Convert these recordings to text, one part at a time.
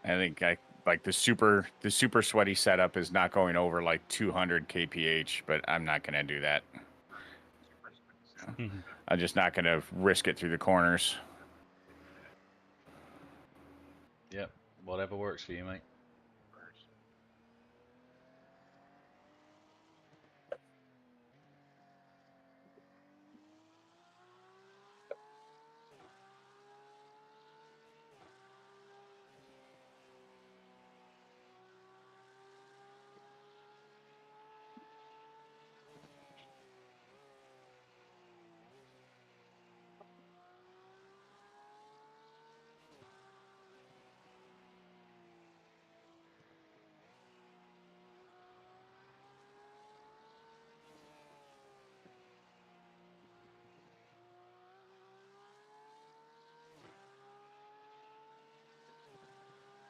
I think like the super sweaty setup is not going over like 200 kph, but I'm not going to do that. I'm just not going to risk it through the corners. Yep, whatever works for you, mate.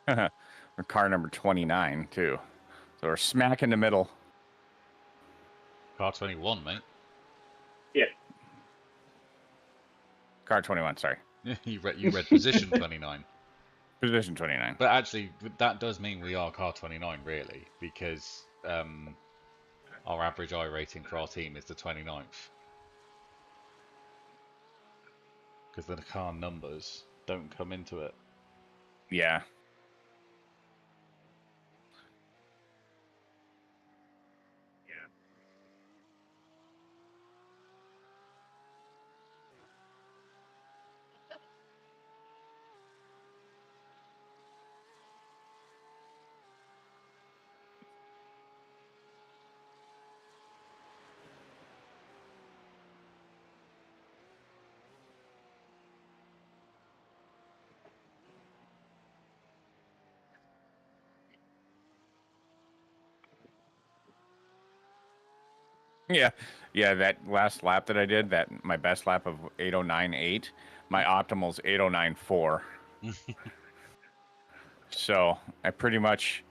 We're car number 29 too, so we're smack in the middle. Car 21, mate. Yeah. Car 21, sorry. you read position 29. Position 29. But actually, that does mean we are car 29, really, because our average I rating for our team is the 29th. Because the car numbers don't come into it. Yeah. Yeah, that last lap that I did, my best lap of 809.8, my optimal's 809.4. So I pretty much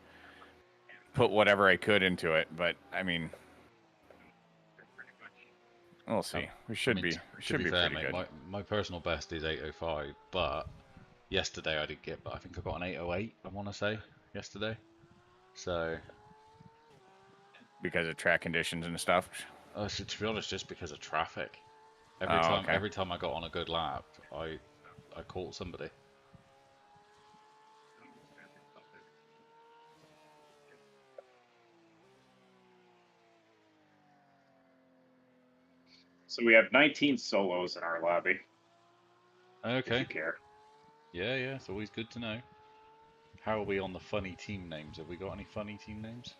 put whatever I could into it, but I mean, we'll see. We should be fair, pretty mate, good. my personal best is 805, but yesterday I did get, I think I got an 808, I want to say, yesterday. So Because of track conditions and stuff. So to be honest, just because of traffic. Okay. Every time I got on a good lap, I caught somebody. So we have 19 solos in our lobby. Okay. If you care. Yeah, it's always good to know. How are we on the funny team names? Have we got any funny team names?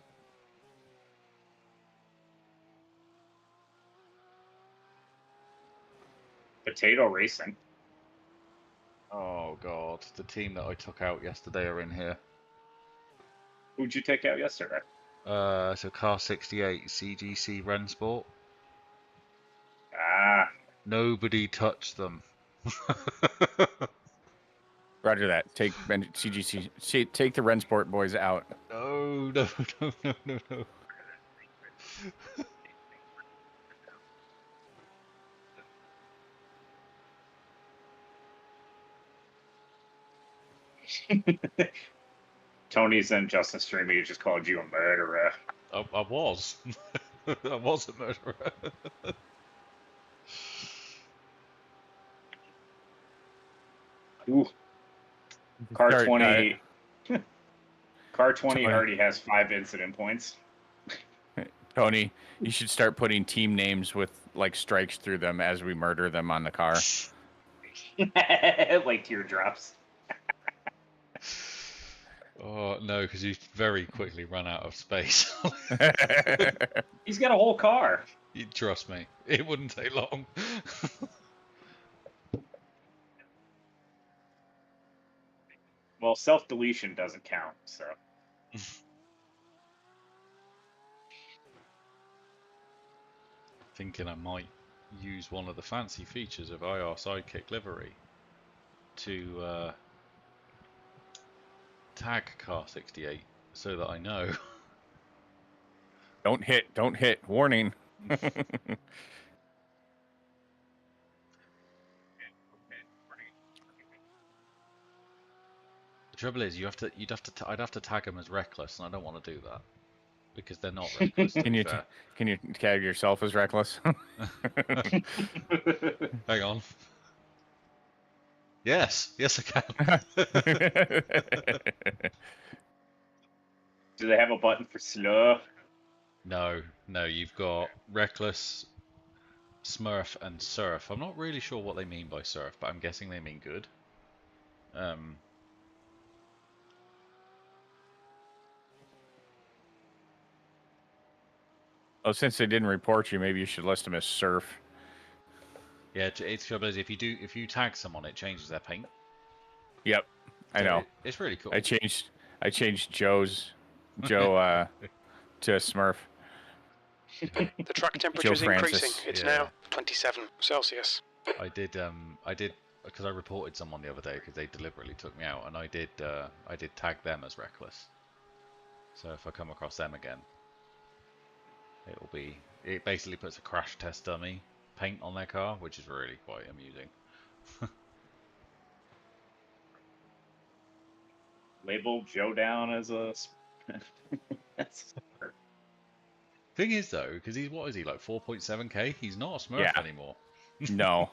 Potato Racing. Oh god, the team that I took out yesterday are in here. Who'd you take out yesterday? So car 68, CGC Rensport. Ah. Nobody touched them. Roger that. Take CGC. Take the Rensport boys out. No. Tony's in Justin's stream. He just called you a murderer. I was. I was a murderer. Ooh. Car 20. Car 20 already has 5 incident points. Tony, you should start putting team names with like strikes through them as we murder them on the car. Like teardrops. Oh no, because you very quickly run out of space. He's got a whole car. You trust me, it wouldn't take long. Well, self-deletion doesn't count, so. Thinking I might use one of the fancy features of irSidekick Livery to tag car 68 so that I know. Don't hit. Warning. The trouble is, I'd have to tag them as reckless, and I don't want to do that because they're not reckless. To Can be you fair. can you tag yourself as reckless? Hang on. Yes, yes, I can. Do they have a button for slow? No, no, you've got reckless, Smurf, and surf. I'm not really sure what they mean by surf, but I'm guessing they mean good. Oh, since they didn't report you, maybe you should list them as surf. Yeah, it's trouble is if you tag someone, it changes their paint. Yep, I So know. it's really cool. I changed Joe to Smurf. The track temperature is Joe increasing. Francis. It's Yeah. now 27 Celsius. I did because I reported someone the other day because they deliberately took me out, and I did tag them as reckless. So if I come across them again, it basically puts a crash test dummy paint on their car, which is really quite amusing. Label Joe down as a. Thing is though, because what is he like 4.7K? He's not a Smurf Yeah. anymore. No.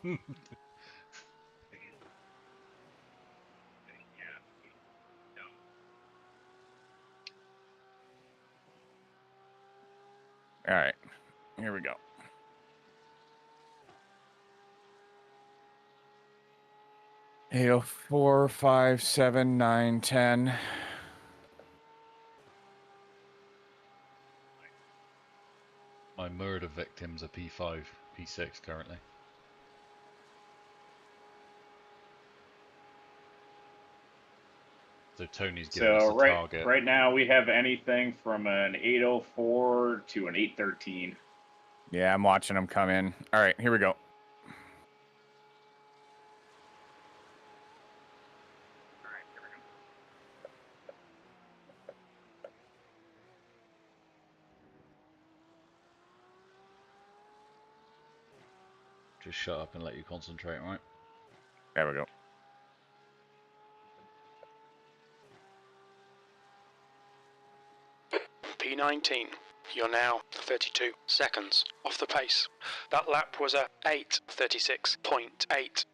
All right, here we go. Eight, 4, 5, 7, 9, 10. My murder victims are P5, P6 currently. So Tony's giving us a target. Right now we have anything from an 804 to an 813. Yeah, I'm watching them come in. All right, here we go. Just shut up and let you concentrate, right? There we go. P19. You're now 32 seconds off the pace. That lap was a 8:36.8.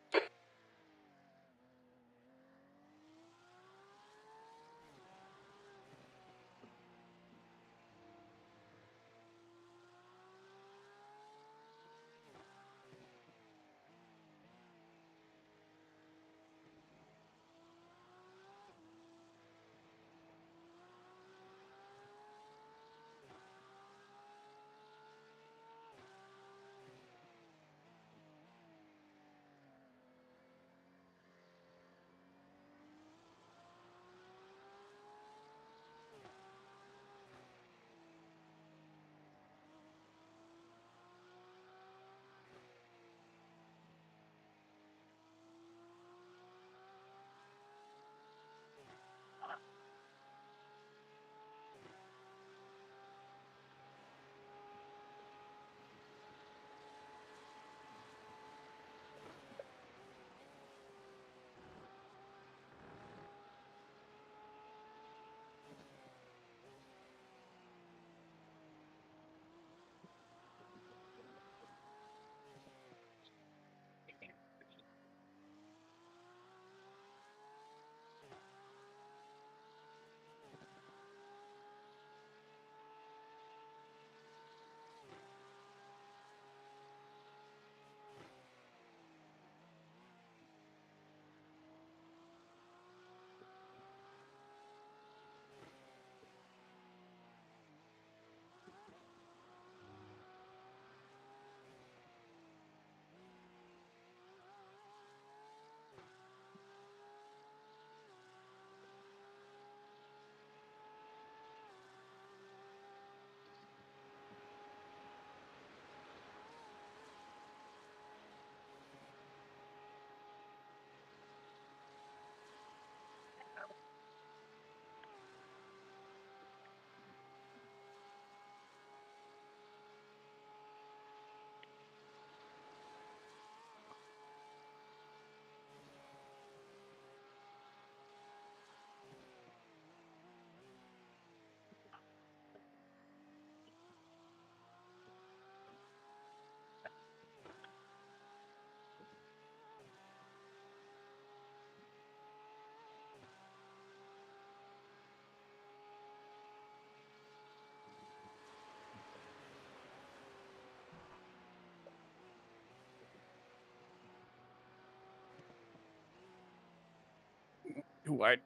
Too wide.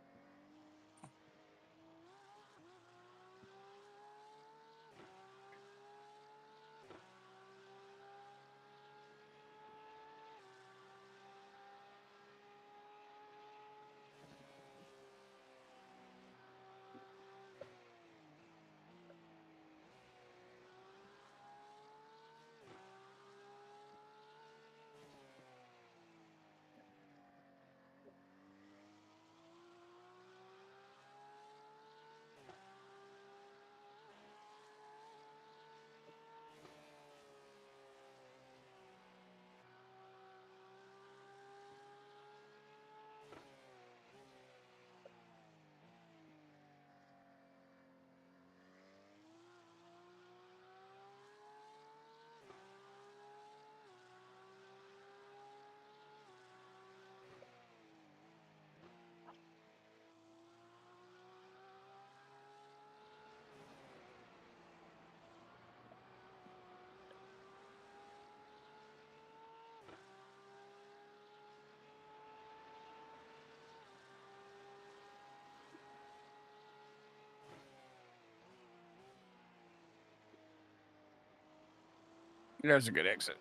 There's a good exit.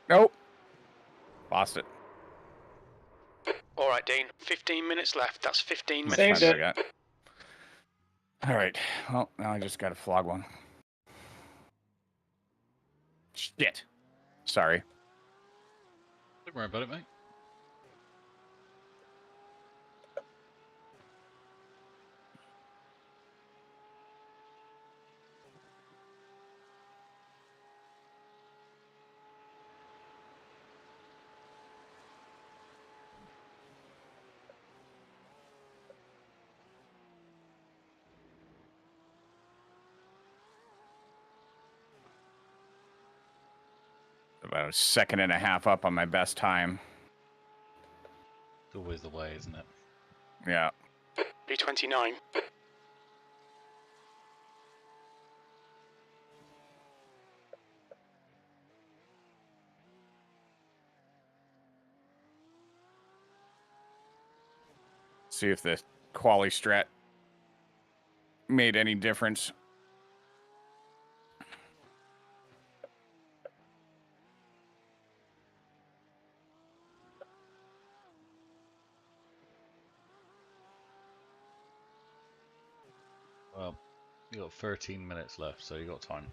Nope. Lost it. All right, Dean. 15 minutes left. That's 15 minutes. Saved it. All right. Well, now I just got to flog one. Shit. Sorry. Don't worry about it, mate. About a second and a half up on my best time. It's always the way, isn't it? Yeah. B29. See if the quali strat made any difference. Well, you got 13 minutes left, so you got time.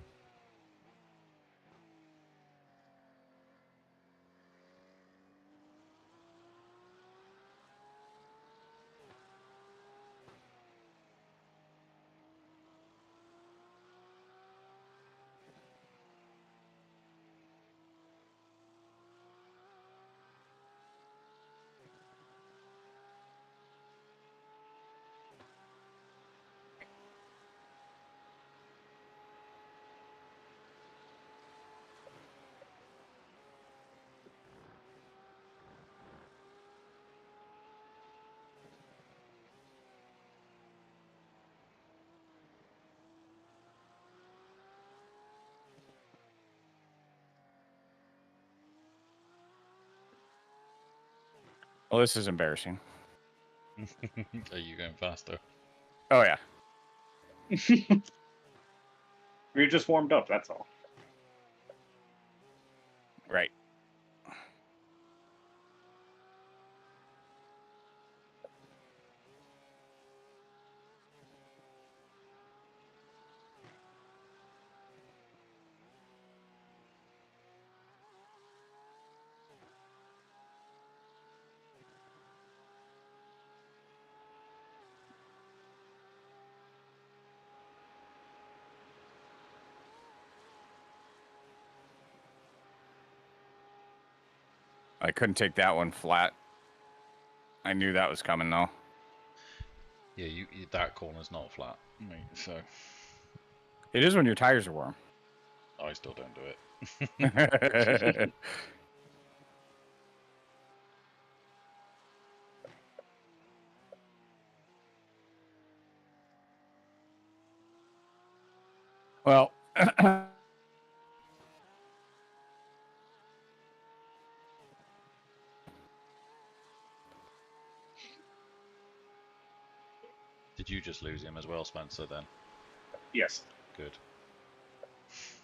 Well, this is embarrassing. Are you going faster? Oh, yeah. We're just warmed up, that's all. Right. I couldn't take that one flat. I knew that was coming, though. Yeah, that corner's not flat, mate, so It is when your tires are warm. I still don't do it. Well, Did you just lose him as well, Spencer, then? Yes. Good.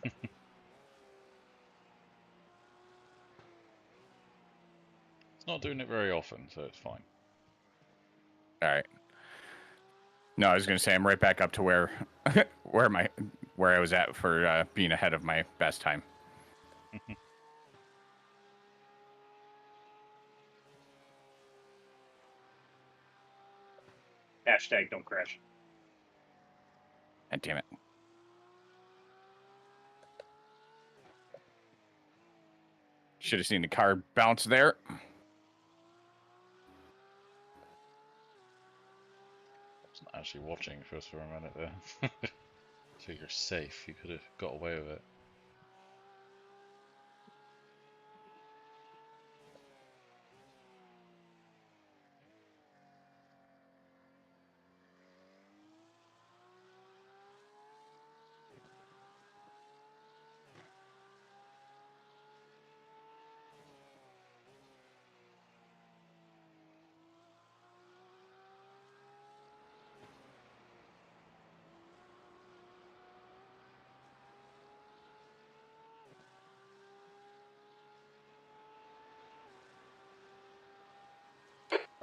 It's not doing it very often, so it's fine. all right. No, I was going to say I'm right back up to where where I was at for being ahead of my best time. Hashtag don't crash. God damn it. Should have seen the car bounce there. I wasn't actually watching just for a minute there. So you're safe. You could have got away with it.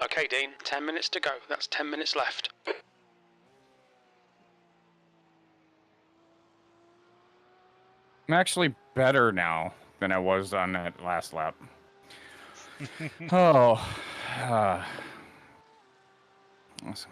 Okay, Dean, 10 minutes to go. That's 10 minutes left. I'm actually better now than I was on that last lap. Oh. Awesome.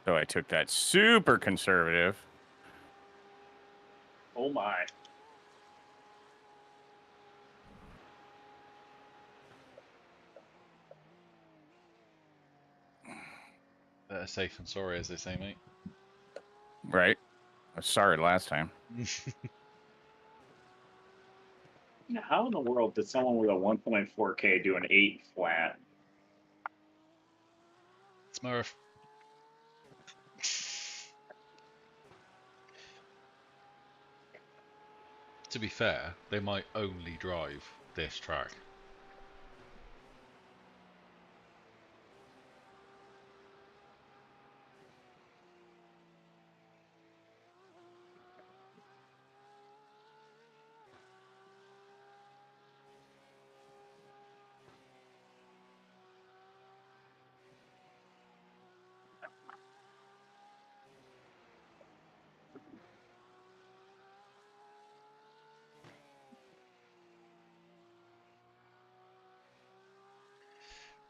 So I took that super conservative. Oh my. Better safe than sorry, as they say, mate. Right? I was sorry last time. Now, how in the world did someone with a 1.4K do an 8 flat? Smurf. To be fair, they might only drive this track.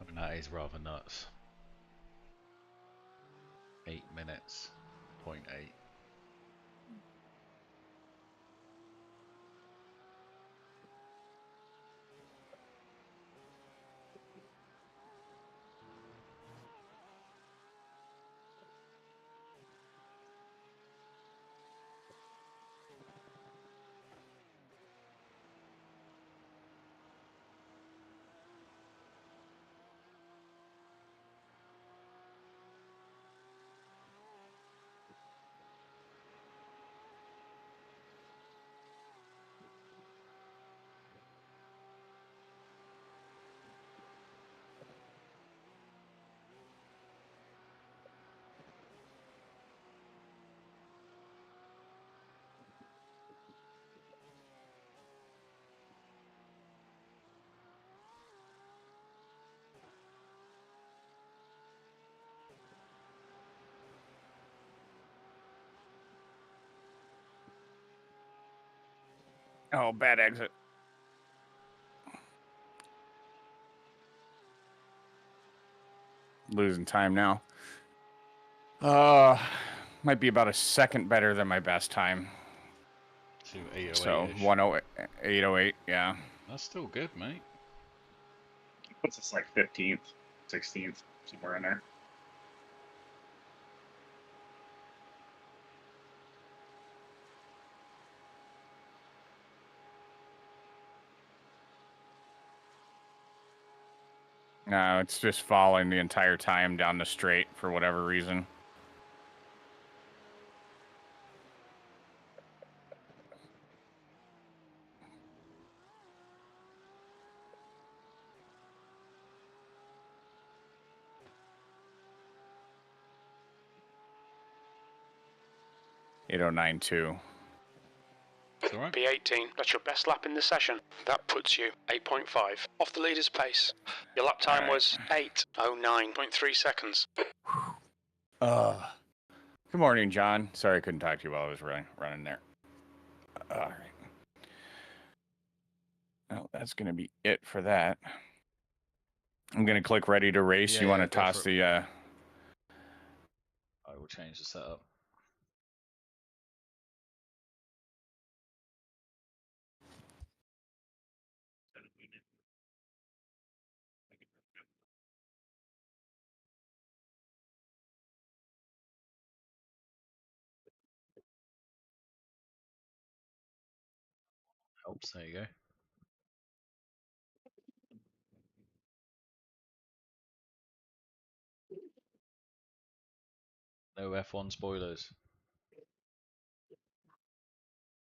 I mean, that is rather nuts. 8 minutes, 0.8. Oh, bad exit. losing time now. Might be about a second better than my best time. To 808. So 808, yeah. That's still good, mate. Puts us like 15th, 16th, somewhere in there. No, it's just falling the entire time down the straight for whatever reason. .8092. It's alright. P18, that's your best lap in the session. That puts you 8.5 off the leader's pace. Your lap time was 8:09.3 seconds. Good morning, John. Sorry I couldn't talk to you while I was running there. All right. Well, that's going to be it for that. I'm going to click ready to race. Yeah, You want yeah, to go toss for it. the... I will change the setup. Helps, there you go. No F1 spoilers.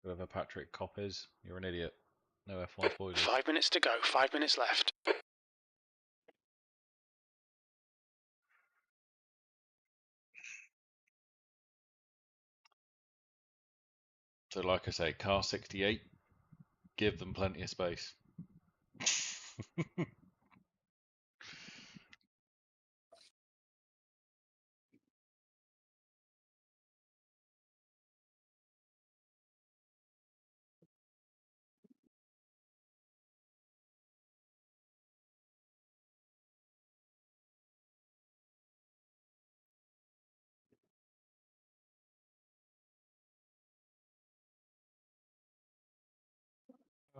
Whoever Patrick Cop is, you're an idiot. No F1 spoilers. 5 minutes to go, 5 minutes left. So like I say, car 68, give them plenty of space.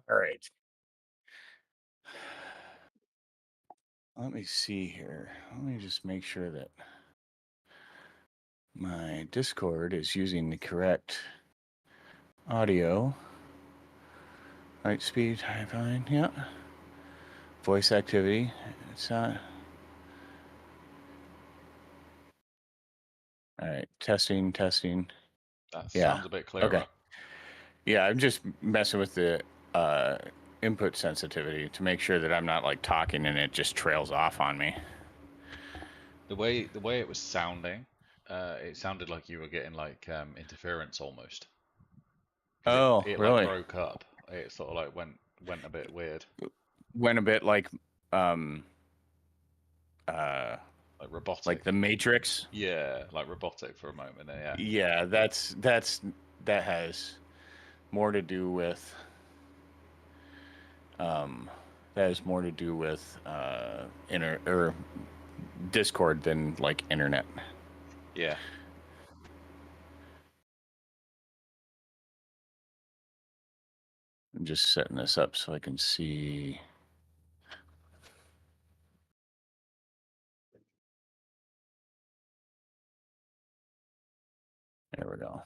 All right. Let me see here. Let me just make sure that my Discord is using the correct audio. Light speed, high fine, yeah. Voice activity, it's not. All right, testing. That Yeah, sounds a bit clearer. okay. Yeah, I'm just messing with the input sensitivity to make sure that I'm not like talking and it just trails off on me. The way it was sounding, it sounded like you were getting like interference almost. Oh, It like really? broke up. It sort of like went a bit weird. Went a bit like Like robotic. like the Matrix. Yeah, like robotic for a moment there, yeah. Yeah, that has more to do with Discord than like internet. Yeah. I'm just setting this up so I can see. There we go.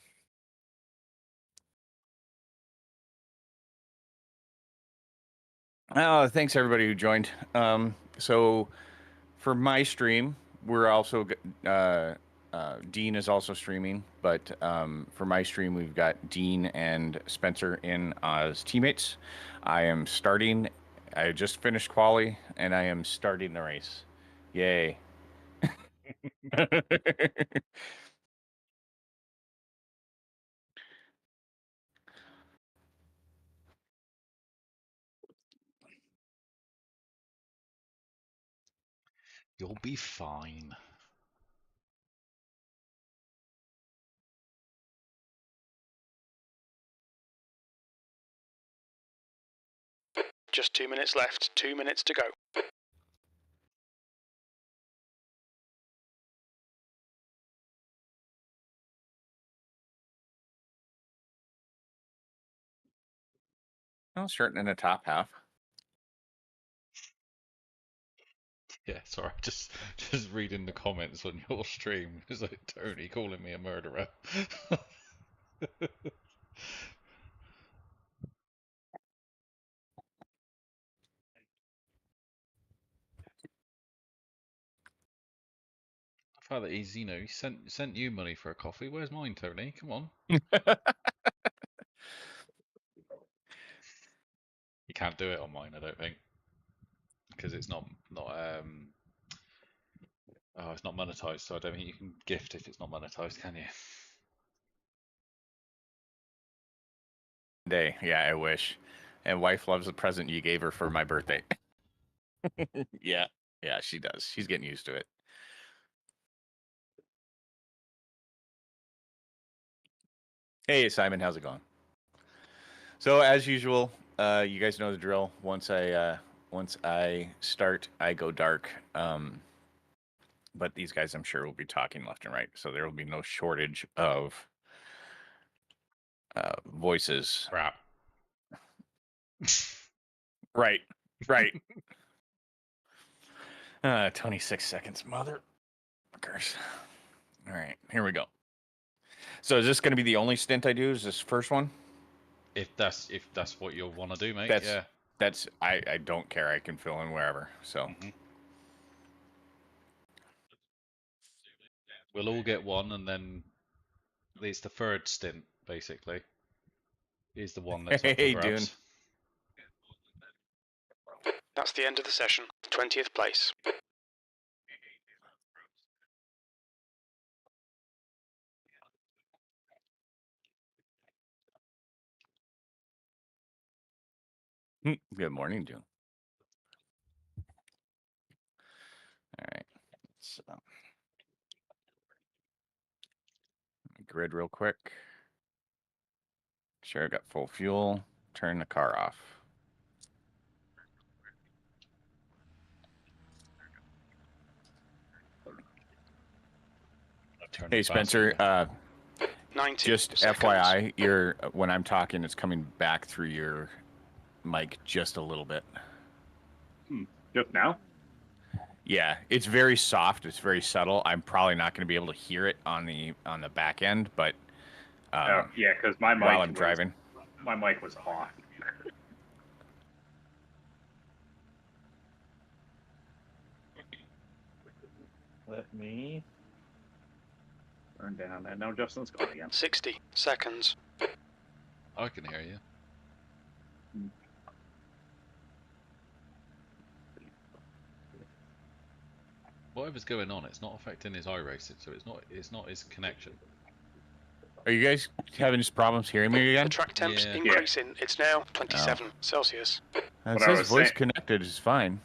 Oh, thanks everybody who joined. So for my stream, we're also Dean is also streaming, but for my stream, we've got Dean and Spencer in as teammates. I am starting. I just finished quali, and I am starting the race. Yay! You'll be fine. Just 2 minutes left, 2 minutes to go. Oh, starting in the top half. Yeah, sorry, just reading the comments on your stream. It's like Tony calling me a murderer. The fact that he's, you know, he sent you money for a coffee. Where's mine, Tony? Come on. You can't do it on mine, I don't think, because it's not it's not monetized. So I don't think you can gift if it's not monetized, can you? Day, yeah, I wish. And wife loves the present you gave her for my birthday. Yeah, yeah, she does. She's getting used to it. Hey, Simon, how's it going? So as usual, you guys know the drill. Once I start, I go dark. But these guys, I'm sure, will be talking left and right, so there will be no shortage of voices. Crap. Right, right. 26 seconds, motherfuckers. All right, here we go. So is this going to be the only stint I do? Is this first one? If that's what you'll want to do, mate. That's yeah. I don't care. I can fill in wherever. So We'll all get one, and then it's the third stint, basically. Is the one that's up for hey, grabs. Dune. That's the end of the session. 20th place. Good morning, Dune. All right. So grid real quick. Sure, I got full fuel. Turn the car off. Hey, Spencer. 90 just seconds. FYI, when I'm talking, it's coming back through your mic just a little bit. Just now? Yeah, it's very soft. It's very subtle. I'm probably not going to be able to hear it on the back end, but Yeah, because my mic while I'm driving, my mic was off. Let me turn down. And now Justin's gone again. 60 seconds. I can hear you. Whatever's going on, it's not affecting his iRacing, so it's not his connection. are you guys having just problems hearing me again? The track temp's Yeah. increasing. It's now 27 Celsius. It says voice connected is fine.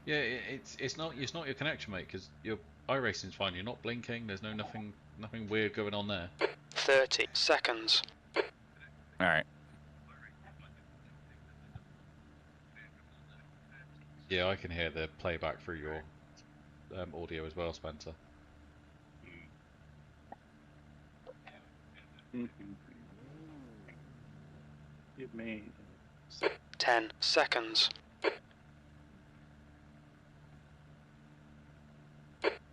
Yeah, it's not your connection, mate, because your iRacing's fine. You're not blinking. There's nothing weird going on there. 30 seconds. All right. Yeah, I can hear the playback through your audio as well, Spencer. Give me 10 seconds.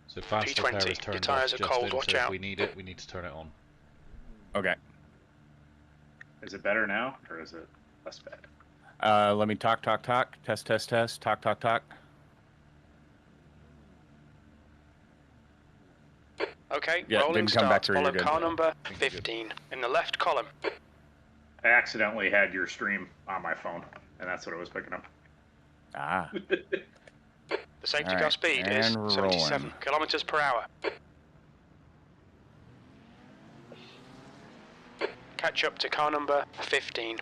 So fast repair is P20, your turned tyres off. are cold, Justin, watch so if out. we need it, we need to turn it on. Okay. Is it better now, or is it less bad? Let me talk. Test. Talk. Okay, Yeah, rolling didn't come back start. through, Follow you're good. car number 15 in the left column. I accidentally had your stream on my phone, and that's what I was picking up. Ah. The safety All car right, speed is and 77 rolling. kilometers per hour. Catch up to car number 15.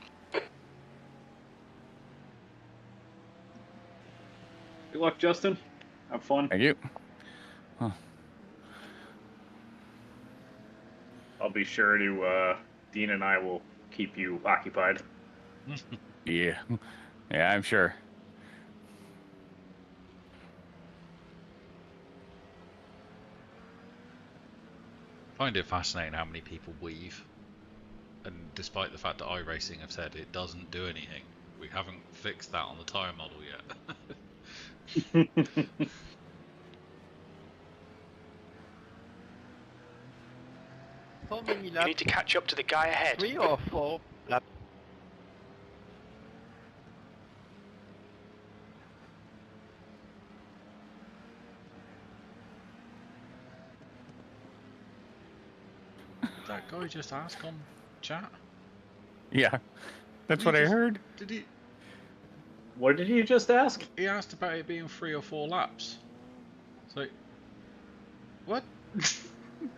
Good luck, Justin. Have fun. Thank you. Huh. I'll be sure to. Dean and I will keep you occupied. Yeah. Yeah, I'm sure. I find it fascinating how many people weave. And despite the fact that iRacing have said it doesn't do anything, we haven't fixed that on the tyre model yet. How many You laps? need to catch up to the guy ahead. 3 or 4 laps? Did that guy just ask on chat? Yeah, that's what I heard. Did he? What did you just ask? He asked about it being 3 or 4 laps. So, what?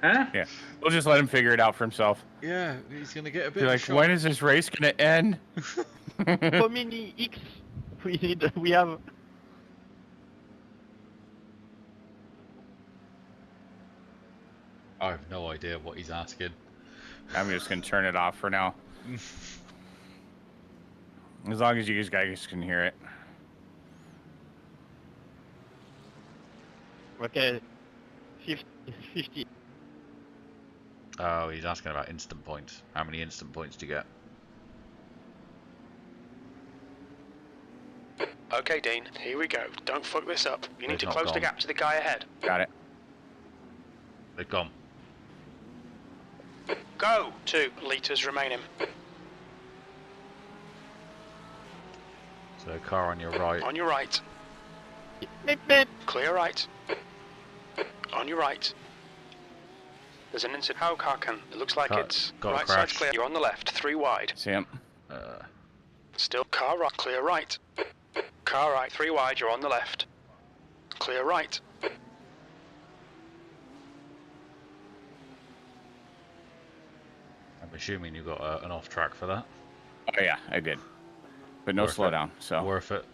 Huh? Yeah, we'll just let him figure it out for himself. Yeah, he's gonna get a bit Be of a like, shock. when is this race gonna end? How many X we have? I have no idea what he's asking. I'm just gonna turn it off for now. As long as you guys can hear it. Okay, 50. Oh, he's asking about instant points. How many instant points do you get? Okay, Dean, here we go. Don't fuck this up. You need They've to not close the gone. gap to the guy ahead. Got it. They've gone. Go! 2 litres remaining. So car on your right. On your right. Beep, beep. Clear right. On your right. There's an incident. How car can? It looks like it's got a right side's crash. clear. You're on the left. 3 wide. See him? Still car right. Clear right. Car right. 3 wide. You're on the left. Clear right. I'm assuming you got an off track for that. Oh yeah, I did. But no Worth it. slowdown. So Worth it.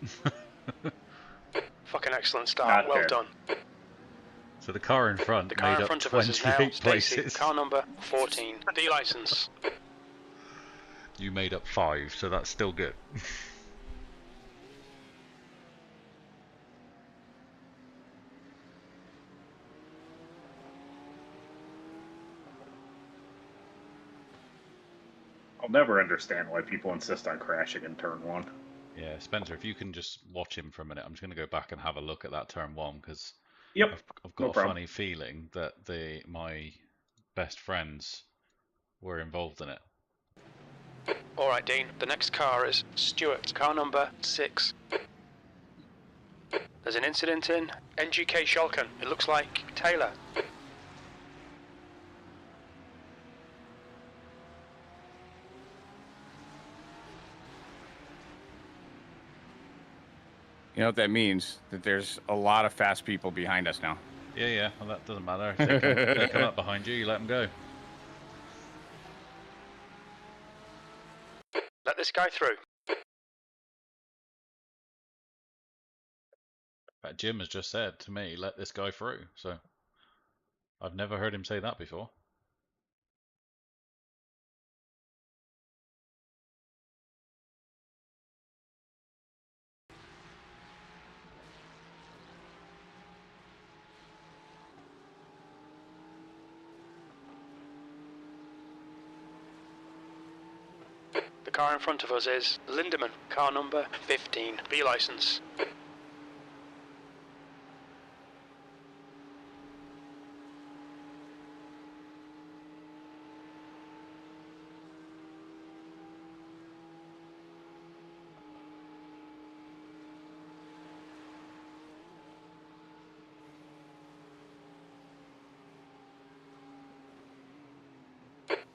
Fucking excellent start. Not Well fair. done. So the car in front The car made in up front of us is now 28 Stacy. places. Car number 14. D license. You made up 5, so that's still good. I'll never understand why people insist on crashing in turn 1. Yeah, Spencer, if you can just watch him for a minute, I'm just going to go back and have a look at that turn 1 because Yep. I've got No a problem. funny feeling that my best friends were involved in it. Alright, Dean. The next car is Stuart. Car number 6. There's an incident in NGK Shulkin. It looks like Taylor. you know what that means? That there's a lot of fast people behind us now. Yeah, well that doesn't matter. If they come up behind you, you let them go. Let this guy through. Jim has just said to me, let this guy through. So I've never heard him say that before. The car in front of us is Lindemann. Car number 15. B license.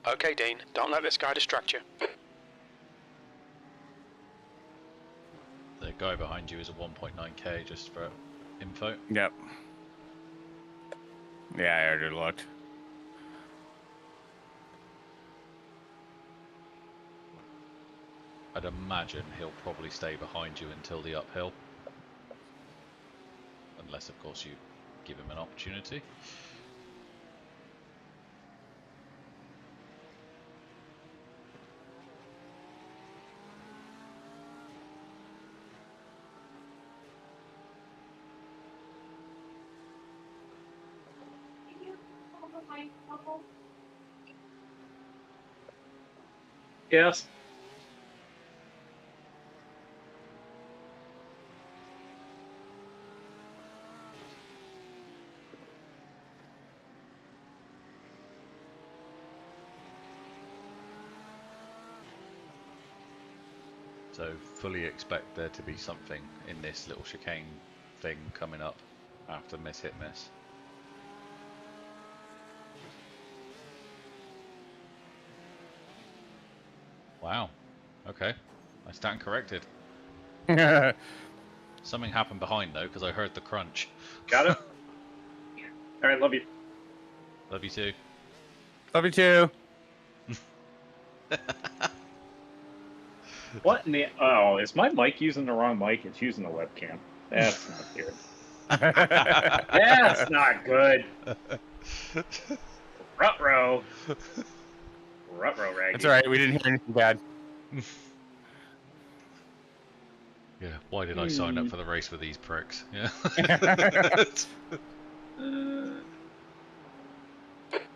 Okay, Dean. Don't let this guy distract you. The guy behind you is a 1.9k, just for info. Yep. Yeah, I already looked. I'd imagine he'll probably stay behind you until the uphill. Unless, of course, you give him an opportunity. gas. So fully expect there to be something in this little chicane thing coming up after miss hit miss. Wow. Okay. I stand corrected. Something happened behind though, because I heard the crunch. Got it? Alright, love you. Love you too. Love you too. What in the... Oh, is my mic using the wrong mic? It's using the webcam. That's not good. That's not good. Ruh-roh. Ruh-roh, Raggy. It's alright, we didn't hear anything bad. Yeah, why did I sign up for the race with these pricks? Yeah.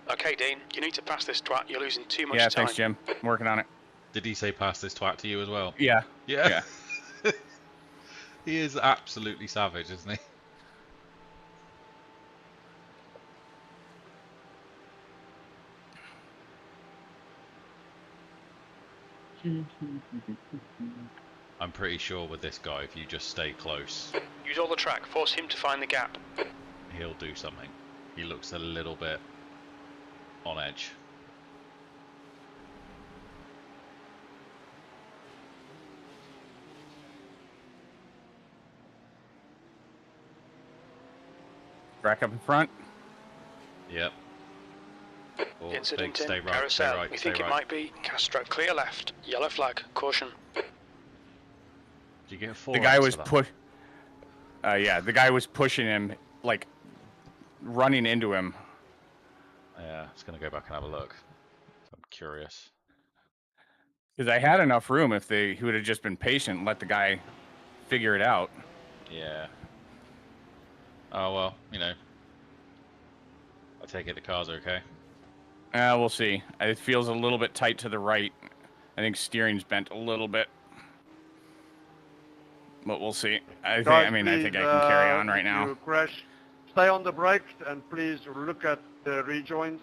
Okay, Dean, you need to pass this twat. You're losing too much Yeah, time. thanks, Jim. I'm working on it. Did he say pass this twat to you as well? Yeah. Yeah. He is absolutely savage, isn't he? I'm pretty sure with this guy, if you just stay close, Use all the track. Force him to find the gap. he'll do something. He looks a little bit on edge. Rack up in front. Yep. Oh, Incident in stay right, carousel. stay right, We stay think it right. might be Castro. Clear left. Yellow flag. Caution. Do you get 4 The guy outs was for that? push. Yeah, the guy was pushing him, like running into him. Yeah, it's gonna go back and have a look. I'm curious. Because I had enough room if he would have just been patient and let the guy figure it out. Yeah. Oh well, you know. I take it the car's okay. We'll see. It feels a little bit tight to the right. I think steering's bent a little bit. But we'll see. I Guys, think I please, can carry on right if now. you crash, stay on the brakes and please look at the rejoins.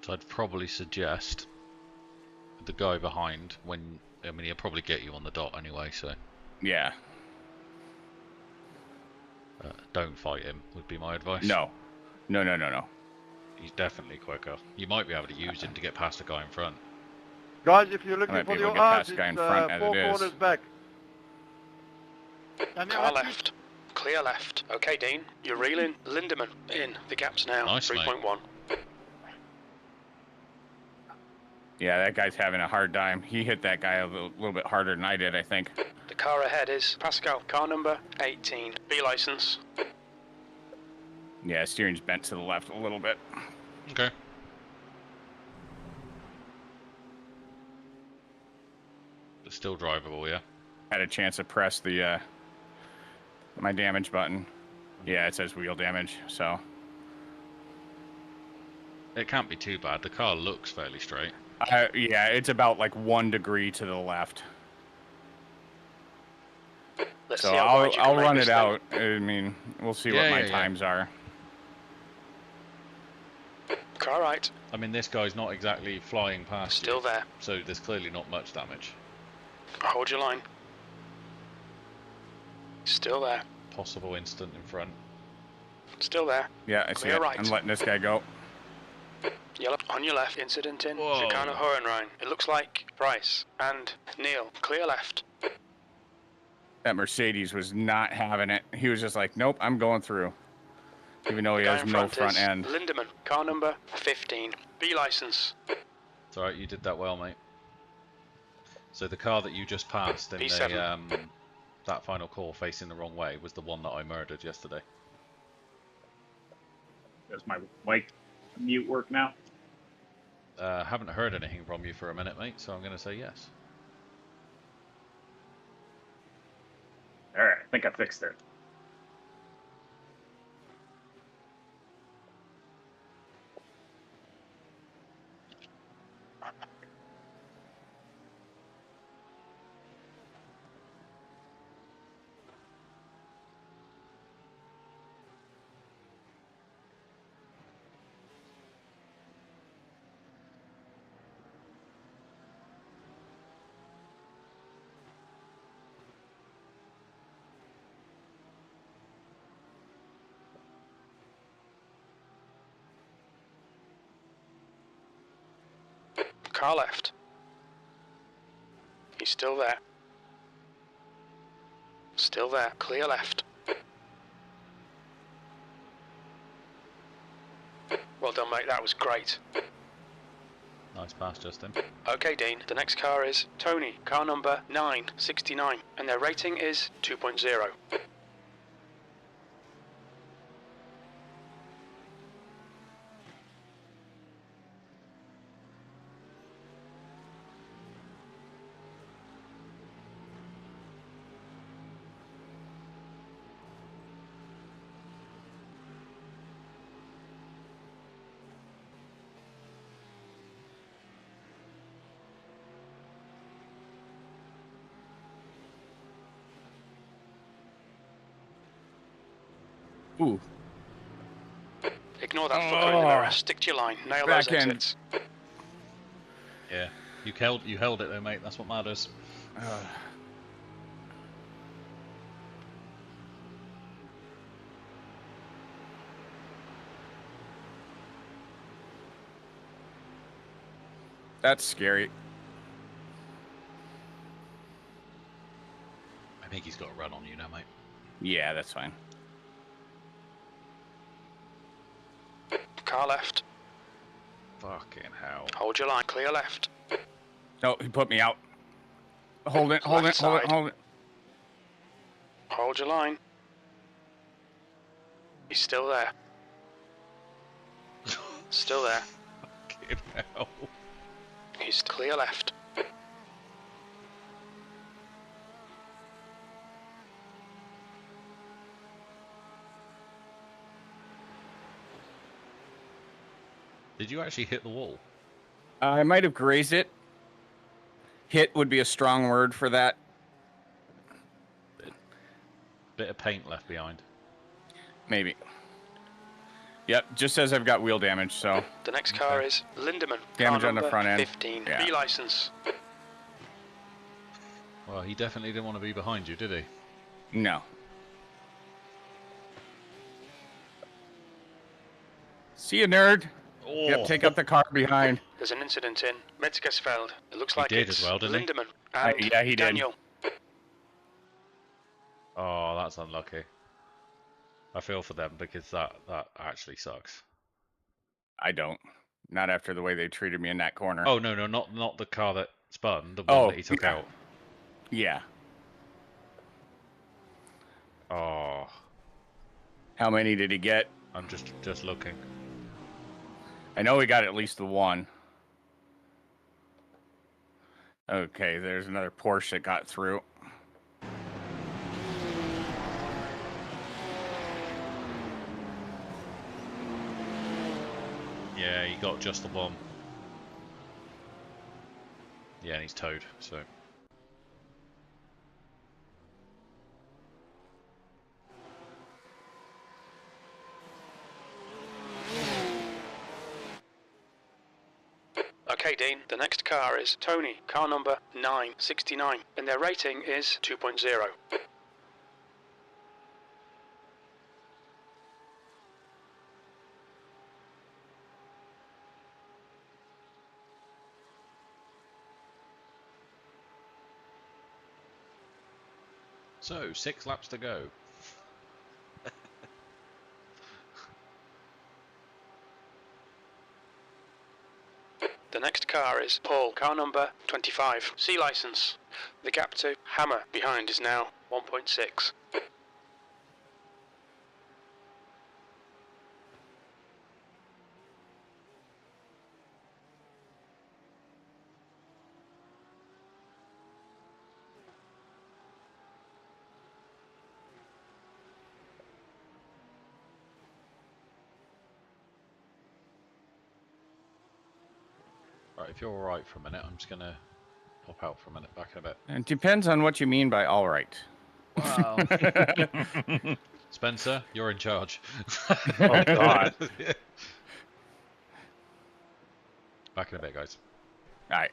So I'd probably suggest the guy behind when I mean he'll probably get you on the dot anyway, so Yeah. don't fight him would be my advice. No. No. He's definitely quicker. You might be able to use him to get past the guy in front. Guys, if you're I looking might be for able your to get past odds, the it's guy in front as 4 it is. corners back. Car left. Clear left. Okay, Dean. You're reeling. Lindemann in. The gap's now Nice, mate. 3.1. Yeah, that guy's having a hard time. He hit that guy a little bit harder than I did, I think. The car ahead is Pascal. Car number 18. B license. Yeah, steering's bent to the left a little bit. Okay. But still drivable, yeah. Had a chance to press the my damage button. Yeah, it says wheel damage, so. It can't be too bad. The car looks fairly straight. Yeah, it's about like 1 degree to the left. Let's So see how wide you can I'll make run this it thing. out. I mean, we'll see what Yeah, my yeah, yeah. times are. Car right. I mean, this guy's not exactly flying past Still you, there. so there's clearly not much damage. Hold your line. Still there. Possible instant in front. Still there. Yeah, I see Clear it. right. I'm letting this guy go. Yellow on your left. Incident in Whoa. Chicane Hohenrhein. It looks like Price and Neil. Clear left. That Mercedes was not having it. He was just like, nope, I'm going through. Even though he Guy has in no front front is end. Lindemann. Car number 15. B license. It's alright, you did that well, mate. So the car that you just passed in P7. the that final call facing the wrong way was the one that I murdered yesterday. Does my mic mute work now? Haven't heard anything from you for a minute, mate, so I'm going to say yes. All right, I think I fixed it. Car left. He's still there. Still there. Clear left. Well done, mate. That was great. Nice pass, Justin. Okay, Dean. The next car is Tony. Car number 969. And their rating is 2.0. Ooh. Ignore that fucker in the mirror. Stick to your line. Nail those Back end. exits. Yeah, you held it though, mate. That's what matters. That's scary. I think he's got a run on you now, mate. Yeah, that's fine. Car left. Fucking hell. Hold your line. Clear left. No, he put me out. Hold it, hold it, Left hold it, side. hold it. Hold your line. He's still there. Still there. Fucking hell. He's clear left. Did you actually hit the wall? I might have grazed it. Hit would be a strong word for that. Bit of paint left behind. Maybe. Yep, just says I've got wheel damage, so. The next car is Lindemann. Damage car on the number front end. 15. Yeah. B license. Well, he definitely didn't want to be behind you, did he? No. See you, nerd. Oh. Yep, take out the car behind. There's an incident in Metzgersfeld. It looks He like did it's as well, didn't he? Lindemann and yeah, he did. Daniel. Oh, that's unlucky. I feel for them because that actually sucks. I don't. Not after the way they treated me in that corner. Oh no, not the car that spun, the one that he took out. Yeah. Oh, How many did he get? I'm just looking. I know he got at least the one. Okay, there's another Porsche that got through. Yeah, he got just the one. Yeah, and he's towed, so. Okay, Dean. The next car is Tony. Car number 969. And their rating is 2.0. So 6 laps to go. The next car is Paul, car number 25. C license. The gap to Hammer behind is now 1.6. Right, if you're alright for a minute, I'm just gonna pop out for a minute, back in a bit. It depends on what you mean by all right. Wow. Spencer, you're in charge. Oh, God. Back in a bit, guys. All right.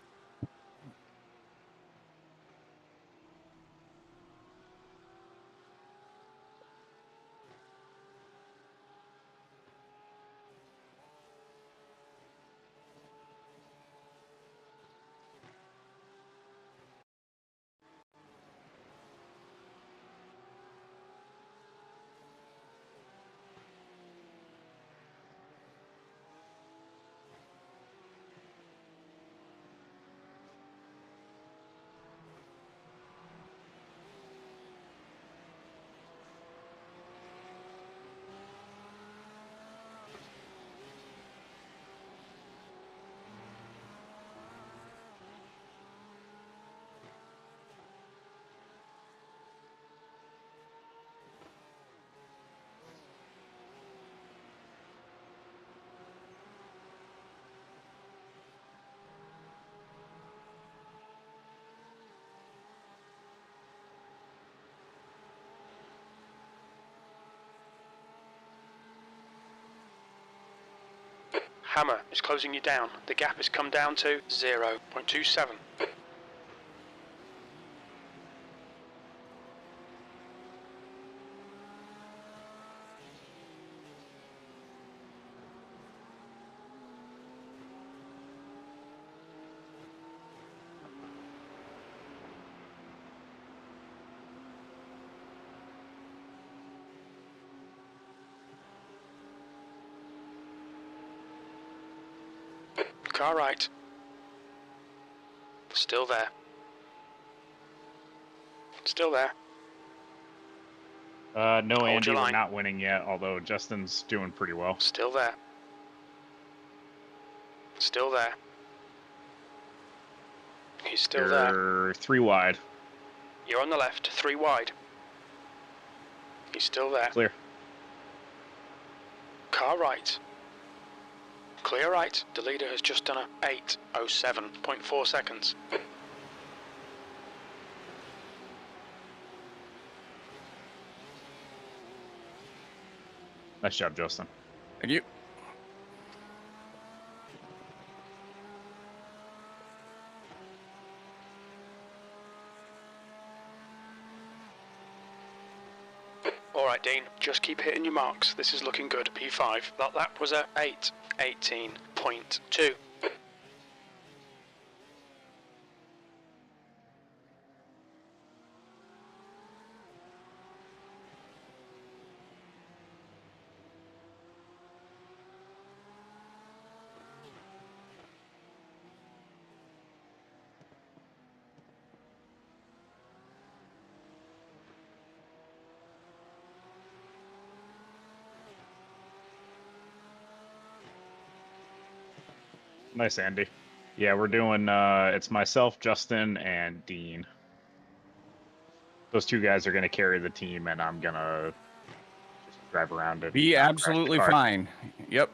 Hammer is closing you down. The gap has come down to 0.27. Car right. Still there. Still there. No, Hold Andy, your we're line. not winning yet, although Justin's doing pretty well. Still there. Still there. He's still there. You're 3 wide. You're on the left, 3 wide. He's still there. Clear. Car right. Clear right. The leader has just done a 8:07.4 seconds. Nice job, Justin. Thank you. Alright, Dean, just keep hitting your marks. This is looking good. P5. That lap was a 8:18.2. Nice, Andy. Yeah, we're doing, it's myself, Justin, and Dean. Those 2 guys are going to carry the team, and I'm going to just drive around and Be crash the absolutely car. fine. Yep.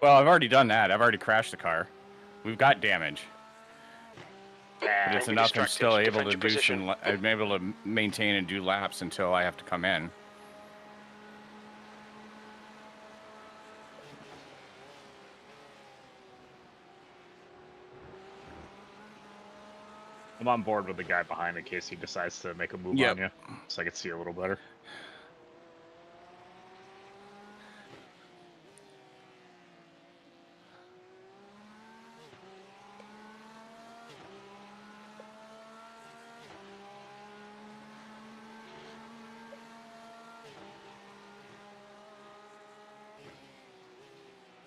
Well, I've already done that. I've already crashed the car. We've got damage. But it's Don't be enough I'm distracted. still able Defend to your do position. some. I'm able to maintain and do laps until I have to come in. I'm on board with the guy behind in case he decides to make a move Yep. on you, so I can see a little better.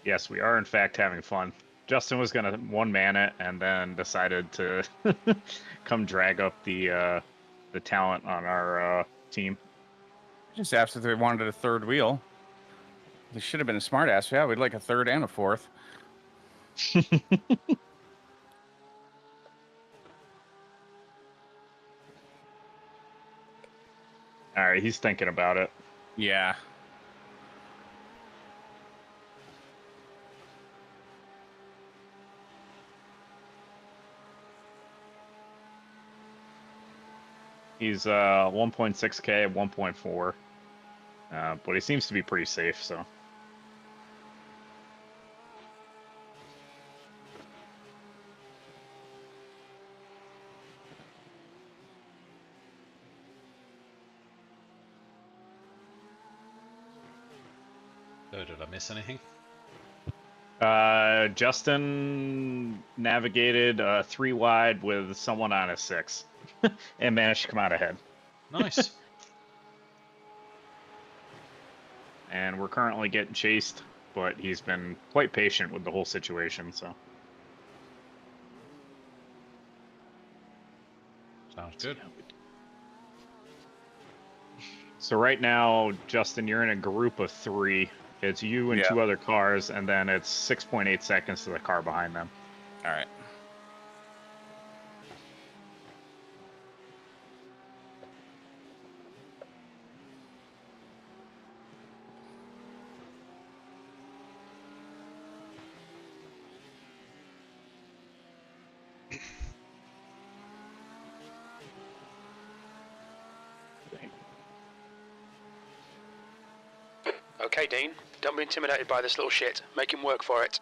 Yes, we are in fact having fun. Justin was gonna one-man it and then decided to come drag up the talent on our team. Just asked if they wanted a third wheel. They should have been a smart ass. Yeah, we'd like a third and a fourth. All right, he's thinking about it. Yeah. He's 1.6K at 1.4, but he seems to be pretty safe. So Oh, did I miss anything? Justin navigated 3 wide with someone on a 6 and managed to come out ahead. Nice. And we're currently getting chased, but he's been quite patient with the whole situation. Sounds good. So right now, Justin, you're in a group of 3. It's you and Yeah. 2 other cars, and then it's 6.8 seconds to the car behind them. All right. Okay, Dean, don't be intimidated by this little shit. Make him work for it.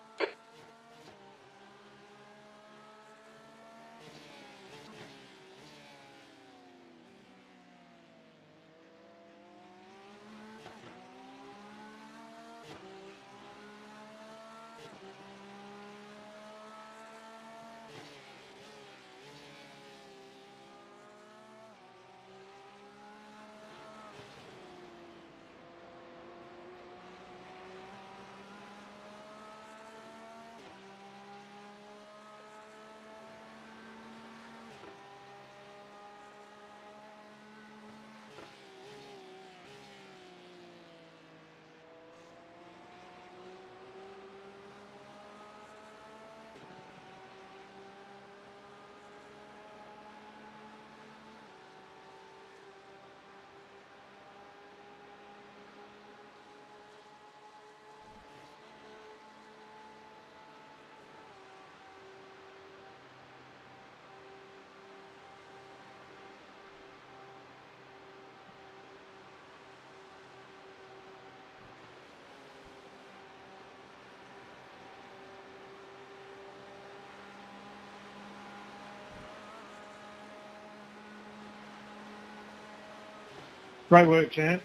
Great work, champ.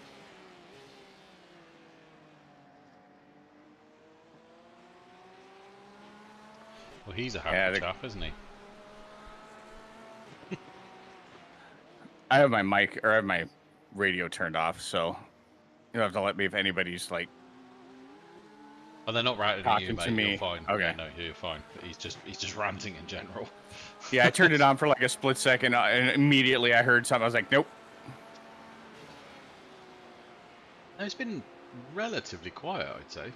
Well, he's a Yeah, happy the- chap, isn't he? I have my mic or I have my radio turned off, so you'll have to let me if anybody's like. Oh, they're not ranting at Talking you, to mate. me. You're fine. Okay. Yeah, no, you're fine. But he's just ranting in general. Yeah, I turned it on for like a split second, and immediately I heard something. I was like, nope. No, it's been relatively quiet, I'd say.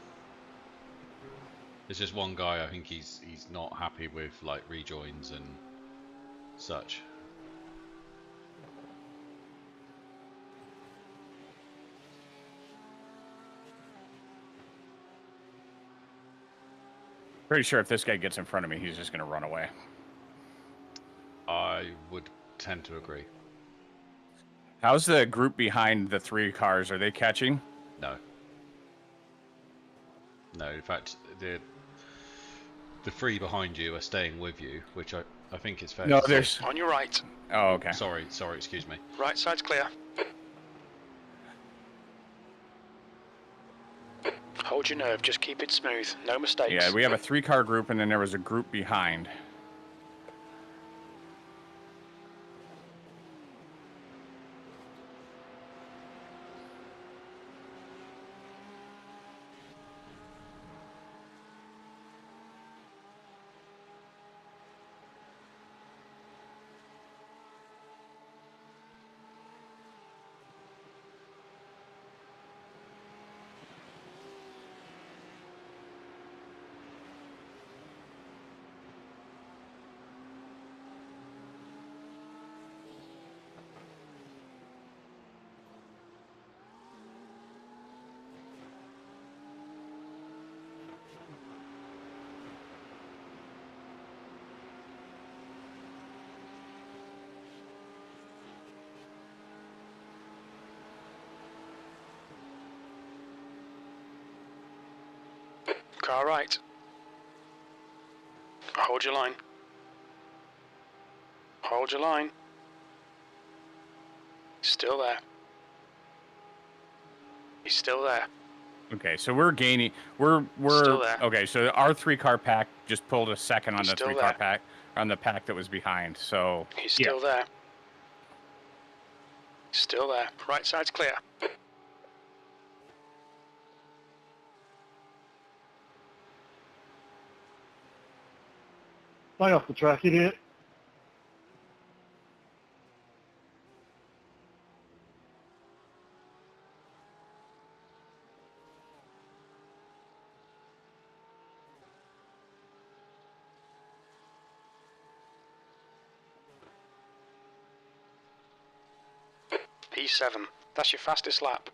There's just one guy. I think he's not happy with like rejoins and such. Pretty sure if this guy gets in front of me, he's just gonna run away. I would tend to agree. How's the group behind the 3 cars? Are they catching? No. No, in fact, the 3 behind you are staying with you, which I think is fair. No, to say. there's. On your right. Oh, okay. Sorry, excuse me. Right side's clear. Hold your nerve, just keep it smooth. No mistakes. Yeah, we have a 3-car group, and then there was a group behind. Car right. Hold your line. Hold your line. Still there. He's still there. Okay, so we're gaining. We're Still there. okay. So our 3-car pack just pulled a second on He's the still 3-car there. pack on the pack that was behind. So He's still there. Still there. Right side's clear. Stay off the track, idiot. P7. That's your fastest lap.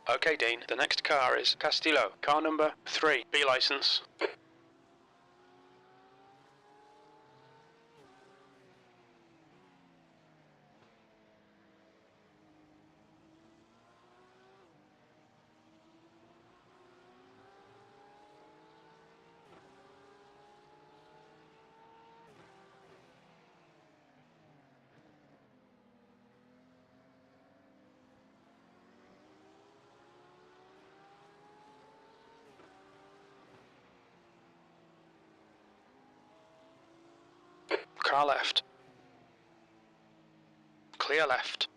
Okay, Dean. The next car is Castillo. Car number 3. B license. Car left. Clear left.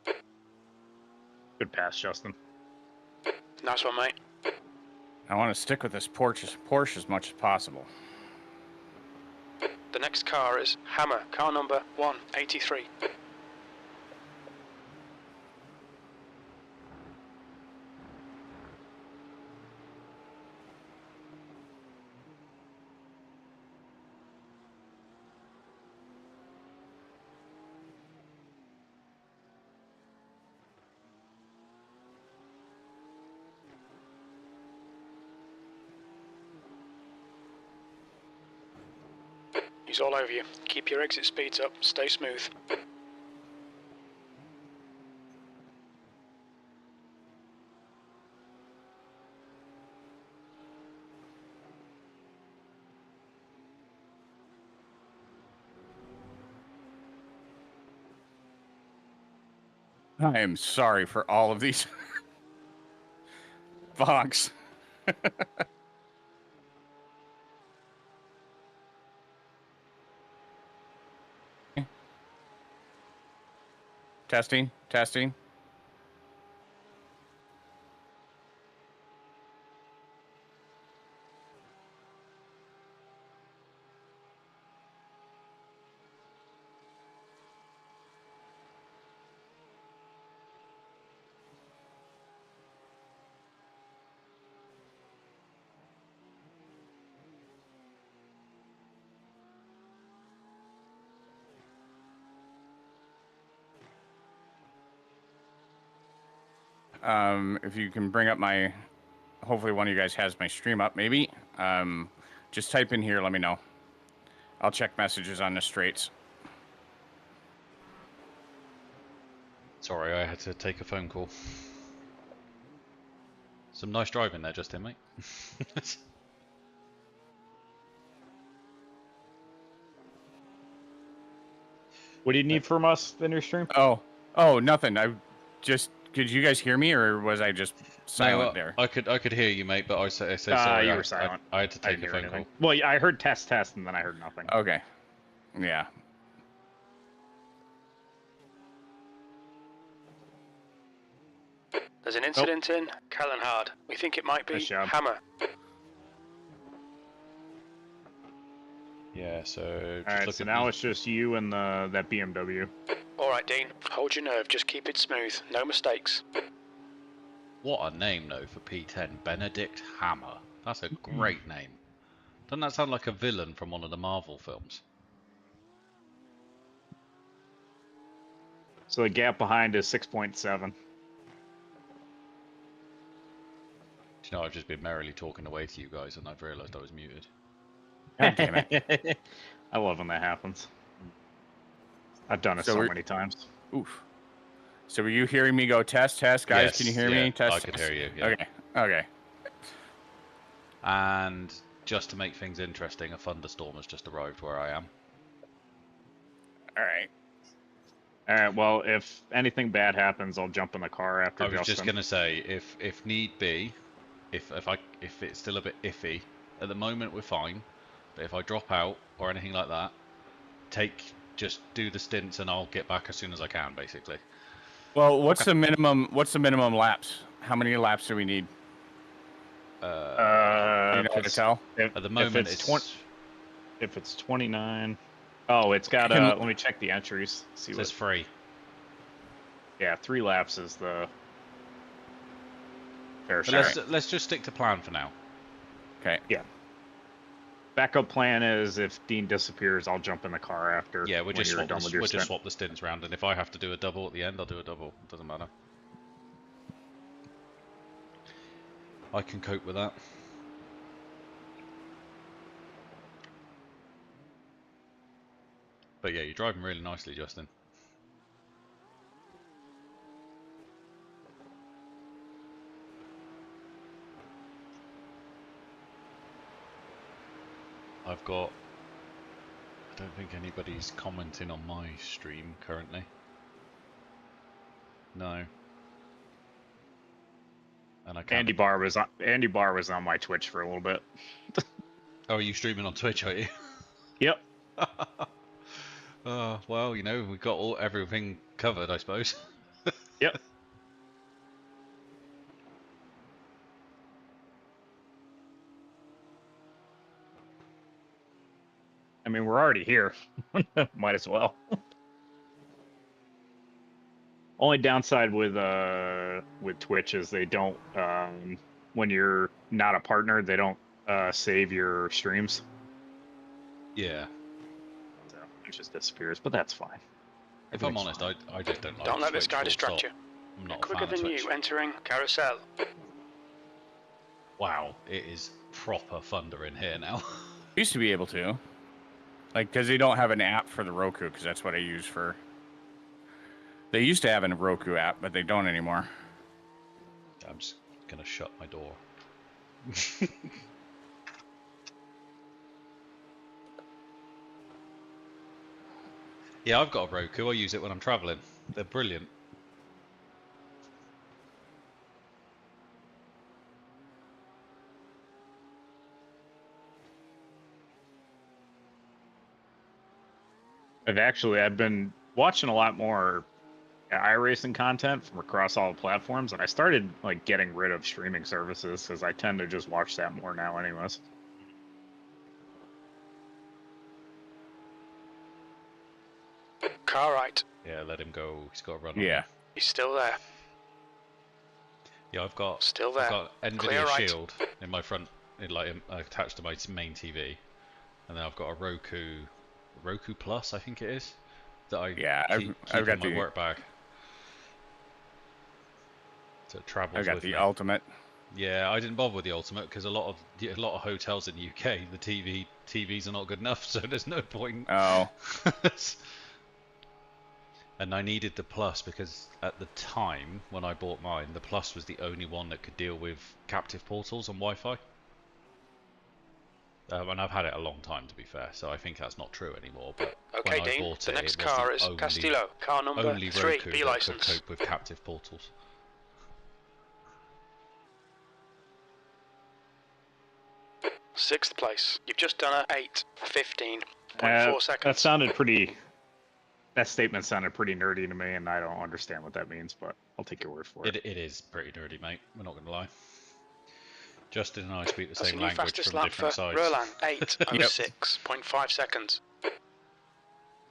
Good pass, Justin. Nice one, mate. I want to stick with this Porsche as much as possible. The next car is Hammer. Car number 183. He's all over you. Keep your exit speeds up. Stay smooth. I am sorry for all of these bonks. Testing, testing. If you can bring up my, hopefully one of you guys has my stream up, maybe. Just type in here, let me know. I'll check messages on the straights. Sorry, I had to take a phone call. Some nice driving there, Justin, mate. What do you need from us in your stream? Oh, nothing. Could you guys hear me, or was I just silent there? I could hear you, mate, but I said sorry. You were silent. I had to I take didn't a hear phone call. anything. Well, yeah, I heard test, and then I heard nothing. Okay. Yeah. There's an incident in Callanhard. We think it might be Nice job. Hammer. Yeah, so just Alright, look so at now it's just you and that BMW. Alright, Dean. Hold your nerve. Just keep it smooth. No mistakes. What a name, though, for P10. Benedict Hammer. That's a great name. Doesn't that sound like a villain from one of the Marvel films? So the gap behind is 6.7. Do you know, I've just been merrily talking away to you guys, and I've realised I was muted. God damn it. I love when that happens. I've done it So so we're- many times. Oof. So were you hearing me go test, guys? Yes, Can you hear yeah, me? Test. I could hear you. Yeah. Okay. Okay. And just to make things interesting, a thunderstorm has just arrived where I am. All right. All right. Well, if anything bad happens, I'll jump in the car after I was Justin. just gonna say, if need be, if it's still a bit iffy, at the moment we're fine. But if I drop out or anything like that, just do the stints and I'll get back as soon as I can, basically. Well, what's the minimum? What's the minimum laps? How many laps do we need? You know how to tell? At the moment, if it's 29. Oh, it's got. Let me check the entries. See it says 3. Yeah, 3 laps is the fair But share. let's just stick to plan for now. Okay. Yeah. Backup plan is if Dean disappears, I'll jump in the car after. Yeah, we'll just swap the stints round, and if I have to do a double at the end, I'll do a double. It doesn't matter. I can cope with that. But yeah, you're driving really nicely, Justin. I don't think anybody's commenting on my stream currently. No. And I can't... Andy Barr was on my Twitch for a little bit. Oh, are you streaming on Twitch, are you? Yep. Well, you know, we've got everything covered, I suppose. Yep. I mean, we're already here. Might as well. Only downside with Twitch is they don't when you're not a partner, they don't save your streams. Yeah. So it just disappears, but that's fine. If I'm honest, I just don't like Don't let this Switch guy full distract stop. you. I'm not a Quicker fan of than Twitch. you entering carousel. Wow, it is proper thunder in here now. Used to be able to, like, because they don't have an app for the Roku, because that's what I use for. They used to have a Roku app, but they don't anymore. I'm just gonna shut my door. Yeah, I've got a Roku. I use it when I'm traveling. They're brilliant. I've been watching a lot more iRacing content from across all the platforms, and I started like getting rid of streaming services because I tend to just watch that more now, anyways. Car right. Yeah, let him go. He's got to run. Yeah. He's still there. Yeah, I've got Still there. I've got NVIDIA Clear right. Shield in my front, attached to my main TV, and then I've got a Roku Plus, I think it is, that I keep I've got in my the work bag. So it travels I've got with the me. ultimate. Yeah, I didn't bother with the ultimate because a lot of hotels in the UK, the TVs are not good enough, so there's no point. Oh. And I needed the Plus because at the time when I bought mine, the Plus was the only one that could deal with captive portals and Wi-Fi. And I've had it a long time, to be fair, so I think that's not true anymore. But Okay, when I Dean. bought The it, next it was car the is Castillo. Car number only 3, Roku B that license. could cope with captive portals. Sixth place. You've just done a 8:15.4 seconds. That sounded pretty. That statement sounded pretty nerdy to me, and I don't understand what that means, but I'll take your word for it. It is pretty nerdy, mate. We're not going to lie. Justin and I speak the That's same a new language fastest from lap for different sides. Roland. 8:06.5 seconds.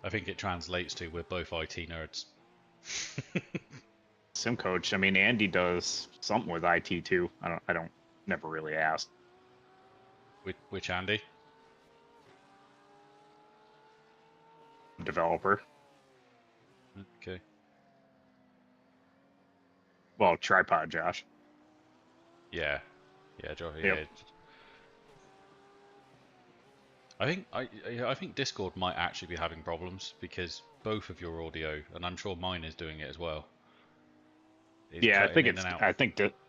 I think it translates to we're both IT nerds. Simcoach. I mean, Andy does something with IT too. I don't. Never really asked. Which Andy? Developer. Okay. Well, tripod, Josh. Yeah. Yeah, Joe. Yep. Yeah. I think Discord might actually be having problems because both of your audio, and I'm sure mine is doing it as well. It's Yeah, I cutting think in it's. and out.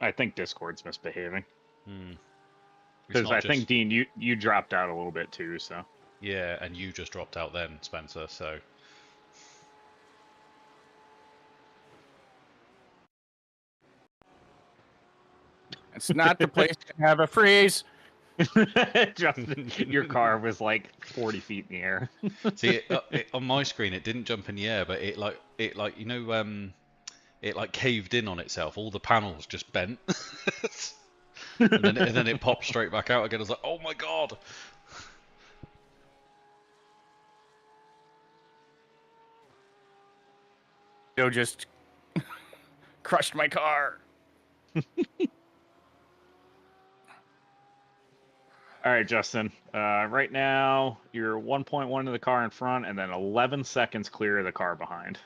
I think Discord's misbehaving. It's Because not I just- think Dean, you dropped out a little bit too. So. Yeah, and you just dropped out then, Spencer. So. It's not the place to have a freeze. Justin, your car was like 40 feet in the air. See, on my screen, it didn't jump in the air, but it caved in on itself. All the panels just bent, and then it popped straight back out again. I was like, oh my god! Joe just crushed my car. All right, Justin. Right now, you're 1.1 to the car in front, and then 11 seconds clear of the car behind.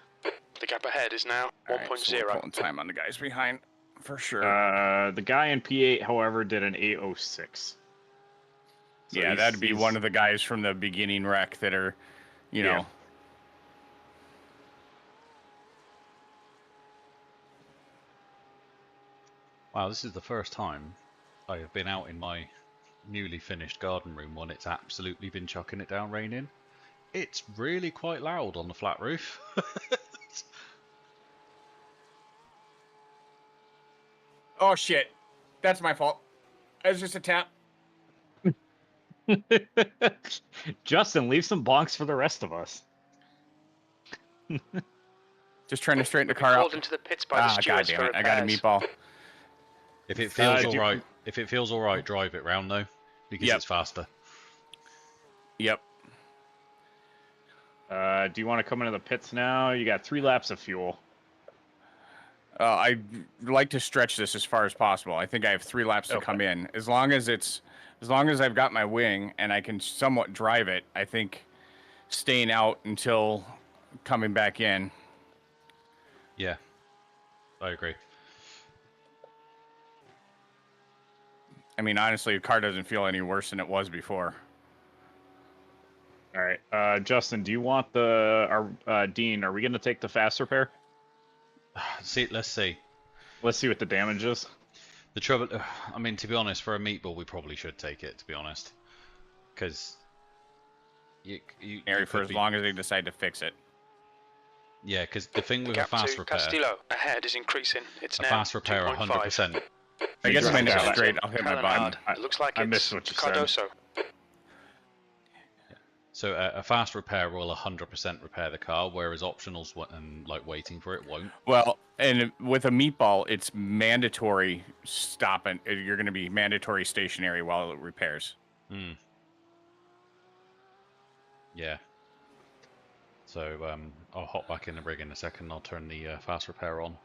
The gap ahead is now All 1.0. right, so we're pulling time on the guys behind for sure. The guy in P8, however, did an 8:06. So yeah, that'd be one of the guys from the beginning wreck that are, you know. Wow, this is the first time I have been out in my newly finished garden room when it's absolutely been chucking it down raining. It's really quite loud on the flat roof. Oh shit, that's my fault. It was just a tap. Justin, leave some bonks for the rest of us. Just trying to straighten the We've car called out. into the pits by the Ah, stewards goddamn for it! I got a repairs. meatball. If it feels do- alright, drive it round though, because Yep. it's faster. Yep. Do you want to come into the pits now? You got 3 laps of fuel. I'd like to stretch this as far as possible. I think I have 3 laps to Okay. come in. As long as I've got my wing and I can somewhat drive it, I think staying out until coming back in. Yeah, I agree. I mean, honestly, the car doesn't feel any worse than it was before. All right, Justin, do you want Dean? Are we going to take the fast repair? Let's see. Let's see what the damage is. The trouble, I mean, to be honest, for a meatball, we probably should take it. To be honest, because Mary, for as long as they decide to fix it. Yeah, because the thing The with a gap fast to repair, Castillo ahead is increasing. It's a now fast repair, 2.5. 100%. I guess if I dropped next out. straight, I'll hit my Helen button. Hard. It looks like I it's missed what you said. Cardoso. So a fast repair will 100% repair the car, whereas optionals and like waiting for it won't. Well, and with a meatball, it's mandatory stopping. You're going to be mandatory stationary while it repairs. Hmm. Yeah. So I'll hop back in the rig in a second. I'll turn the fast repair on.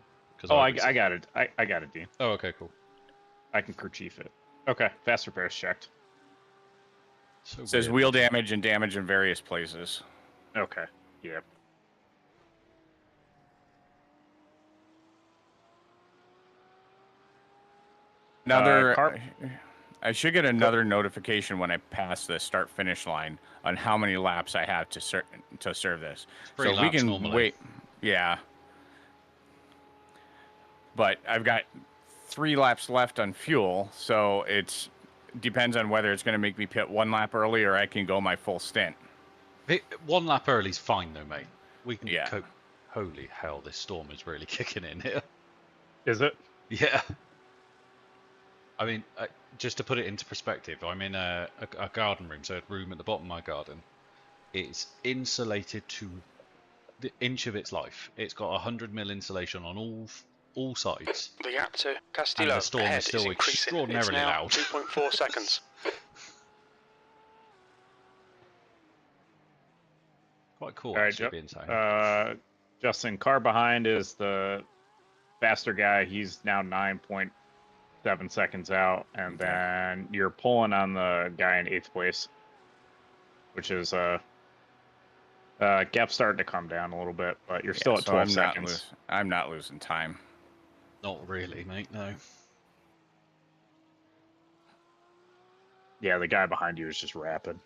Oh, I got it. I got it, Dean. Oh, okay, cool. I can kerchief it. Okay, fast repair is checked. So It says weird. wheel damage and damage in various places. Okay, yep. Another. I should get another notification when I pass the start-finish line on how many laps I have to serve this. Three So we laps can normally. wait. Yeah. But I've got 3 laps left on fuel, so it's depends on whether it's going to make me pit 1 lap early or I can go my full stint. 1 lap early's fine though, mate. We can Yeah. cope. Holy hell, this storm is really kicking in here. Is it? Yeah. I mean, just to put it into perspective, I'm in a garden room, so a room at the bottom of my garden. It's insulated to the inch of its life. It's got 100mm insulation on all sides. The gap to Castillo And the storm is ahead still increasing. It's extraordinarily now loud. 2.4 seconds. Quite cool, All right, actually, being saying. Justin, car behind is the faster guy. He's now 9.7 seconds out, and then you're pulling on the guy in 8th place, which is gap starting to come down a little bit, but you're still at so 12 seconds. I'm not losing time. Not really, mate, no. Yeah, the guy behind you is just rapid.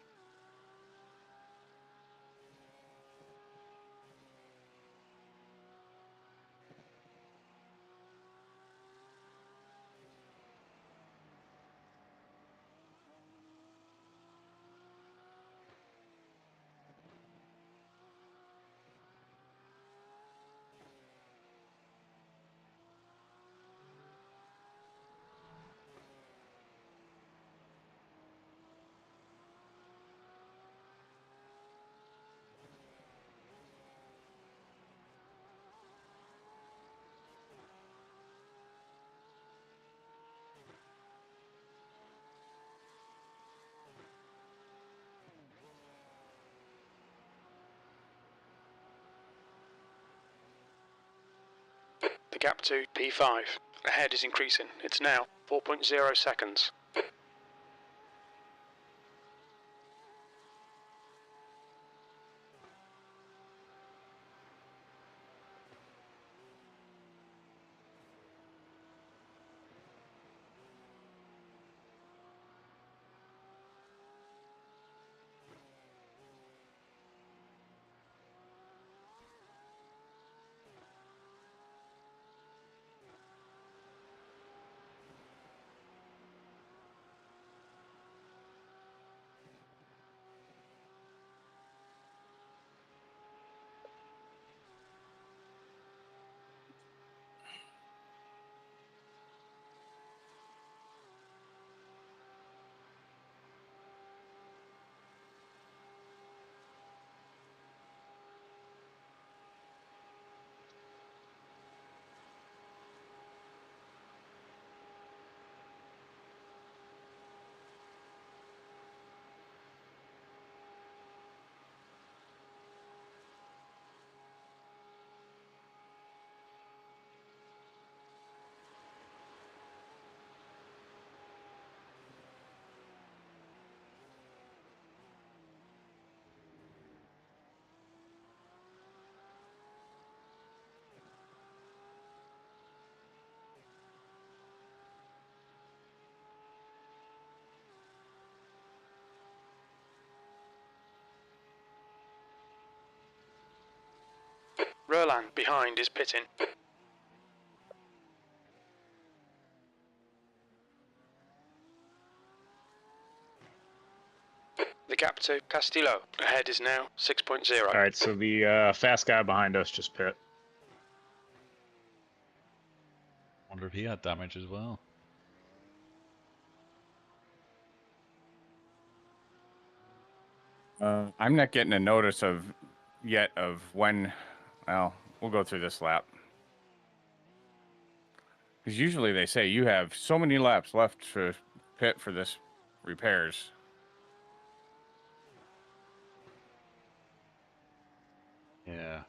The gap to P5 ahead is increasing. It's now 4.0 seconds. Roland behind is pitting. The gap to Castillo ahead is now 6.0. All right, so the fast guy behind us just pit. Wonder if he had damage as well. I'm not getting a notice yet of when. Well, we'll go through this lap. Because usually they say you have so many laps left to pit for this repairs. Yeah.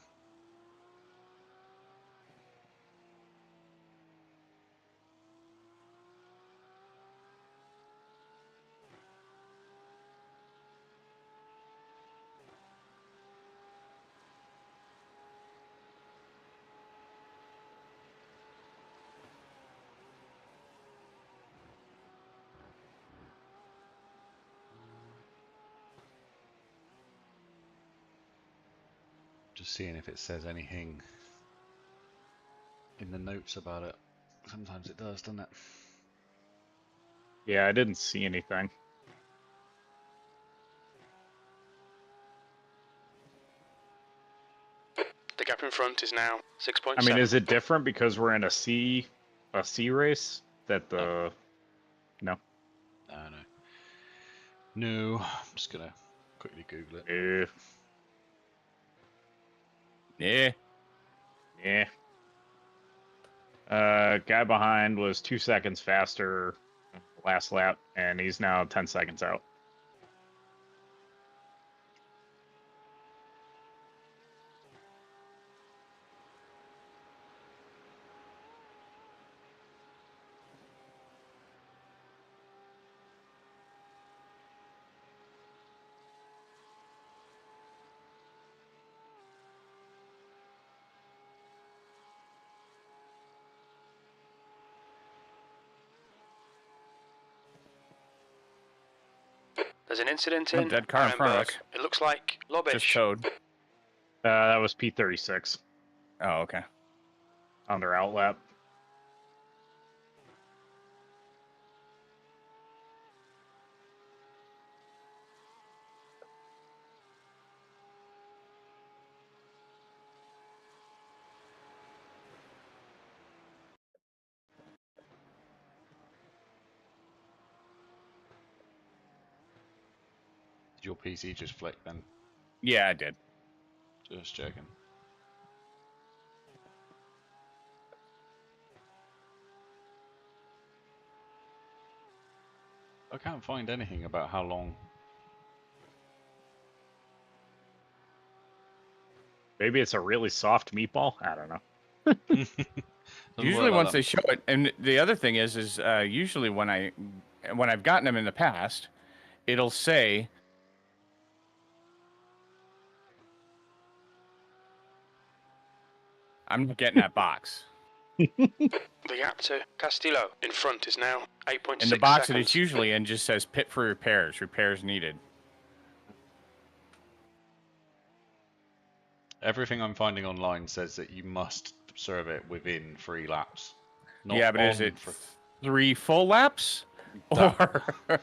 Just seeing if it says anything in the notes about it. Sometimes it does, doesn't it? Yeah, I didn't see anything. The gap in front is now 6.7. I mean, is it different because we're in a C race that the no? No. No. I'm just gonna quickly Google it. Yeah. Yeah. Guy behind was 2 seconds faster last lap, and he's now 10 seconds out. There's an incident Oh, in dead car in front of us. Arenberg. It looks like Lobbish. Just towed. That was P36 Oh, okay. on their outlap. Did your PC just flick then? Yeah, I did. Just checking. I can't find anything about how long. Maybe it's a really soft meatball. I don't know. Usually once they show it, and the other thing is usually when I've gotten them in the past, it'll say I'm not getting that box. The gap to Castillo in front is now 8.6 And the box seconds. that it's usually in just says pit for repairs, repairs needed. Everything I'm finding online says that you must serve it within 3 laps. Not Yeah, but is on it for 3 full laps? That- Or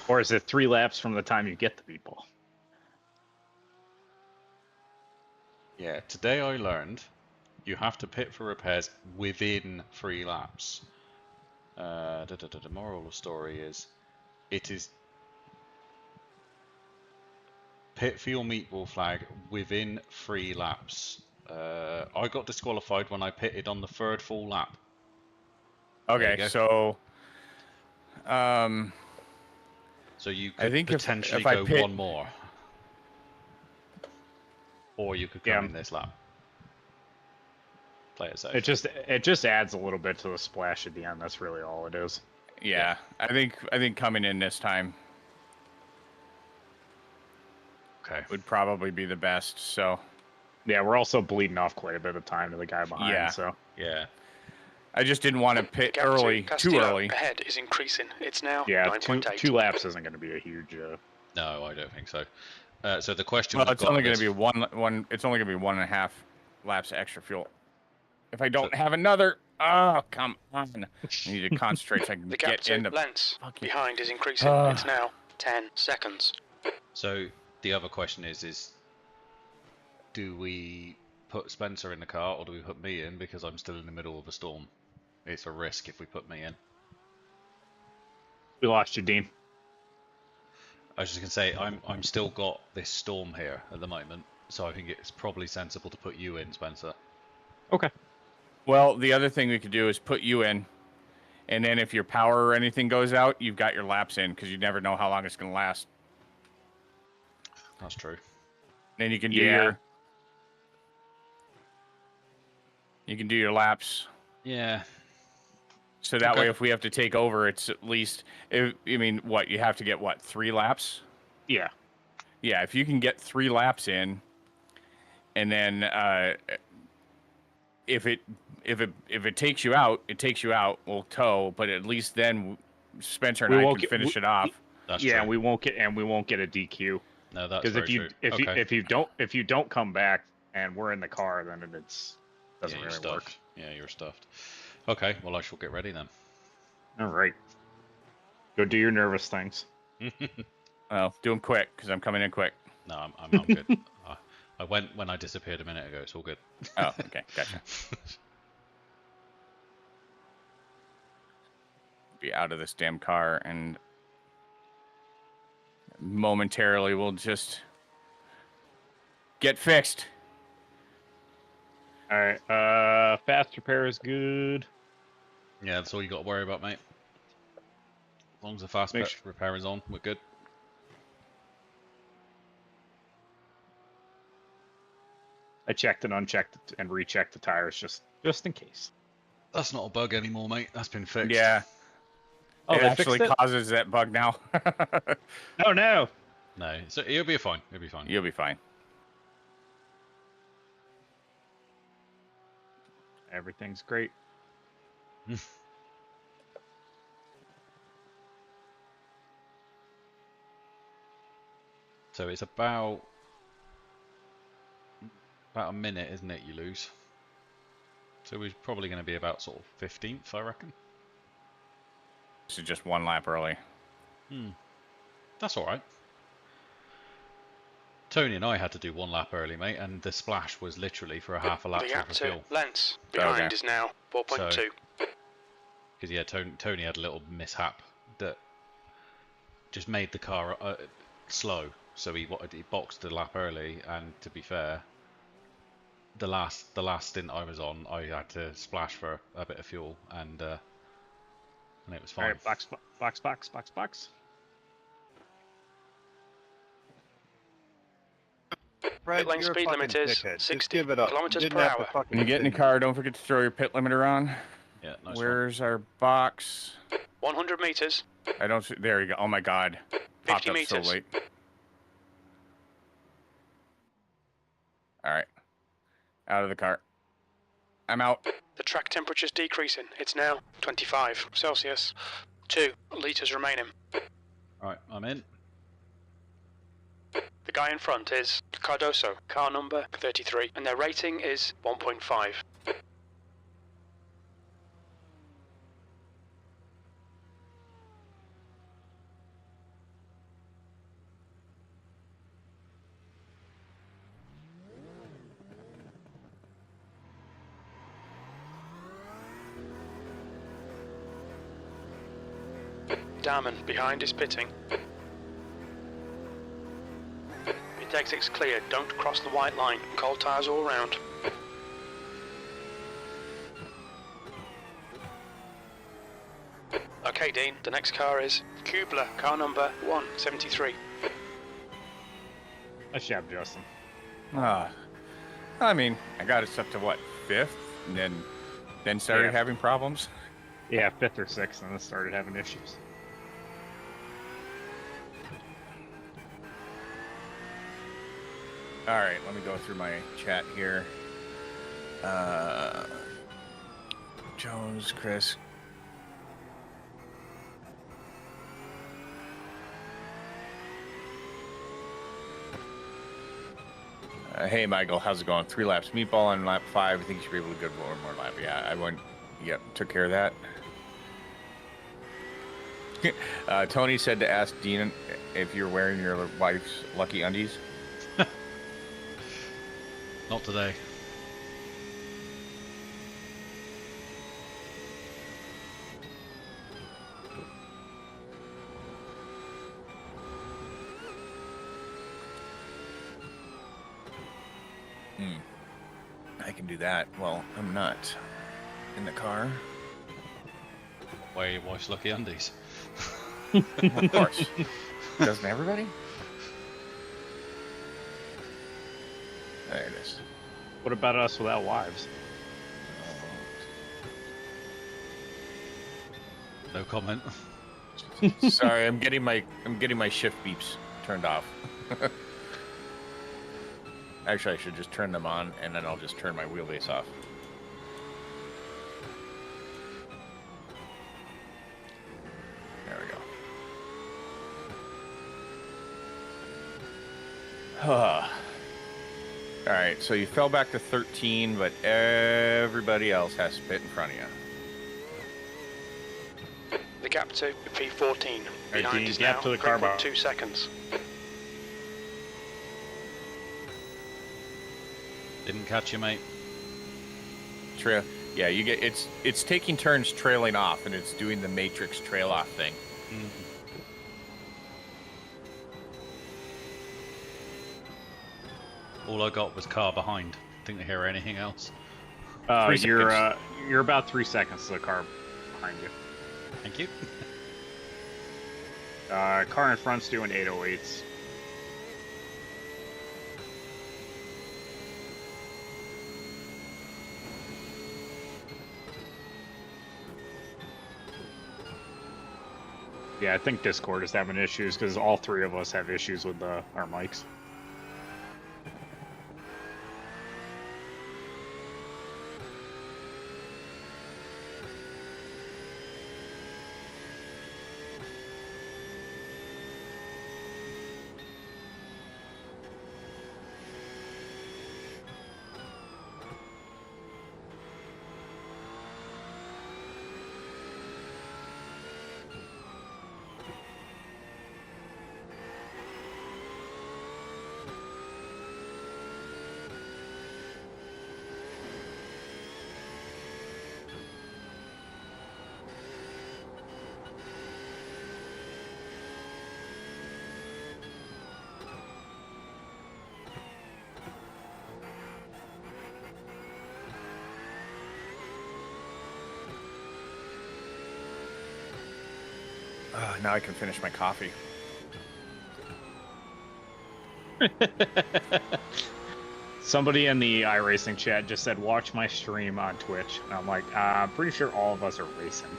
Or is it 3 laps from the time you get the people? Yeah, today I learned you have to pit for repairs within 3 laps. The moral of the story is, it is pit for your meatball flag within 3 laps. I got disqualified when I pitted on the 3rd full lap. There you okay, go. so So you I could think potentially if I go pit- one more. Or you could come in this lap. Play it safe. It just adds a little bit to the splash at the end. That's really all it is. yeah, I think coming in this time Okay. would probably be the best. So Yeah, we're also bleeding off quite a bit of time to the guy behind. Yeah. So Yeah. I just didn't want to The pit gap to early, too Castillo early. ahead is increasing. It's now yeah, 9.8. two laps isn't going to be a huge. No, I don't think so. So the question Well, we've it's got only on going to this- be one. It's only going to be 1.5 laps extra fuel. If I don't have another, oh come on! I need to concentrate so I can The gap get to in the. Lens fucking- behind is increasing. It's now 10 seconds. So the other question is do we put Spencer in the car or do we put me in because I'm still in the middle of a storm? It's a risk if we put me in. We lost you, Dean. I was just gonna say I'm still got this storm here at the moment, so I think it's probably sensible to put you in, Spencer. Okay. Well, the other thing we could do is put you in, and then if your power or anything goes out, you've got your laps in because you never know how long it's going to last. That's true. Then you can do Yeah. your laps. Yeah. So that Okay. way, if we have to take over, it's at least. I mean, what you have to get? What 3 laps? Yeah. Yeah, if you can get 3 laps in, and then if it takes you out, it takes you out. We'll tow, but at least then Spencer and We I won't can get- finish it off. That's Yeah, true. we won't get a DQ No, that's because very if true. Okay. if you don't come back and we're in the car, then it's doesn't Yeah, you're really work. stuffed. Yeah, you're stuffed. Okay, well I shall get ready then. All right. Go do your nervous things. Well, do them quick because I'm coming in quick. No, I'm good. I went when I disappeared a minute ago. It's all good. Oh, okay, gotcha. Be out of this damn car and momentarily we'll just get fixed. All right. Fast repair is good. Yeah, that's all you got to worry about, mate. As long as the fast Make repair is on, we're good. I checked and unchecked and rechecked the tires just in case. That's not a bug anymore, mate. That's been fixed. Yeah, Oh, it they fixed actually it? causes that bug now. Oh no. No, so it'll be fine. It'll be fine. You'll be fine. Everything's great. So it's about a minute, isn't it? You lose. So we're probably going to be about sort of 15th, I reckon. This is just 1 lap early. That's all right. Tony and I had to do 1 lap early, mate, and the splash was literally for a half a lap The worth gap of to fuel. Lens behind Okay. is now 4.2. So- Because yeah, Tony had a little mishap that just made the car slow. So he boxed the lap early, and to be fair, the last stint I was on, I had to splash for a bit of fuel, and it was All fine. right, box. Fred, Pit lane you're a speed limit fucking is dickhead. Just 60 give it up. kilometers You didn't per have to hour. fucking When you get in the continue. car, don't forget to throw your pit limiter on. Yeah, nice one. Where's our box? 100 meters. I don't see. There you go. Oh my God. 50 Popped up so meters. late. All right. Out of the car. I'm out. The track temperature's decreasing. It's now 25 Celsius. 2 litres remaining. Right, I'm in. The guy in front is Cardoso, car number 33, and their rating is 1.5. Damon behind is pitting. Pit exit's clear, don't cross the white line. Cold tyres all round. Okay, Dean, the next car is Kubler, car number 173. Nice job, Justin. I mean, I got us up to what, 5th? And then started Yeah. having problems? Yeah, 5th or 6th, and then started having issues. All right, let me go through my chat here. Jones, Chris. Hey, Michael, how's it going? 3 laps. Meatball on lap 5. I think you should be able to go one more lap. Yeah, I went. Yep, took care of that. Tony said to ask Dean if you're wearing your wife's lucky undies. Not today. I can do that. Well, I'm not in the car. Wear your wife's lucky undies. Of course. Doesn't everybody? There it is. What about us without wives? No comment. Sorry, I'm getting my shift beeps turned off. Actually, I should just turn them on, and then I'll just turn my wheelbase off. There we go. All right, so you fell back to 13, but everybody else has to pit in front of you. The gap to P14. Right, Behind Dean, is gap now to the car bar. 3.2 seconds. Didn't catch you, mate. Trail, yeah, you get it's taking turns trailing off, and it's doing the matrix trail off thing. All I got was car behind. Didn't hear anything else. 3 seconds. You're about 3 seconds to the car behind you. Thank you. Car in front's doing 808s. Yeah, I think Discord is having issues because all 3 of us have issues with our mics. Now I can finish my coffee. Somebody in the iRacing chat just said, watch my stream on Twitch. And I'm like, I'm pretty sure all of us are racing.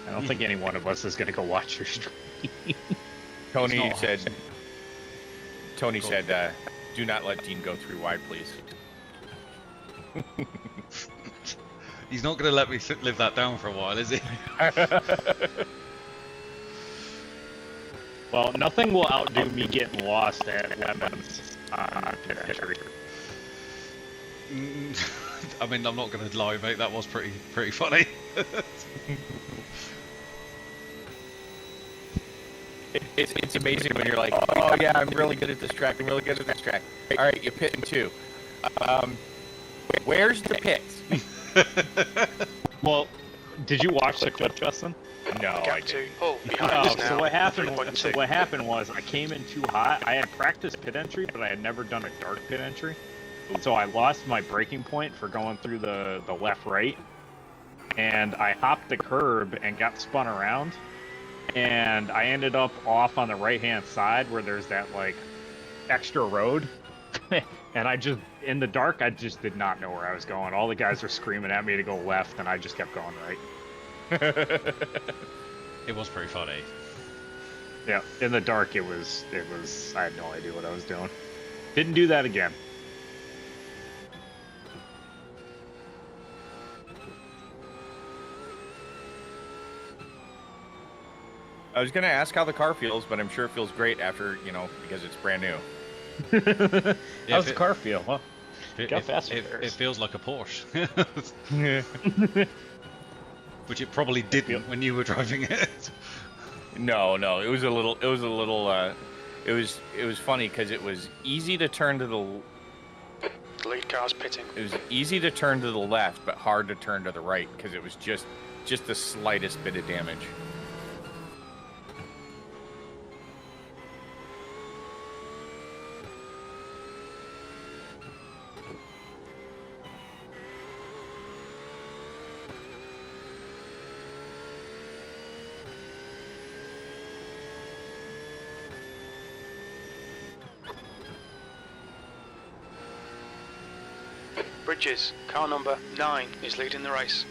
I don't think any one of us is going to go watch your stream. Tony said, do not let Dean go 3 wide, please. He's not going to let me live that down for a while, is he? Well, nothing will outdo me getting lost at Lemons pit entry. I mean, I'm not going to lie, mate. That was pretty funny. It's amazing when you're like, oh yeah, I'm really good at this track. I'm really good at this track. All right, you pit in 2. Where's the pits? Well, did you watch the clip, Justin? No, I Gap didn't. 2. Oh, behind us now. So what happened 3.2. was I came in too hot. I had practiced pit entry, but I had never done a dark pit entry. So I lost my braking point for going through the left-right. And I hopped the curb and got spun around. And I ended up off on the right-hand side where there's that, like, extra road. And I just, in the dark, I just did not know where I was going. All the guys were screaming at me to go left, and I just kept going right. It was pretty funny. Yeah, in the dark, it was, I had no idea what I was doing. Didn't do that again. I was going to ask how the car feels, but I'm sure it feels great after, because it's brand new. How's the car feel? Well, it feels like a Porsche. Which it probably didn't when you were driving it. No, it was a little, it was funny because it was easy to turn to the Lead car's pitting. It was easy to turn to the left, but hard to turn to the right because it was just the slightest bit of damage. Bridges, car number 9 is leading the race.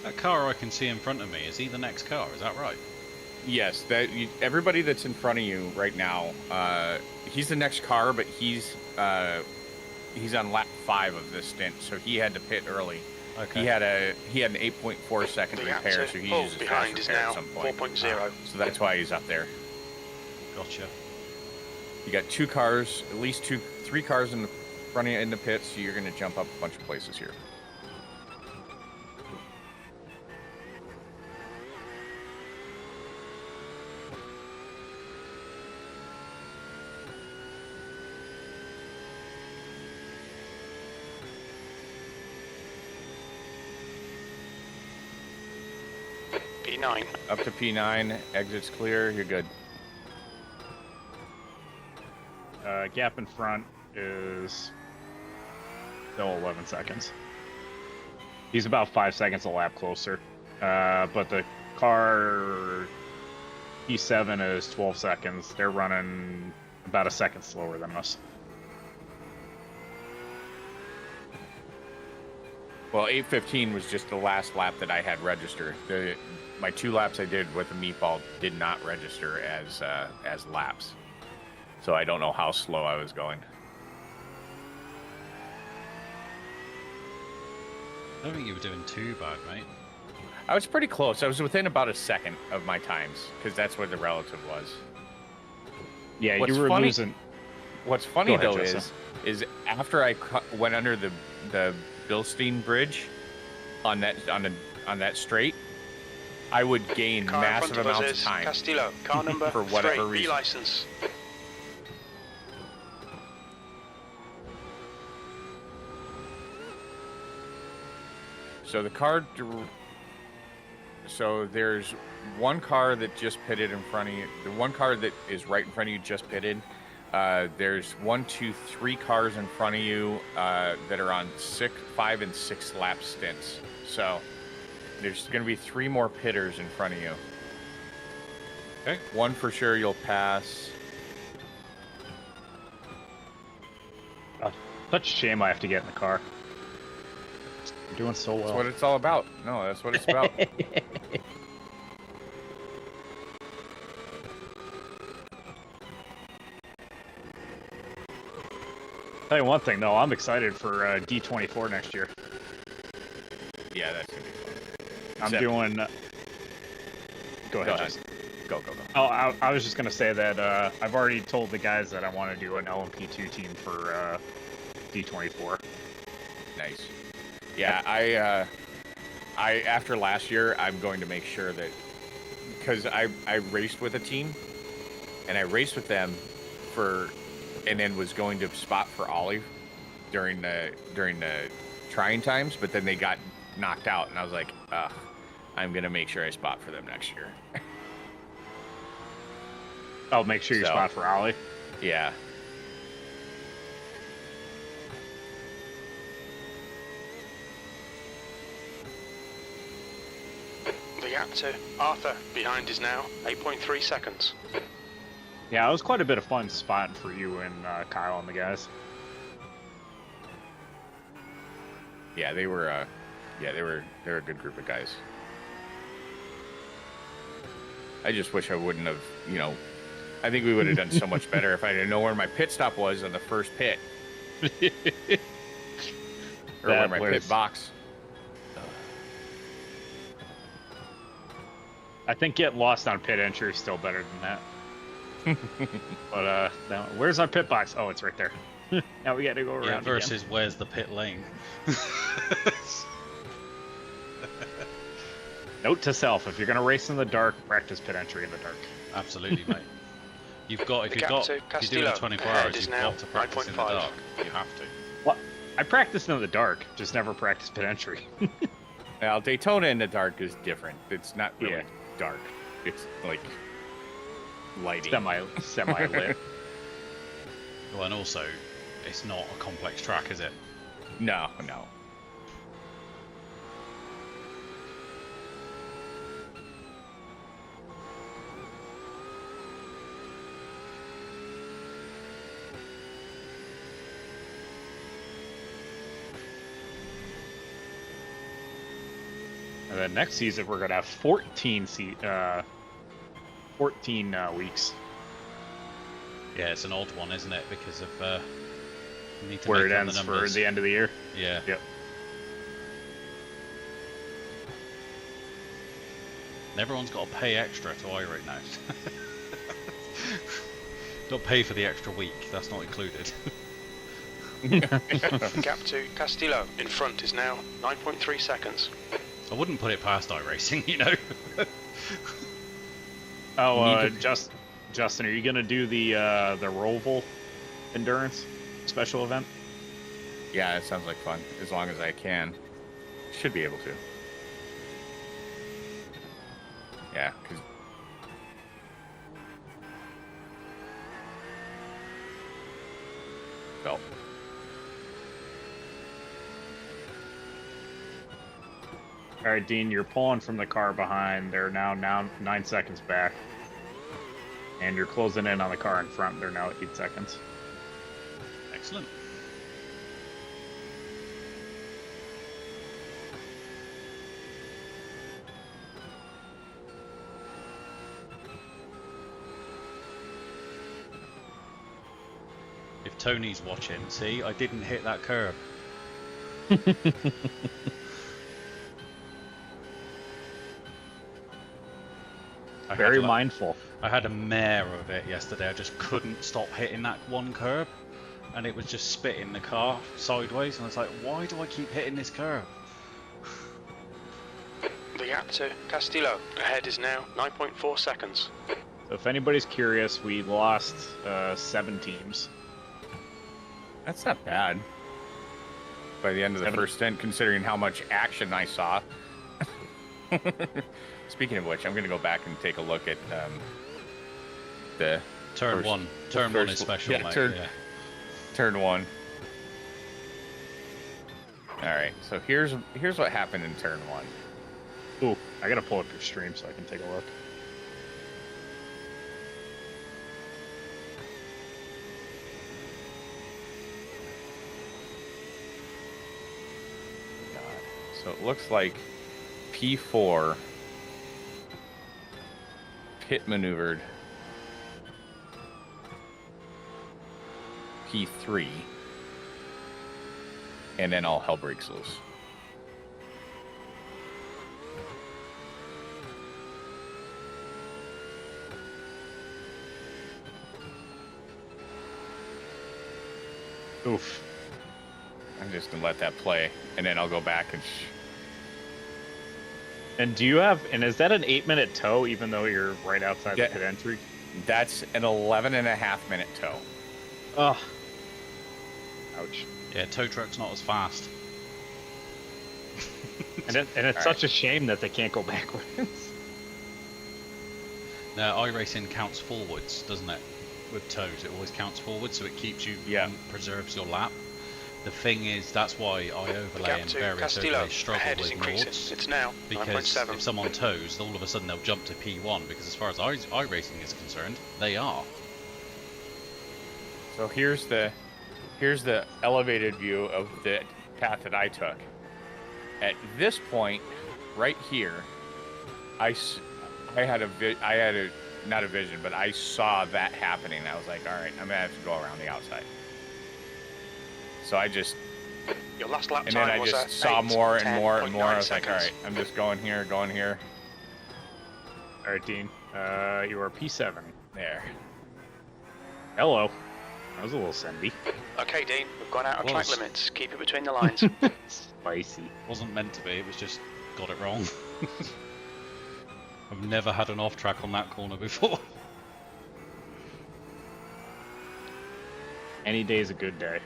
That car I can see in front of me, is he the next car? Is that right? Yes, everybody that's in front of you right now, he's the next car, but he's on lap 5 of this stint, so he had to pit early. Okay. He had an 8.4 second repair, so he uses behind fast is repair now at some point. 4.0. So that's why he's up there. Gotcha. You got 2 cars, at least 3 cars in the front of you in the pits, so you're going to jump up a bunch of places here. P9. Up to P9, exit's clear, you're good. Gap in front is still 11 seconds. He's about 5 seconds a lap closer. But the car P7 is 12 seconds. They're running about a second slower than us. Well, 8:15 was just the last lap that I had registered. My 2 laps I did with the meatball did not register as laps. So I don't know how slow I was going. I don't think you were doing too bad, mate. I was pretty close. I was within about a second of my times because that's what the relative was. Yeah, What's you were funny- losing. What's funny Go ahead, though Justin. is after I went under the Bilstein Bridge on that straight, I would gain Car in massive front of us amounts of is time. Castillo. Car number For whatever 3, reason. B-license. So the car. So there's one car that just pitted in front of you. The one car that is right in front of you just pitted. There's 1, 2, 3 cars in front of you that are on 5 and 6 lap stints. So there's going to be 3 more pitters in front of you. Okay. One for sure you'll pass. Such a shame I have to get in the car. You're doing so well. That's what it's all about. No, that's what it's about. Tell you one thing though, I'm excited for D24 next year. Yeah, that's going to be fun. I'm Except- doing. Go ahead, ahead. Justin. Go. Oh, I was just gonna say that I've already told the guys that I want to do an LMP2 team for D24. Nice. Yeah, I after last year, I'm going to make sure that because I raced with a team, and I raced with them and then was going to spot for Ollie during the trying times, but then they got knocked out, and I was like, I'm gonna make sure I spot for them next year. I'll make sure you So- spot for Ollie. Yeah. The gap to Arthur behind is now 8.3 seconds. Yeah, it was quite a bit of fun spotting for you and Kyle and the guys. Yeah, they were a good group of guys. I just wish I wouldn't have, I think we would have done so much better if I didn't know where my pit stop was on the first pit. Or where That my was- pit box. I think getting lost on pit entry is still better than that. But now, where's our pit box? Oh, it's right there. Now we got to go around Yeah, again. versus where's the pit lane? Note to self: if you're gonna race in the dark, practice pit entry in the dark. Absolutely, mate. You've got The if gap you're to doing a Castillo 24 ahead hours, is you've now got to practice in the 9.5. dark. You have to. What? I practiced in the dark, just never practiced pit entry. Now, Daytona in the dark is different. It's not really Yeah. dark. It's like lighting. semi lit. Well, and also, it's not a complex track, is it? No. And then next season we're gonna have 14 weeks Yeah, it's an odd one, isn't it? Because of you need to where make it up the ends for numbers. the end of the year. Yeah. Yep. And everyone's got to pay extra to iRacing now. Don't pay for the extra week. That's not included. The gap to Castillo in front is now 9.3 seconds. I wouldn't put it past iRacing, you know. Oh, Justin, are you gonna do the Roval endurance special event? Yeah, it sounds like fun. As long as I can. Should be able to. Yeah, because... Well... All right, Dean, you're pulling from the car behind. They're now 9 seconds back, and you're closing in on the car in front. They're now 8 seconds. Excellent. If Tony's watching, see, I didn't hit that curb. Very mindful. I had a mare of it yesterday. I just couldn't stop hitting that one curb, and it was just spitting the car sideways. And I was like, why do I keep hitting this curb? The gap to Castillo ahead is now 9.4 seconds. So if anybody's curious, we lost 7 teams. That's not bad. By the end of the first stint, considering how much action I saw. Speaking of which, I'm going to go back and take a look at the turn first, one. Turn one is special, yeah, mate. Turn one. All right, so here's what happened in turn one. Ooh, I gotta pull up your stream so I can take a look. So it looks like P4 pit maneuvered P3, and then all hell breaks loose. Oof. I'm just gonna let that play, and then I'll go back and. And do you have? And is that an 8-minute tow, even though you're right outside the pit entry? That's an 11.5-minute tow. Ugh. Ouch. Yeah, tow truck's not as fast. And it's such a shame that they can't go backwards. Now, iRacing counts forwards, doesn't it? With tows, it always counts forwards, so it keeps you, preserves your lap. The thing is, that's why iOverlay and various overlays struggle with mods. It's now because if someone tows, all of a sudden they'll jump to P1, because as far as iRacing is concerned, they are. So here's the elevated view of the path that I took. At this point, right here, I had not a vision, but I saw that happening. I was like, all right, I'm gonna have to go around the outside. So I just, your last lap and then time I was just at saw more and more and more. I was seconds. like, all right, I'm just going here, going here. All right, Dean. You are P7. There. Hello. That was a little sendy. Okay, Dean, we've gone out of track limits. Keep it between the lines. Spicy. Wasn't meant to be, it was just got it wrong. I've never had an off track on that corner before. Any day's a good day.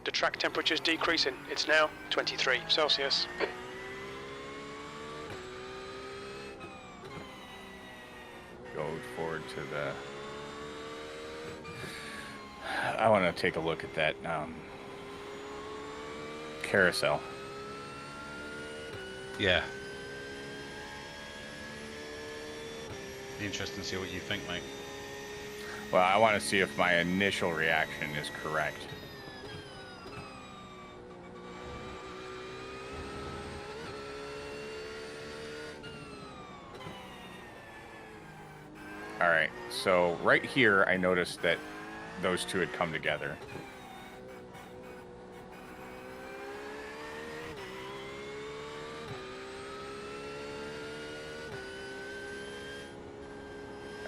The track temperature is decreasing. It's now 23 Celsius. Go forward to the. I want to take a look at that carousel. Yeah. Be interesting to see what you think, mate. Well, I want to see if my initial reaction is correct. All right, so right here, I noticed that those two had come together.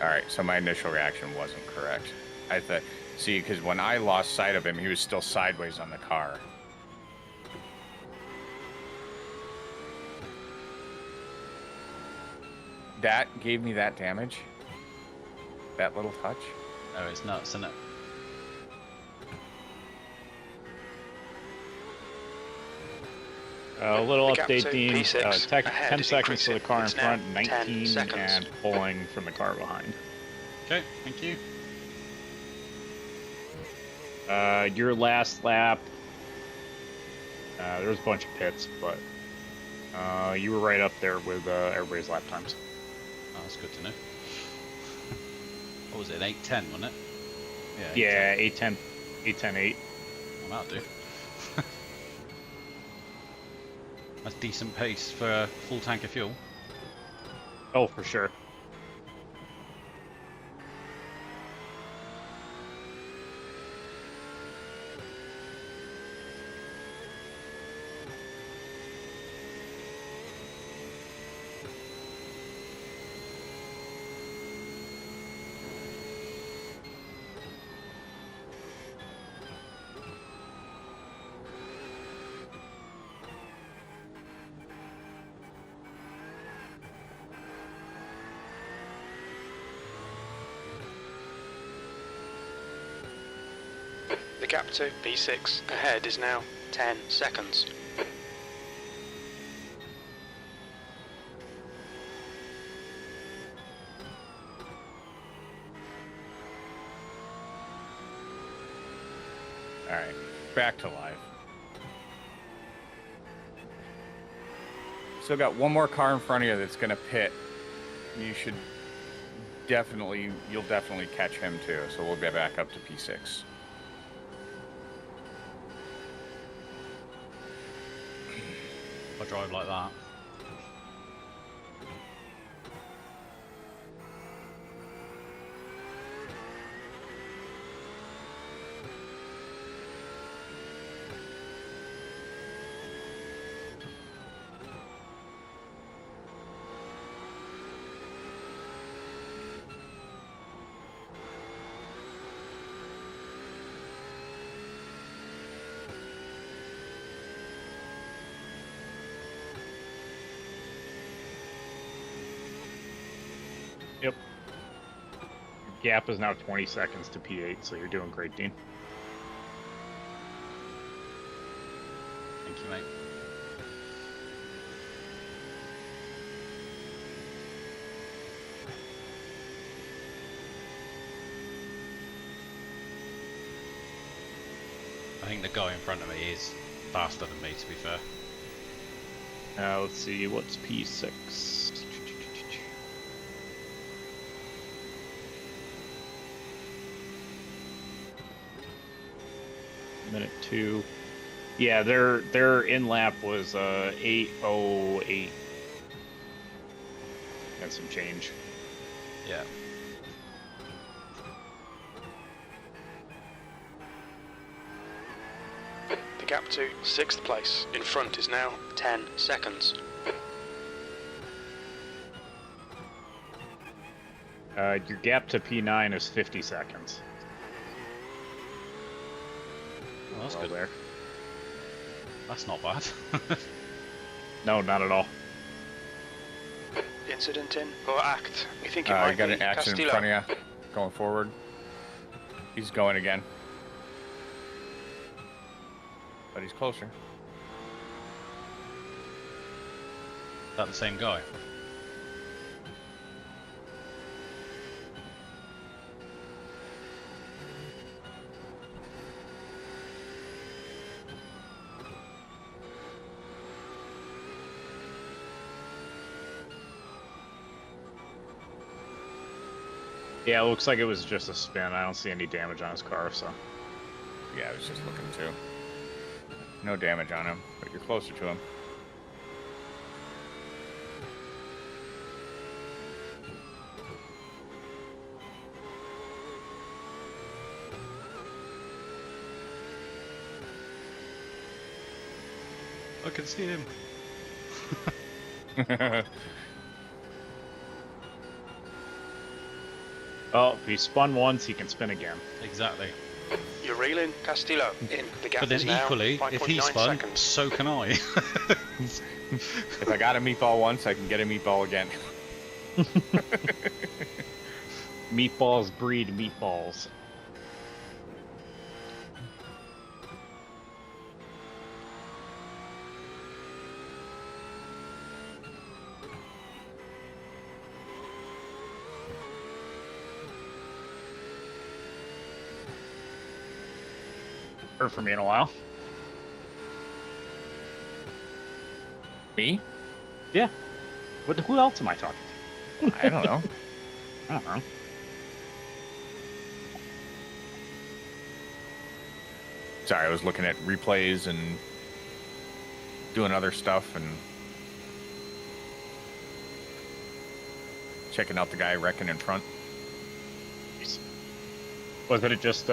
All right, so my initial reaction wasn't correct. I thought, see, because when I lost sight of him, he was still sideways on the car. That gave me that damage? That little touch? Oh, it's nuts, isn't it? A little The gap update, to Dean. P6 10 is seconds for the car in increasing. It's front, now 10 19 seconds. and pulling from the car behind. Okay, thank you. Your last lap, there was a bunch of pits, but you were right up there with everybody's lap times. Oh, that's good to know. What was it, 8:10, wasn't it? Yeah, 8:10, 8:10, 8. Well, that'll do. That's decent pace for a full tank of fuel. Oh, for sure. The gap to P6 ahead is now 10 seconds. All right, back to live. Still got one more car in front of you that's going to pit. You'll definitely catch him too. So we'll get back up to P6. If I drive like that. Yep. Gap is now 20 seconds to P8, so you're doing great, Dean. Thank you, mate. I think the guy in front of me is faster than me, to be fair. Let's see, what's P6? Minute 2. Yeah, their in lap was 8:08 and some change. Yeah. The gap to 6th place in front is now 10 seconds. Your gap to P9 is 50 seconds. Well, that's Well good. there. That's not bad. No, not at all. Incident in or act? We think it You might got be an accident in Castillo. front of you, going forward. He's going again. But he's closer. Is that the same guy? Yeah, it looks like it was just a spin. I don't see any damage on his car, so. Yeah, I was just looking too. No damage on him, but you're closer to him. I can see him. Oh, if he spun once, he can spin again. Exactly. You're reeling Castillo in. The gap But then is now equally, if he 5.9 spun, seconds. so can I. If I got a meatball once, I can get a meatball again. Meatballs breed meatballs. Heard from you in a while. Me? Yeah. Who else am I talking to? I don't know. I don't know. Sorry, I was looking at replays and doing other stuff and checking out the guy wrecking in front. Wasn't it just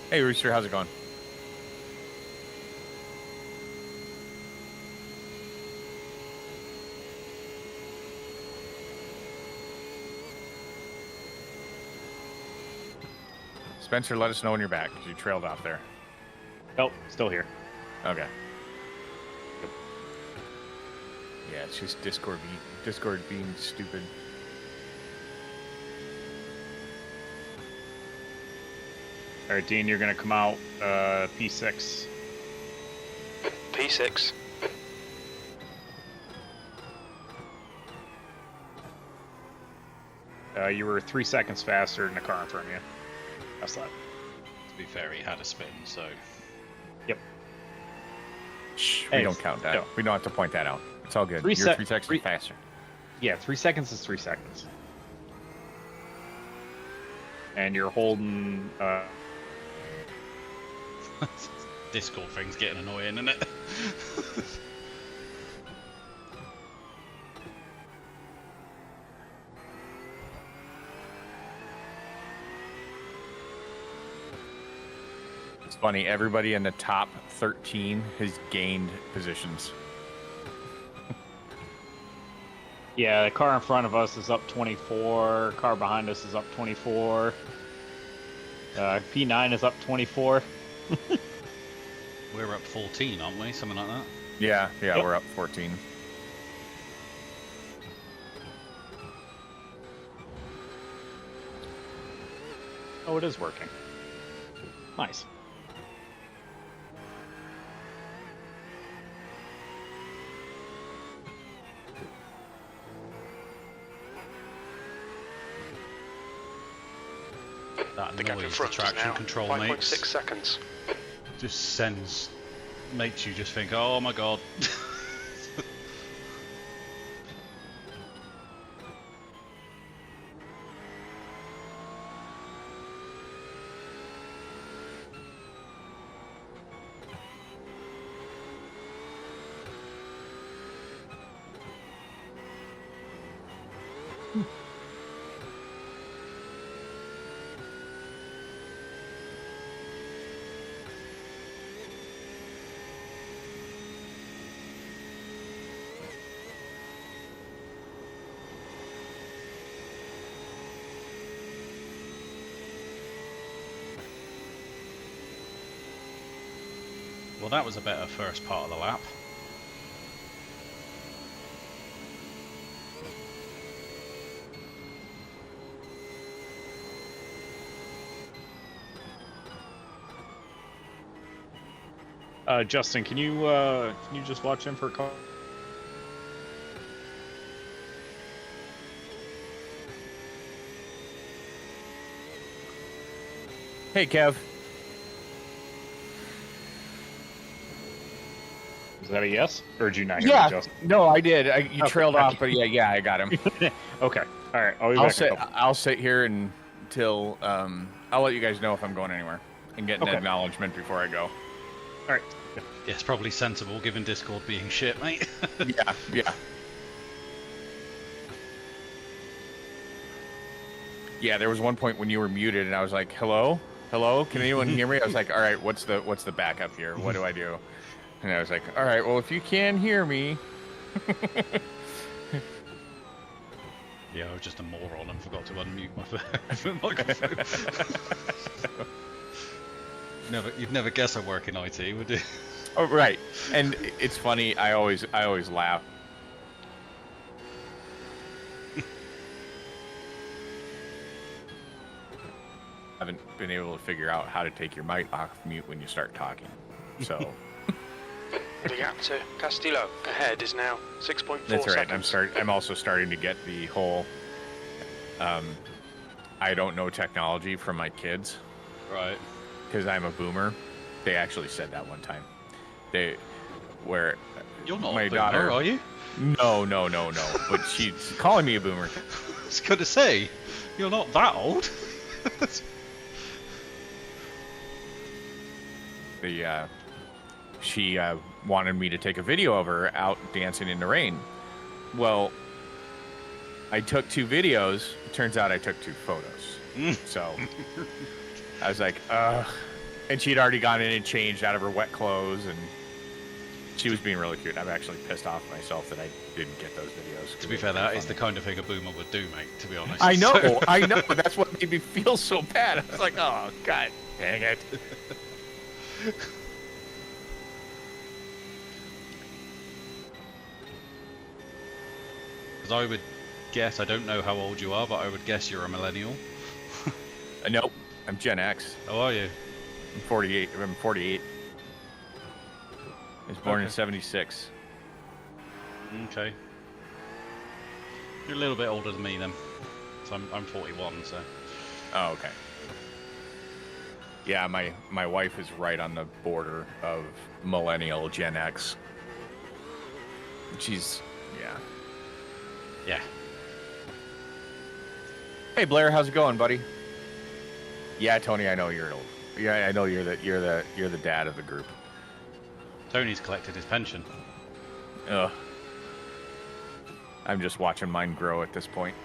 Hey, Rooster, how's it going? Spencer, let us know when you're back, 'cause you trailed off there. Nope, still here. Okay. Yeah, it's just Discord being stupid. All right, Dean, you're gonna come out P6. P6. You were 3 seconds faster than the car in front of you. That's that. To be fair, he had a spin, so. Yep. Shh, Hey, we don't count that. no. We don't have to point that out. It's all good. You're You're 3 seconds faster. Yeah, 3 seconds is 3 seconds. And you're holding. Discord thing's getting annoying, isn't it? It's funny. Everybody in the top 13 has gained positions. Yeah, the car in front of us is up 24. Car behind us is up 24. P9 is up 24. We're up 14, aren't we? Something like that. Yeah, Yep. we're up 14. Oh, it is working. Nice. That The gap in noise, the front is traction now control 5.6 makes, seconds. just makes you just think, oh my god. Well, that was a better first part of the lap. Justin, can you just watch him for a call? Hey, Kev. Is that a yes? Or did you not hear me, Yeah. Justin? No, I did. You Okay, trailed okay. off, but yeah, I got him. Okay. All right. I'll be back in a couple. I'll sit here until I'll let you guys know if I'm going anywhere and get an Okay. acknowledgement before I go. All right. Yeah, it's probably sensible given Discord being shit, mate. Yeah. Yeah, there was one point when you were muted and I was like, "Hello? Hello? Can anyone hear me?" I was like, "All right, what's the backup here? What do I do?" And I was like, "All right, well, if you can hear me." Yeah, I was just a moron and forgot to unmute my microphone. You'd never guess I work in IT, would you? Oh, right. And it's funny, I always laugh. Haven't been able to figure out how to take your mic off mute when you start talking. So The gap to Castillo ahead is now 6.4 that's all right. seconds. I'm also starting to get the whole I don't know technology from my kids Right. because I'm a boomer. They actually said that one time. Where You're not my a boomer, daughter, are you? No. But she's calling me a boomer. I was going to say, you're not that old. She wanted me to take a video of her out dancing in the rain. Well, I took 2 videos. It turns out I took 2 photos. So I was like, and she'd already gone in and changed out of her wet clothes, and she was being really cute. I'm actually pissed off at myself that I didn't get those videos. To be fair, that is the kind of thing a boomer would do, mate, to be honest. I know, So- I know. That's what made me feel so bad. I was like, oh, God dang it. Because I would guess, I don't know how old you are, but I would guess you're a millennial. Nope. I'm Gen X. How are you? I'm 48. I'm 48. I was born in Okay. 76. Okay. You're a little bit older than me then. So I'm 41, so. Oh, okay. Yeah, my wife is right on the border of millennial Gen X. She's, yeah. Yeah. Hey Blair, how's it going, buddy? Yeah, Tony, I know you're old. Yeah, I know you're the dad of the group. Tony's collected his pension. Ugh. I'm just watching mine grow at this point.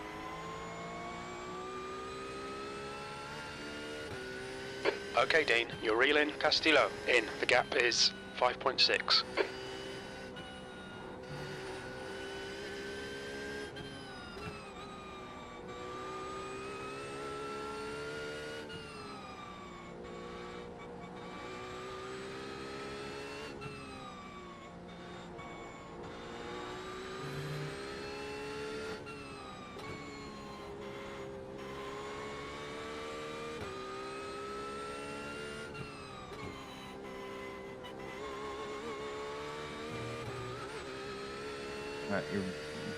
Okay, Dean, you're reeling Castillo in. The gap is 5.6.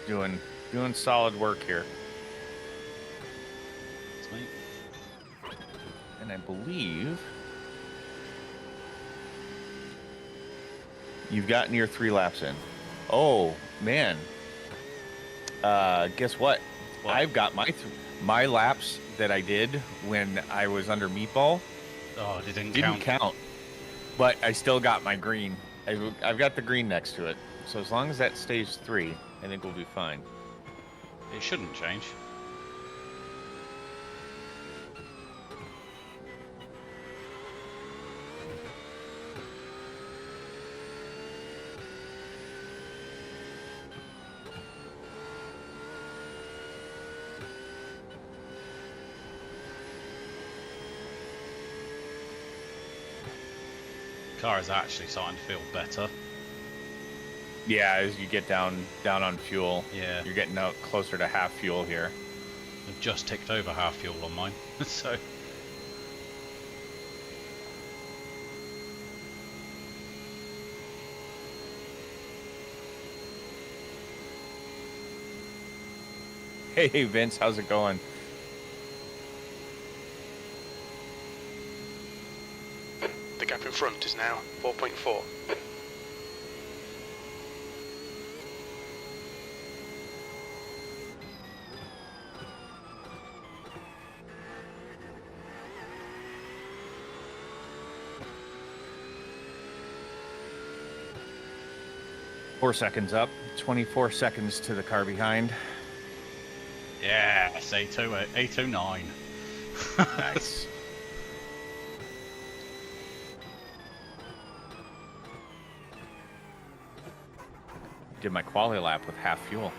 You're doing solid work here. Sweet. And I believe you've gotten your 3 laps in. Oh man. Guess what? What? I've got my laps that I did when I was under Meatball Oh, it didn't didn't count. count. But I still got my green. I've got the green next to it. So as long as that stays 3, I think we'll be fine. It shouldn't change. Car is actually starting to feel better. Yeah, as you get down on fuel, Yeah. you're getting out closer to half fuel here. I've just ticked over half fuel on mine, so. Hey Vince, how's it going? The gap in front is now 4.4. Four seconds up, 24 seconds to the car behind. Yes, A29. Nice. Did my quali lap with half fuel.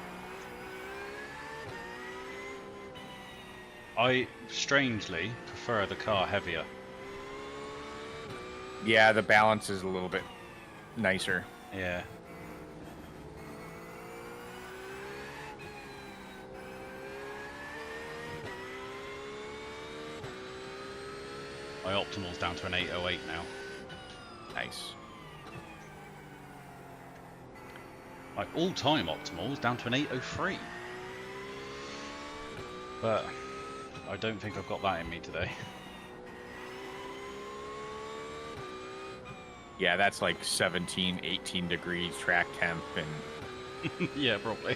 I strangely prefer the car heavier. Yeah, the balance is a little bit nicer. Yeah. My optimal's down to an 808 now. Nice. My all-time optimal's down to an 803. But I don't think I've got that in me today. Yeah, that's like 17, 18 degrees track temp and Yeah, probably.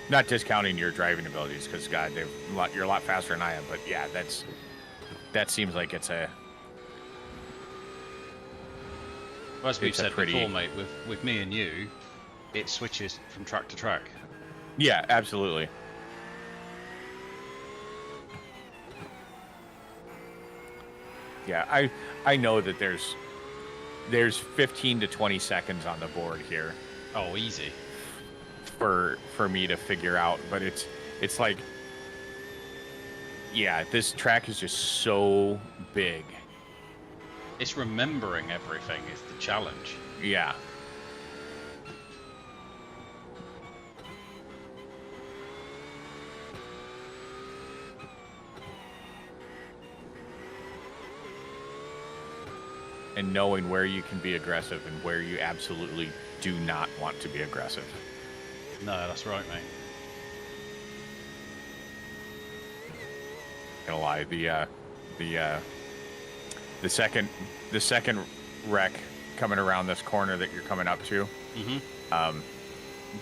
not discounting your driving abilities because God, you're a lot faster than I am. But yeah, that seems like it's a. Well, as we've It's a said pretty- before, mate, with me and you, it switches from track to track. Yeah, absolutely. Yeah, I know that there's 15 to 20 seconds on the board here Oh, easy. for me to figure out, but it's like, yeah, this track is just so big. It's remembering everything is the challenge. Yeah. and knowing where you can be aggressive and where you absolutely do not want to be aggressive. No, that's right, mate. Gonna lie, the second wreck coming around this corner that you're coming up to,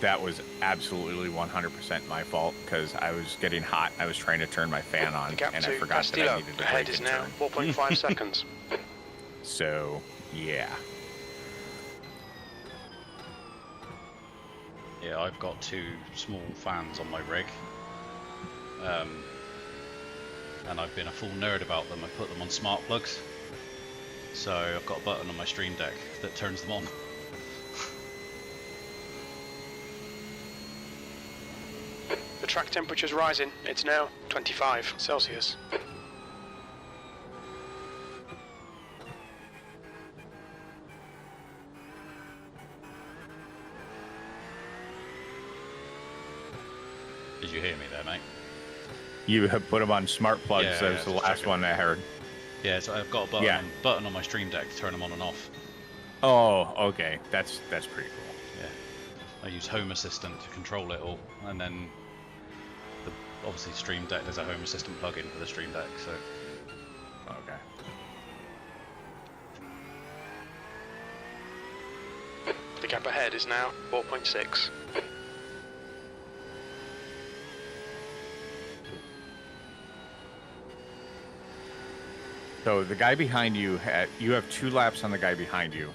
that was absolutely 100% my fault because I was getting hot. I was trying to turn my fan on, The gap and to I forgot that I Castillo needed to ahead brake is and now turn. 4.5 seconds. So, yeah. Yeah, I've got 2 small fans on my rig. And I've been a full nerd about them. I put them on smart plugs. So I've got a button on my Stream Deck that turns them on. The track temperature's rising. It's now 25 Celsius. Did you hear me there, mate? You have put them on smart plugs. Yeah, That was the just last checking. one I heard. Yeah, so I've got a button, button on my Stream Deck to turn them on and off. Oh, okay. That's pretty cool. Yeah. I use Home Assistant to control it all, and then obviously Stream Deck, there's a Home Assistant plugin for the Stream Deck, so Okay. The gap ahead is now 4.6. So the guy behind you, you have 2 laps on the guy behind you.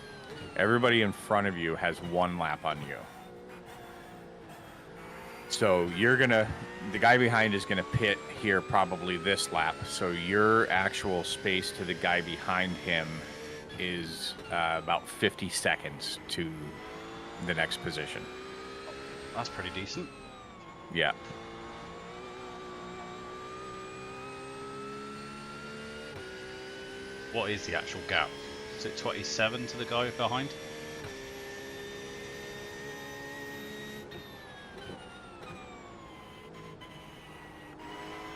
Everybody in front of you has 1 lap on you. So the guy behind is gonna pit here probably this lap. So your actual space to the guy behind him is about 50 seconds to the next position. that's pretty decent. Yeah. What is the actual gap? Is it 27 to the guy behind?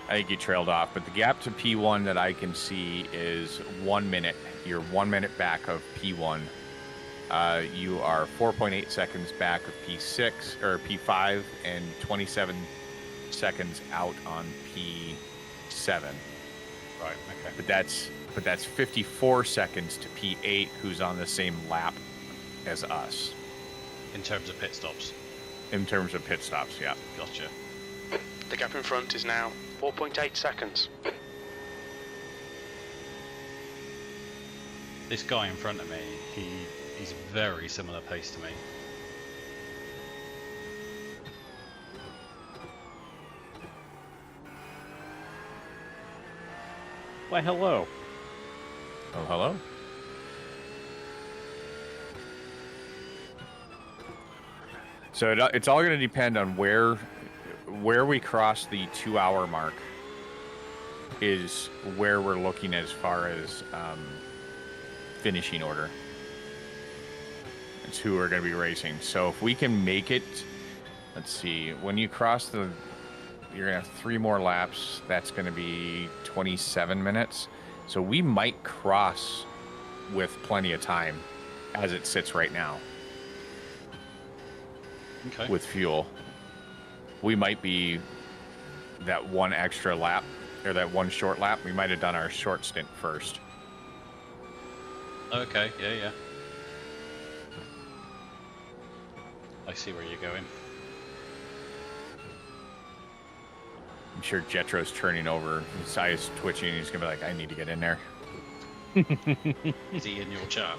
I think you trailed off, but the gap to P1 that I can see is 1 minute. You're 1 minute back of P1. You are 4.8 seconds back of P6 or P5 and 27 seconds out on P7. Right, okay. But that's 54 seconds to P8, who's on the same lap as us In terms of pit stops. in terms of pit stops. Yeah. Gotcha. The gap in front is now 4.8 seconds. This guy in front of me, he's a very similar pace to me. Why, hello. Oh, hello. So it's all going to depend on where we cross the 2-hour mark is where we're looking as far as finishing order. It's who we're going to be racing. So if we can make it, let's see, when you cross you're going to have 3 more laps. That's going to be 27 minutes. So we might cross with plenty of time as it sits right now. Okay. With fuel. We might be that 1 extra lap, or that 1 short lap. We might have done our short stint first. Okay, yeah. I see where you're going. I'm sure Jetro's turning over. His eye is twitching. And he's going to be like, I need to get in there. Is he in your chat?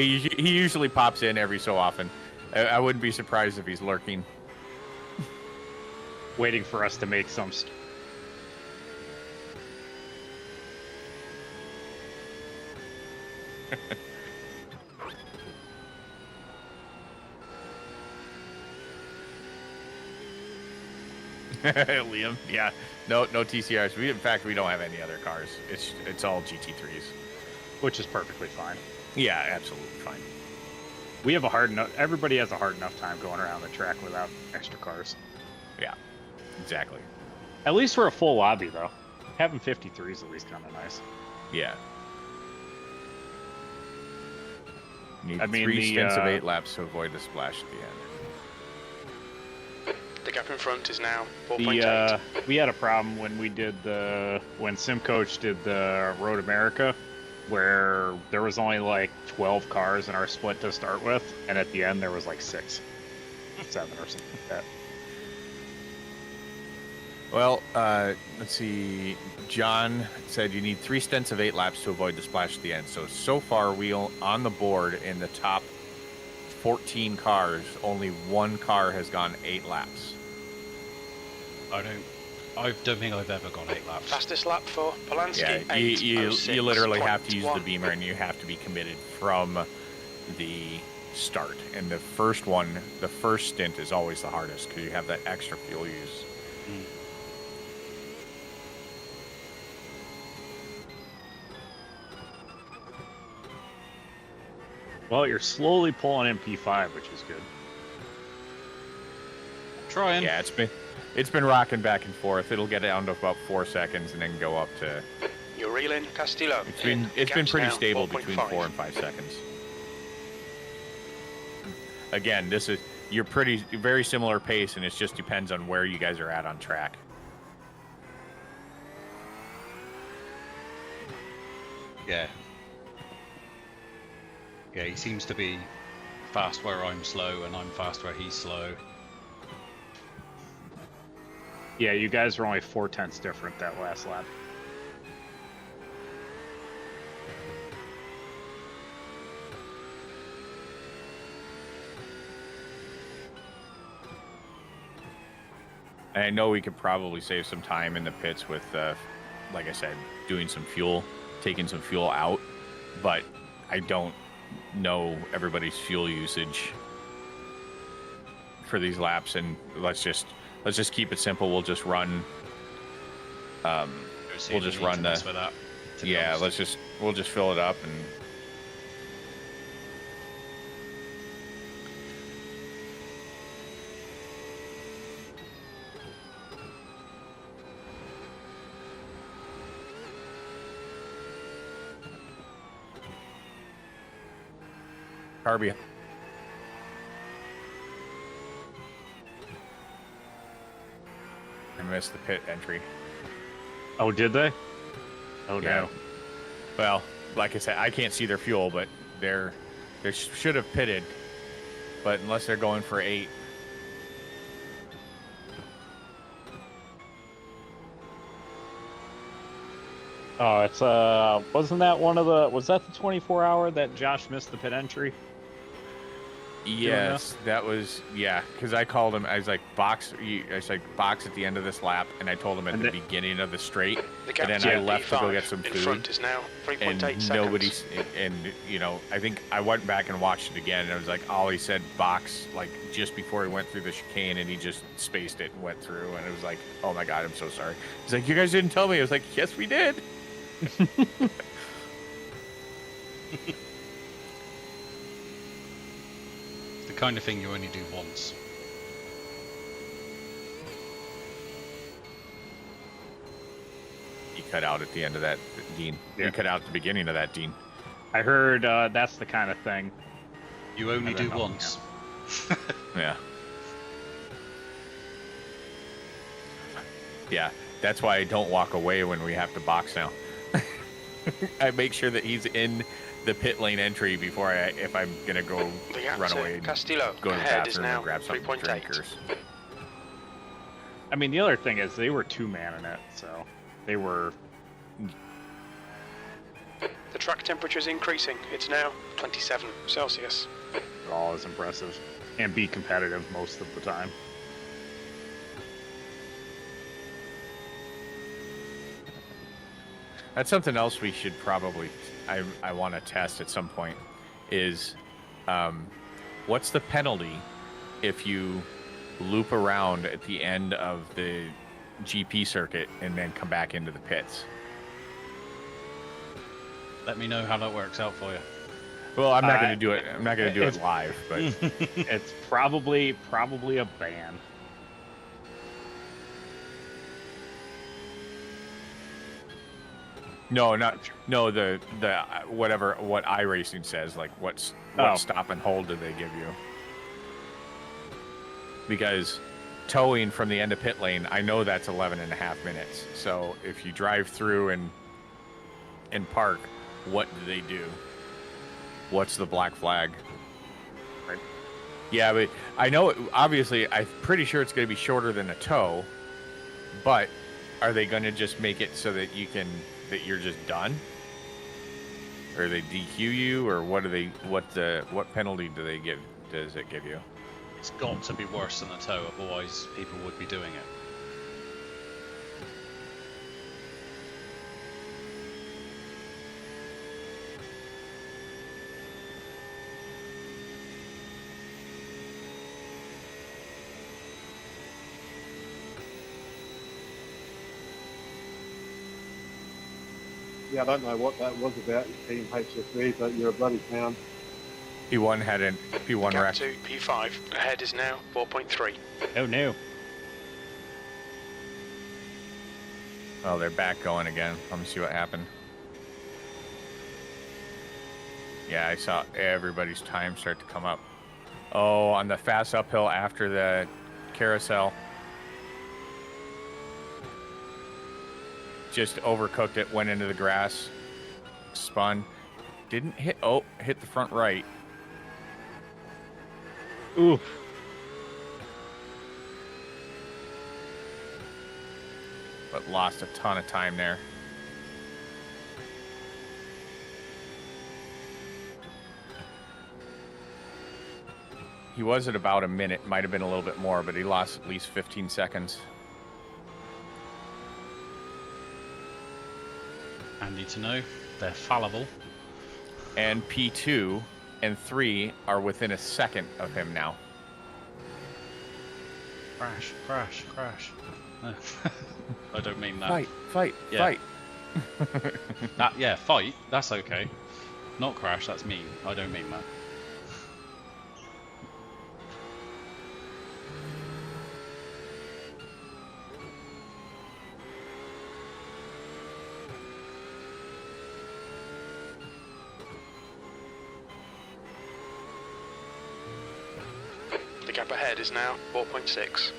He usually pops in every so often. I wouldn't be surprised if he's lurking. Waiting for us to make some... Liam, yeah. No TCRs. In fact, we don't have any other cars. It's all GT3s. Which is perfectly fine. Yeah, absolutely fine. We have a hard enough... Everybody has a hard enough time going around the track without extra cars. Yeah, exactly. At least for a full lobby, though. Having 53 is at least kind of nice. Yeah. You need I mean, 3 stints of 8 laps to avoid the splash at the end. The gap in front is now 4.8. We had a problem when when Simcoach did the Road America, where there was only like 12 cars in our split to start with, and at the end there was like 6, 7 or something like that. Well, let's see. John said you need 3 stints of 8 laps to avoid the splash at the end. So far, on the board in the top 14 cars, only 1 car has gone 8 laps. I don't think I've ever gone 8 laps. Fastest lap for Polanski, Yeah, you literally have to use the beamer, and you have to be committed from the start. And the first stint is always the hardest because you have that extra fuel use. Well, you're slowly pulling in P5, which is good. Trying. Yeah, it's been rocking back and forth. It'll get down to about 4 seconds and then go up to. You're reeling Castillo. It's been pretty stable between 4 and 5 seconds. Again, you're very similar pace, and it just depends on where you guys are at on track. Yeah. Yeah, he seems to be fast where I'm slow, and I'm fast where he's slow. Yeah, you guys were only 4/10 different that last lap. And I know we could probably save some time in the pits with, like I said, doing some fuel, taking some fuel out, but I don't know everybody's fuel usage for these laps, and let's just keep it simple. We'll just run. We'll just run the. For that, yeah, we'll just fill it up and. Carby. I missed the pit entry. Oh, did they? Oh, Yeah. no. Well, like I said, I can't see their fuel, but they should have pitted. But unless they're going for 8. Oh, it's wasn't that was that the 24-hour that Josh missed the pit entry? Yes, that was, yeah, because I called him. I was like, box at the end of this lap, and I told him at the beginning of the straight, and then I left to go get some in food. front is now 3.8 and seconds. nobody's, and I think I went back and watched it again, and it was like Ollie said box like just before he went through the chicane, and he just spaced it and went through, and it was like, oh my god, I'm so sorry. He's like, you guys didn't tell me. I was like, yes, we did. The kind of thing you only do once. He cut out at the end of that, Dean. Yeah. He cut out at the beginning of that, Dean. I heard that's the kind of thing. You only do once. Yeah. Yeah, that's why I don't walk away when we have to box now. I make sure that he's in the pit lane entry before if I'm gonna go run away and Castillo go to the ahead is bathroom now and grab something to 3.8. drinkers. I mean, the other thing is they were 2-manning it, so they were. The track temperature is increasing. It's now 27 Celsius. All is impressive and be competitive most of the time. That's something else we should probably, I want to test at some point, is what's the penalty if you loop around at the end of the GP circuit and then come back into the pits? Let me know how that works out for you. Well, I'm not going to do it. I'm not going to do it live, but It's probably a ban. No, the whatever what iRacing says, like what stop and hold do they give you? Because towing from the end of pit lane, I know that's 11.5 minutes. So if you drive through and park, what do they do? What's the black flag? Right. Yeah, but I know, obviously, I'm pretty sure it's going to be shorter than a tow, but are they going to just make it so that you're just done? Or they DQ you, or what penalty does it give you? It's got to be worse than a tow, otherwise people would be doing it. Yeah, I don't know what that was about, Team HSV, but you're a bloody town. P1 had an P1 Gap wreck. to P5. Ahead is now 4.3. Oh no. Oh, they're back going again. Let me see what happened. Yeah, I saw everybody's time start to come up. Oh, on the fast uphill after the carousel. Just overcooked it, went into the grass, spun. Didn't hit, hit the front right. Ooh. But lost a ton of time there. He was at about a minute, might have been a little bit more, but he lost at least 15 seconds. Handy to know, they're fallible. And P2 and 3 are within a second of him now. Crash, crash, crash. I don't mean that. Fight. Yeah, fight, that's okay. Not crash, that's mean. I don't mean that. The gap ahead is now 4.6.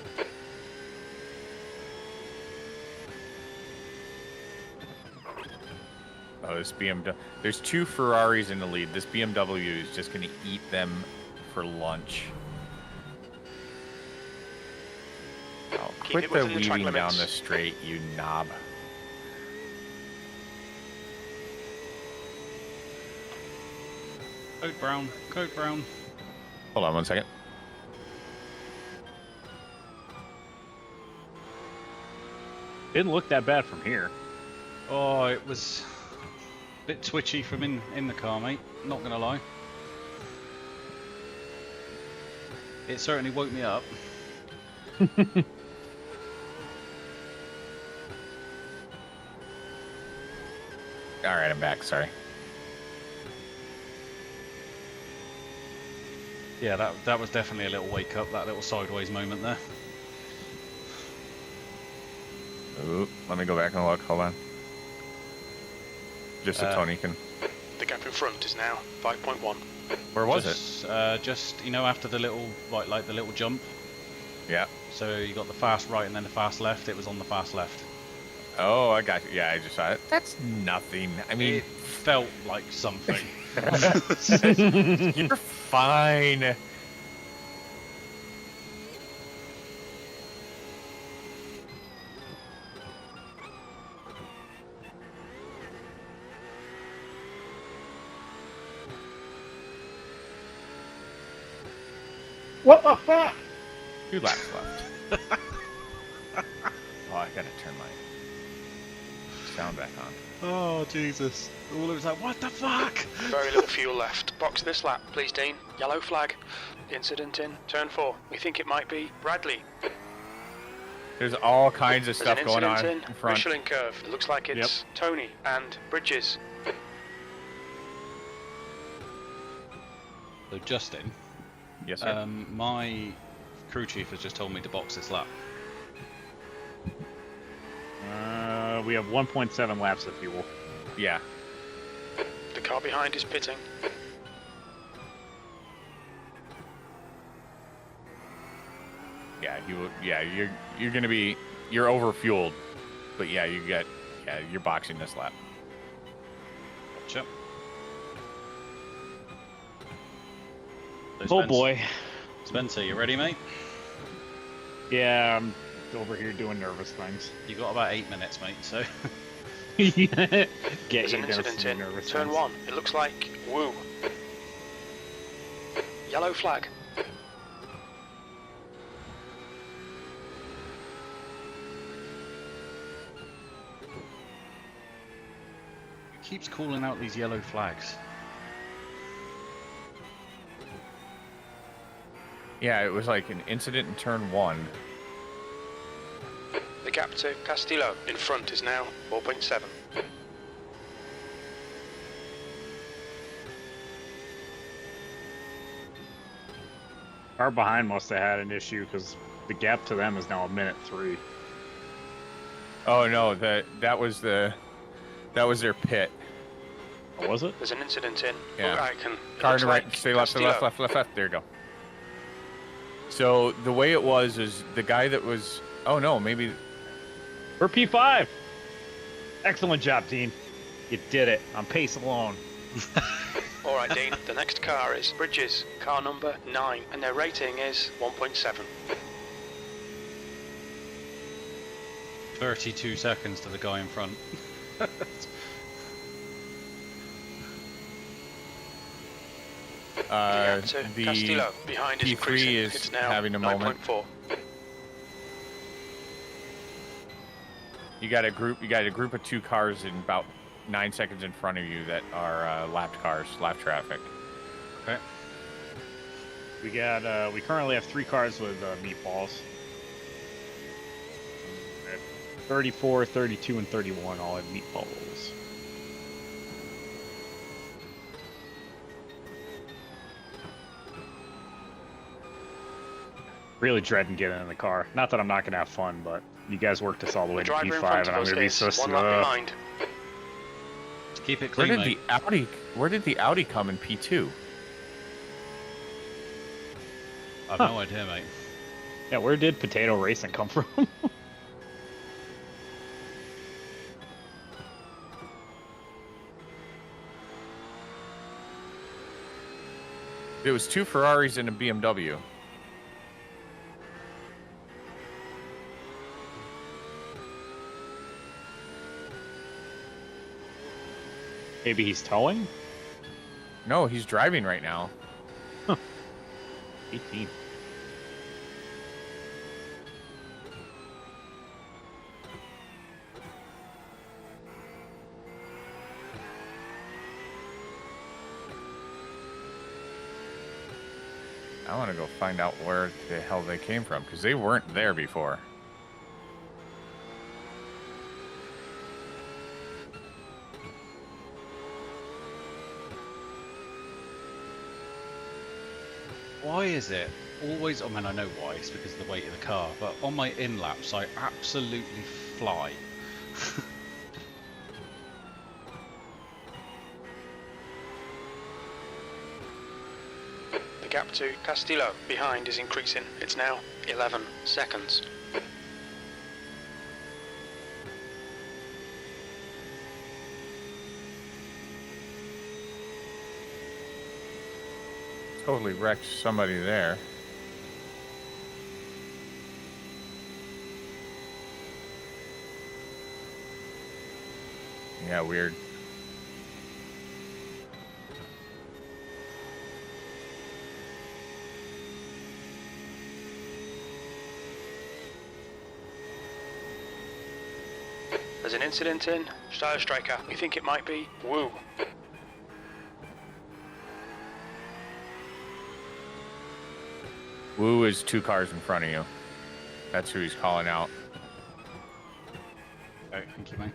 Oh, this BMW. There's 2 Ferraris in the lead. This BMW is just going to eat them for lunch. Oh, quit the weaving down the straight, you knob. Code brown, code brown. Hold on 1 second. Didn't look that bad from here. Oh, it was a bit twitchy from in the car, mate. Not gonna lie. It certainly woke me up. All right, I'm back. Sorry. Yeah, that was definitely a little wake up, that little sideways moment there. Ooh, let me go back and look. Hold on. Just so Tony can. The gap in front is now 5.1. Where was it? Just after the little like the little jump. Yeah. So you got the fast right and then the fast left. It was on the fast left. Oh, I got you. Yeah, I just saw it. That's nothing. I mean, it felt like something. You're fine. What the fuck? 2 laps left. Oh, I gotta turn my sound back on. Oh Jesus! All it was like, what the fuck? Very little fuel left. Box this lap, please, Dean. Yellow flag. Incident in turn 4. We think it might be Bradley. There's all kinds of There's stuff an going on incident in front. Michelin curve. It looks like it's Tony and Bridges. So Justin. Yes, sir. My crew chief has just told me to box this lap. We have 1.7 laps of fuel. Yeah. The car behind is pitting. Yeah, you're gonna be, you're over fueled, but yeah, you're boxing this lap. Gotcha. So Oh boy. Spencer, you ready, mate? Yeah, I'm over here doing nervous things. You got about 8 minutes, mate. So Get There's you an down incident some in nervous turn things. 1. It looks like woo. Yellow flag. it keeps calling out these yellow flags. Yeah, it was like an incident in turn 1. The gap to Castillo in front is now 4.7. Car behind must have had an issue because the gap to them is now a minute 3. Oh no, that was their pit. Oh, was it? There's an incident in. Yeah. Oh, I can. Car looks to right, like stay left, to Castillo. left. There you go. So the way it was is the guy that was. Oh no, maybe. We're P5. Excellent job, Dean. You did it on pace alone. All right, Dean. The next car is Bridges, car number 9, and their rating is 1.7. 32 seconds to the guy in front. To The Castillo behind is P3 increasing. is It's now having a moment. 9.4. You got a group of 2 cars in about 9 seconds in front of you that are lapped cars, lap traffic. Okay. We currently have 3 cars with meatballs. At 34, 32, and 31 all have meatballs. Really dreading getting in the car. Not that I'm not gonna have fun, but you guys worked us all the way The to driver in P5, front and of I'm us gonna be is so 1 lap slow. behind. To keep it Where clean, did mate. Where did the Audi come in P2? I've no idea, mate. Yeah, where did Potato Racing come from? It was 2 Ferraris and a BMW. Maybe he's towing? No, he's driving right now. 18. I want to go find out where the hell they came from, because they weren't there before. Why is it always? I mean, I know why. It's because of the weight of the car. But on my in laps, I absolutely fly. The gap to Castillo behind is increasing. It's now 11 seconds. Totally wrecked somebody there. Yeah, weird. There's an incident in Style Striker. We think it might be Woo. Wu is 2 cars in front of you. That's who he's calling out. Alright, thank you, mate.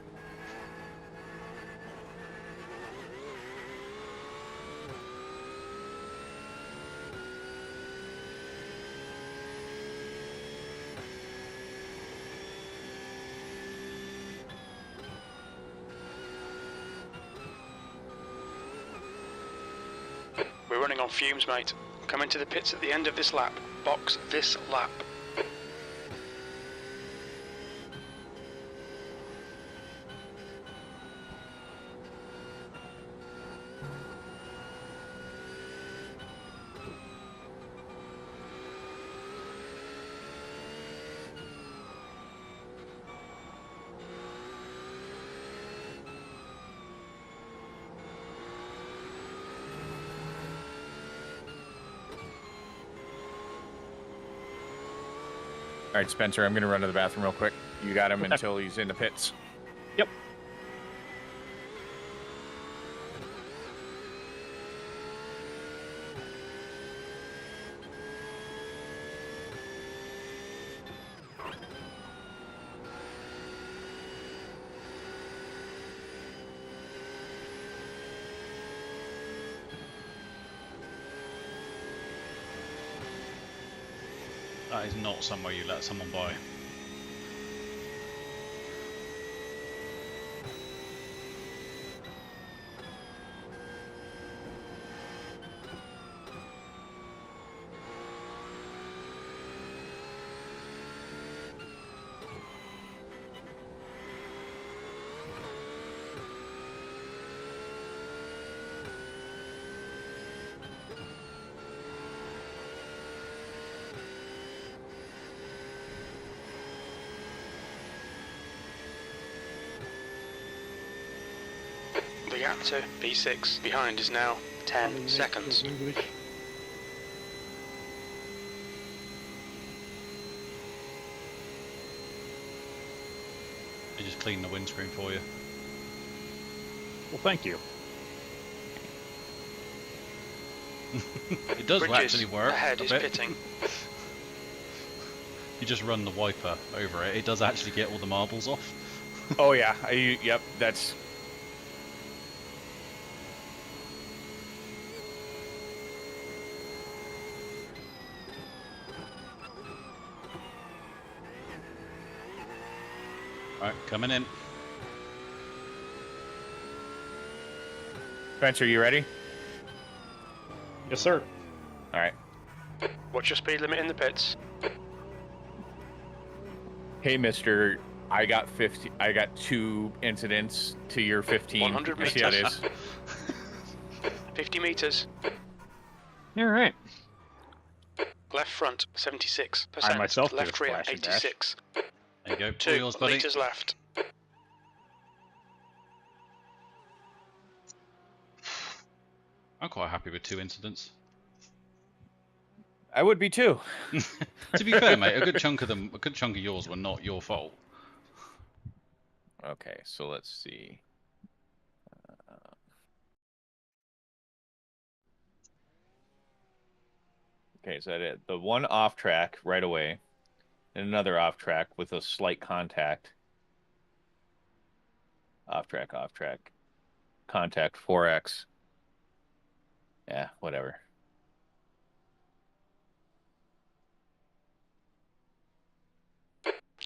running on fumes, mate. Come into the pits at the end of this lap. Box this lap. All right, Spencer, I'm going to run to the bathroom real quick. You got him Okay. until he's in the pits. Yep. That is not somewhere you let someone buy. The gap to B6 behind is now 10 seconds. They just clean the windscreen for you. Well, thank you. It does Bridges actually work ahead a is bit. pitting. You just run the wiper over it. It does actually get all the marbles off. Oh, yeah. Yep, that's... Alright, coming in. Spencer, you ready? Yes, sir. All right. What's your speed limit in the pits? Hey, mister, I got 2 incidents to your 15. 100 You see how it meters. is? 50 meters. All right. Left front 76%. I myself did a left rear splash and dash. 86. There you go. All 2 yours, buddy. liters left. I'm quite happy with 2 incidents. I would be too. To be fair, mate, a good chunk of yours were not your fault. Okay, so let's see. Okay, so that it. The one off track right away, and another off track with a slight contact. Off track, contact 4x. Yeah, whatever.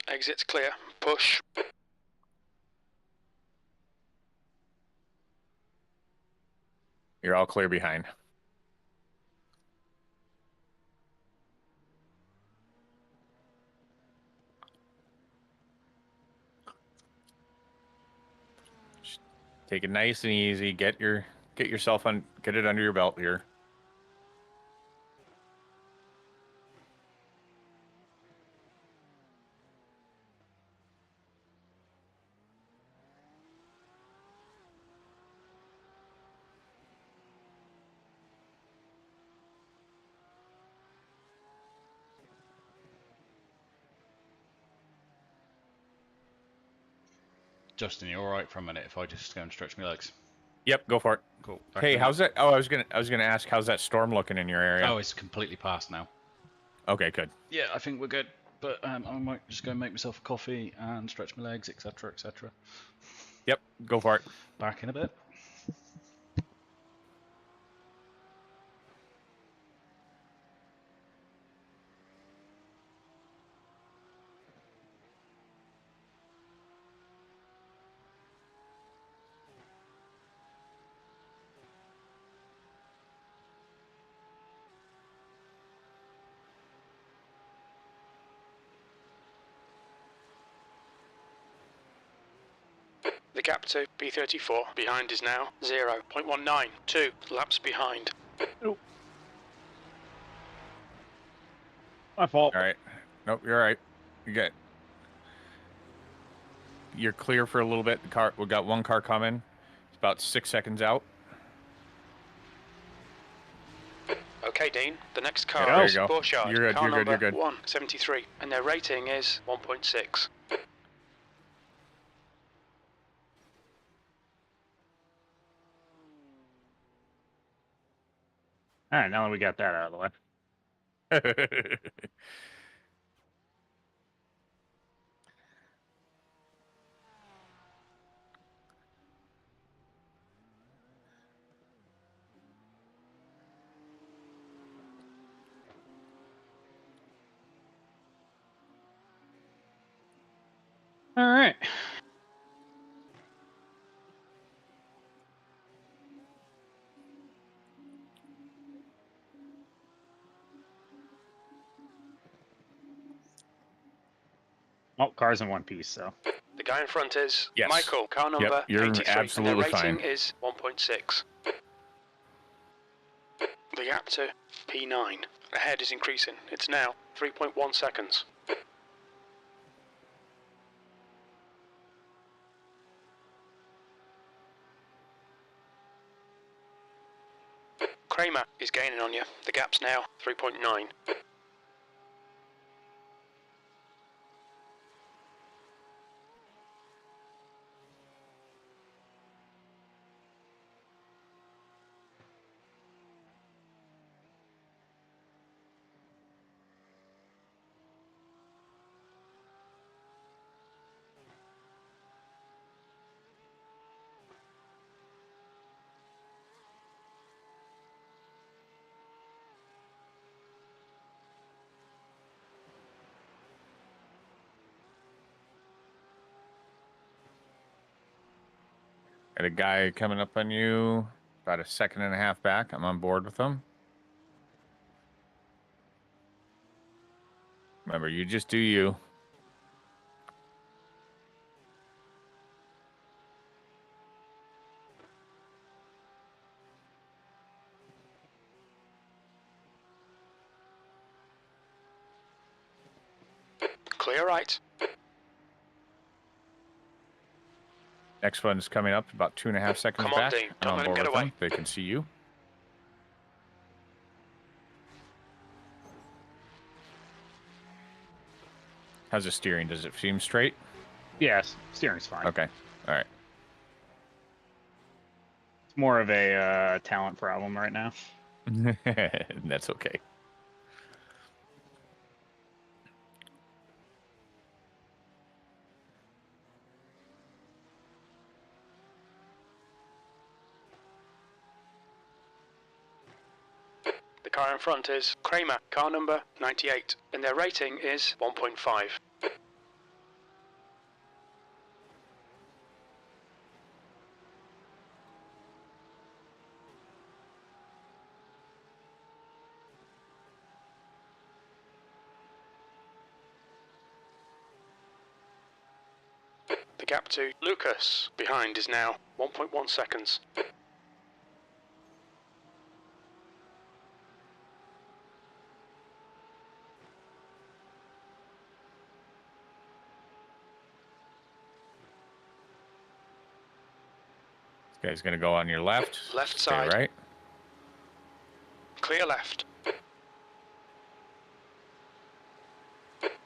Exits clear. Push. You're all clear behind. Just take it nice and easy. Get yourself on. Get it under your belt here. Justin, you alright for a minute if I just go and stretch my legs? Yep, go for it. Cool. Back Hey, in. how's that? Oh, I was gonna ask, how's that storm looking in your area? Oh, it's completely past now. Okay, good. Yeah, I think we're good. But I might just go and make myself a coffee and stretch my legs, etc., etc. Yep, go for it. Back in a bit. gap to P34 behind is now 0.19, 2 laps behind. My fault. All right. Nope, you're all right. You're clear for a little bit. The car, we got one car coming. It's about 6 seconds out. Okay, Dean. The next car There is you go. Borchardt, You're good, car you're good, number you're good. 173, and their rating is 1.6. All right, now that we got that out of the way. All right. Oh, car's in one piece, so. The guy in front is Yes. Michael, car number you're 83, absolutely and their rating fine. is 1.6. The gap to P9 ahead is increasing. It's now 3.1 seconds. Kramer is gaining on you. The gap's now 3.9. Got a guy coming up on you, about a second and a half back. I'm on board with him. Remember, you just do you. Clear right. Next one's coming up about 2.5 seconds Come on, back. Dean. Don't I'm on let him board get with away. them. They can see you. How's the steering? Does it seem straight? Yes, steering's fine. Okay. All right. It's more of a talent problem right now. That's okay. The car in front is Kramer, car number 98, and their rating is 1.5. The gap to Lucas behind is now 1.1 seconds. This guy's going to go on your left. Left Stay side. right. Clear left.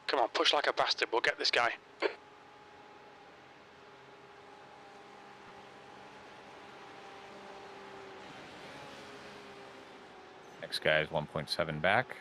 Come on, push like a bastard. We'll get this guy. Next guy is 1.7 back.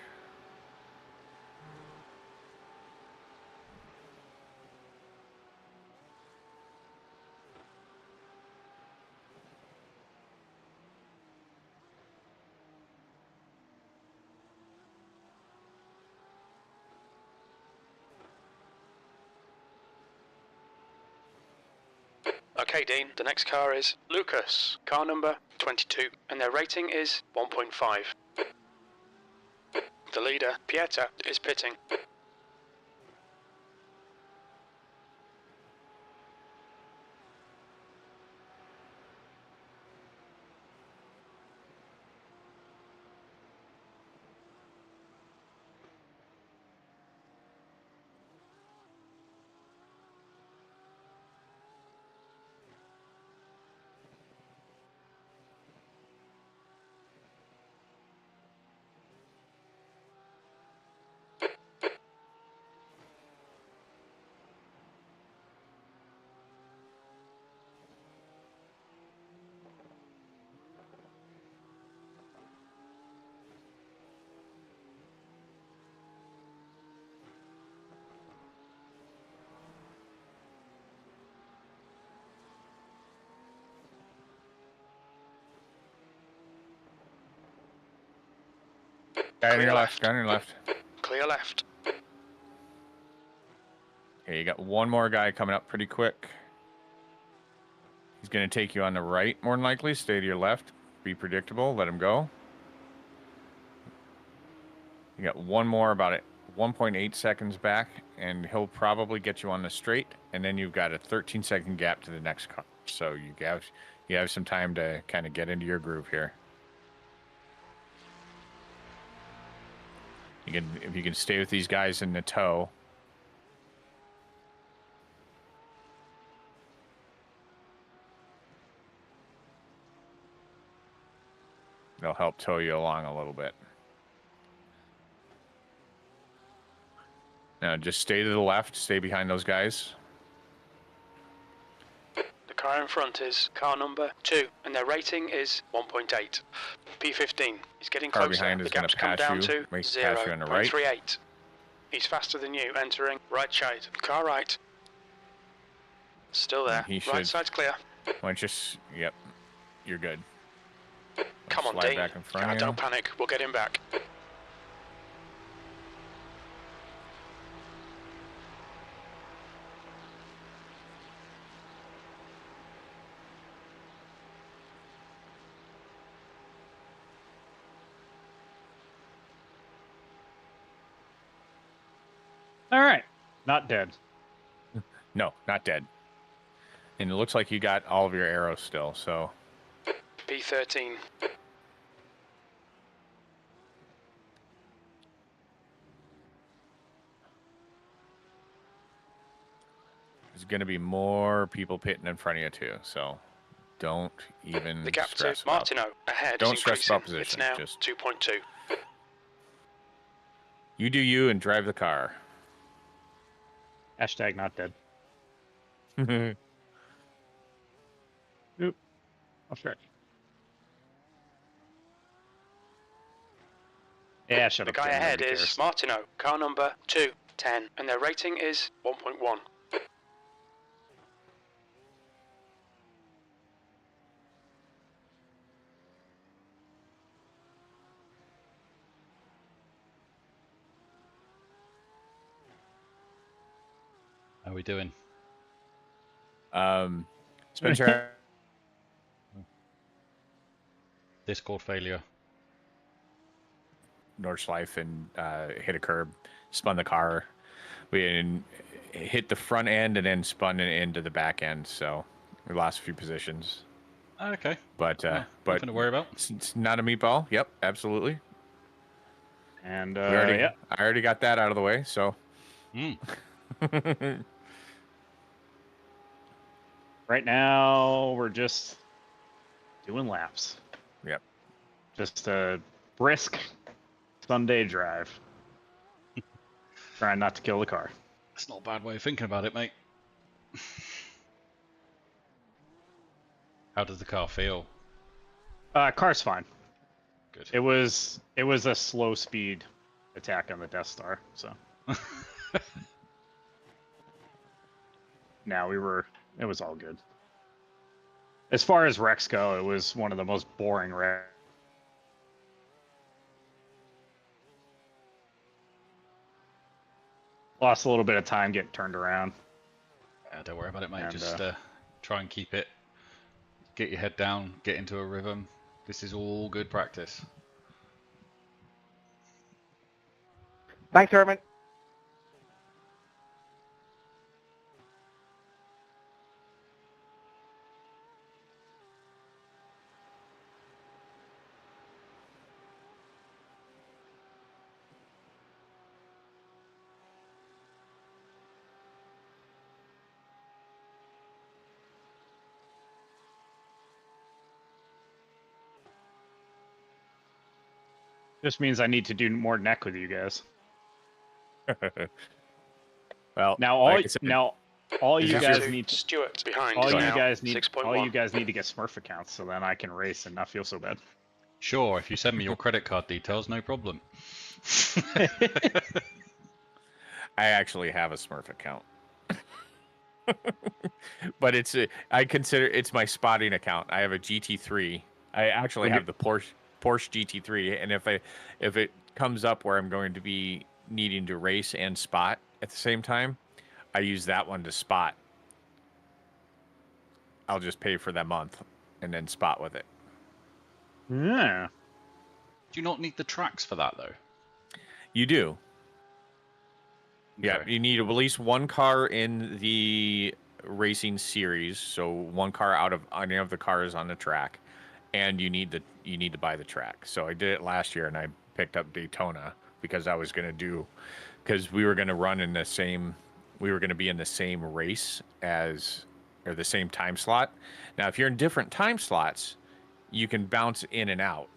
Okay, Dean, the next car is Lucas, car number 22, and their rating is 1.5. The leader, Pieter, is pitting. Guy on Clear your left. left. Guy on your left. Clear left. Okay, you got one more guy coming up pretty quick. He's going to take you on the right, more than likely. Stay to your left. Be predictable. Let him go. You got one more about it. 1.8 seconds back, and he'll probably get you on the straight, and then you've got a 13-second gap to the next car. So you have some time to kind of get into your groove here. If you can stay with these guys in the tow. They'll help tow you along a little bit. Now just stay to the left, stay behind those guys. The car in front is car number 2, and their rating is 1.8. P15. He's getting Car closer. behind The is going gap's to come pass down you. to Pass you on the right. 0.38. He's faster than you, entering right side. Car right. Still there. He Right should. side's clear. Why don't you yep, you're good. Come on, Slide Dean. back in front of you. Don't panic. We'll get him back. All right. Not dead. No, not dead. And it looks like you got all of your arrows still, so. P13. There's going to be more people pitting in front of you too, so don't even The gap to stress about it. Martineau ahead Don't is stress increasing. about position, It's now just- 2.2. You do you and drive the car. Hashtag not dead. Oop. Oh, sure. Yeah, shut The up. guy Jim, ahead nobody is cares. Martineau, car number 210, and their rating is 1.1. How are we doing? Spencer, Discord failure. Nordschleife and hit a curb, spun the car. We hit the front end and then spun it into the back end, so we lost a few positions. Okay. But Nothing to worry about. it's not a meatball. Yep, absolutely. And I yeah, already got that out of the way, so. right now we're just doing laps. Yep. Just a brisk Sunday drive. Trying not to kill the car. That's not a bad way of thinking about it, mate. How does the car feel? Car's fine. Good. It was a slow speed attack on the Death Star, so. It was all good. As far as wrecks go, it was one of the most boring wrecks. Lost a little bit of time getting turned around. Don't worry about it, mate. And, Just try and keep it. Get your head down. Get into a rhythm. This is all good practice. Thanks, Herman. Just means I need to do more neck with you guys. Well, Now like I said, all you this guys is- need Stuart behind. all is you now guys need 6.1. all you guys need to get Smurf accounts so then I can race and not feel so bad. Sure, if you send me your credit card details, no problem. I actually have a Smurf account. But I consider it's my spotting account. I have a GT3. I actually have the Porsche GT3, and if it comes up where I'm going to be needing to race and spot at the same time, I use that one to spot. I'll just pay for that month and then spot with it. Yeah. Do you not need the tracks for that though? You do. Yeah, Okay. you need at least one car in the racing series, so one car out of any of the cars on the track, and you need to buy the track. So I did it last year, and I picked up Daytona because I was going to because we were going to run in the same, we were going to be in the same race or the same time slot. Now, if you're in different time slots, you can bounce in and out,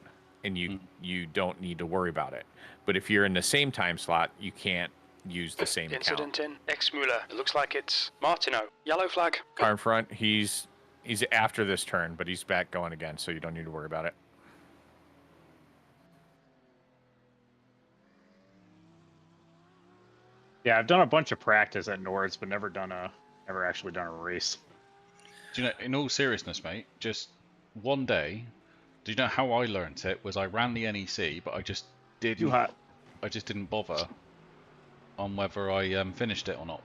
and you don't need to worry about it. But if you're in the same time slot, you can't use the same Incident account. in Exmuller. It looks like it's Martineau. Yellow flag. Car in front, he's after this turn, but he's back going again, so you don't need to worry about it. Yeah, I've done a bunch of practice at Nords, but never actually done a race. Do you know, in all seriousness, mate, just one day, do you know how I learnt it? Was I ran the NEC, but I just didn't bother on whether I finished it or not.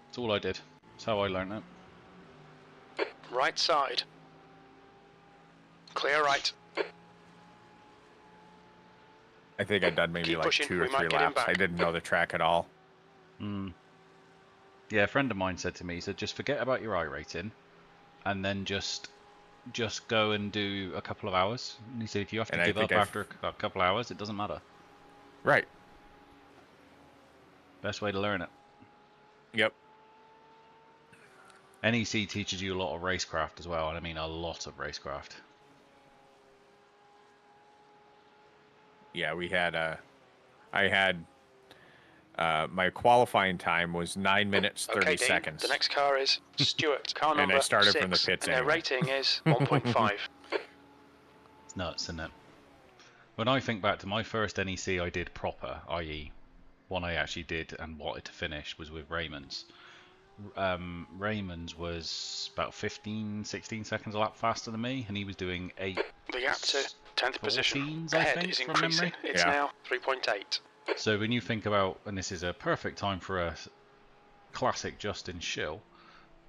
That's all I did. That's how I learned it. Right side. Clear right. I think I'd done maybe Keep like pushing, 2 or we might 3 get him laps. I back. didn't know the track at all. Yeah, a friend of mine said to me, he said, just forget about your iRating, and then just go and do a couple of hours. And he said, if you have to And I give up think after a couple of hours, it doesn't matter. Right. Best way to learn it. Yep. NEC teaches you a lot of racecraft as well, and I mean a lot of racecraft. Yeah, I had my qualifying time was 9 minutes 30 Okay, Dean, seconds. the next car is Stewart. Car And number I started 6, from the pits and their anyway. rating is 1.5. It's nuts, isn't it? When I think back to my first NEC I did proper, i.e. one I actually did and wanted to finish, was with Raymond's. Raymond's was about 15, 16 seconds a lap faster than me, and he was doing 8. The gap to 10th position 14s, I ahead think, is from increasing. memory. It's Yeah. now 3.8. So when you think about, and this is a perfect time for a classic Justin Schill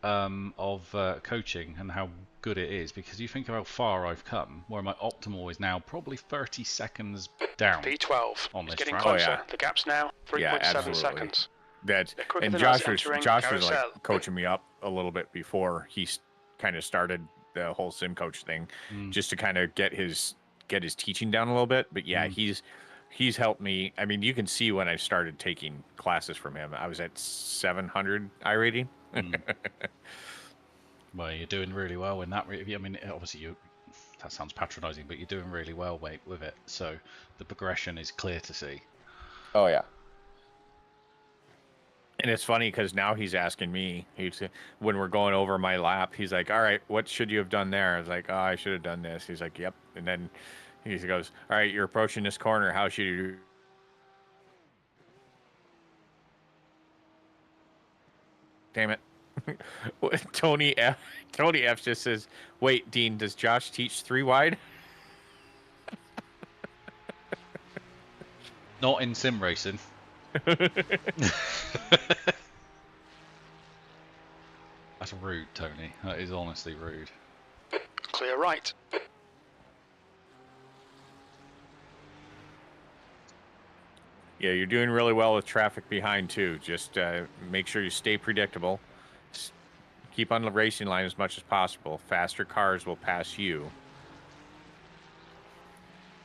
of coaching and how good it is, because you think of how far I've come, where my optimal is now probably 30 seconds down P12 on is this getting track. closer. Oh, yeah. The gap's now 3.7 Yeah, absolutely. seconds. That They're quicker and than Josh us was entering like carousel. coaching me up a little bit before he kind of started the whole Simcoach thing, just to kind of get his teaching down a little bit. But yeah, he's helped me. I mean, you can see when I started taking classes from him, I was at 700 iRating. Well, you're doing really well in that. I mean, obviously that sounds patronising, but you're doing really well, mate, with it. So the progression is clear to see. Oh yeah. And it's funny because now he's asking me, when we're going over my lap, he's like, all right, what should you have done there? I was like, oh, I should have done this. He's like, yep. And then he goes, all right, you're approaching this corner. How should you do? Damn it. Tony F just says, wait, Dean, does Josh teach 3 wide? Not in sim racing. That's rude, Tony. That is honestly rude. Clear right. Yeah, you're doing really well with traffic behind too. Just make sure you stay predictable. Keep on the racing line as much as possible. Faster cars will pass you.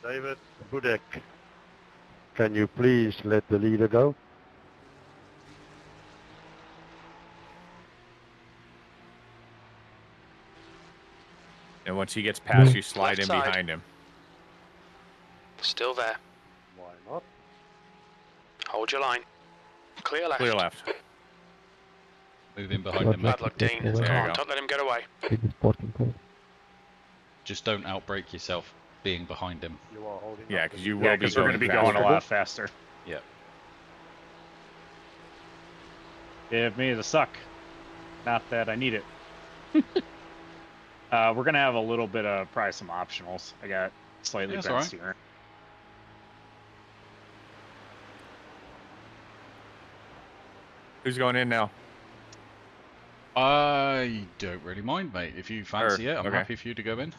David Budek, can you please let the leader go? And once he gets past you, slide Left in side. behind him. Still there. Why not? Hold your line. Clear left. Clear left. Move in behind him, mate. Bad luck, Dean. There you Come on, go. don't let him get away. Just don't outbrake yourself being behind him. You are holding Yeah, up because the you lead. will Yeah, be because we're going to be faster. going a lot faster. Yeah. Give me the suck. Not that I need it. We're going to have a little bit of probably some optionals. I got slightly Yeah, that's bent alright. steering. Who's going in now? I don't really mind, mate. If you fancy it, I'm okay. happy for you to go in.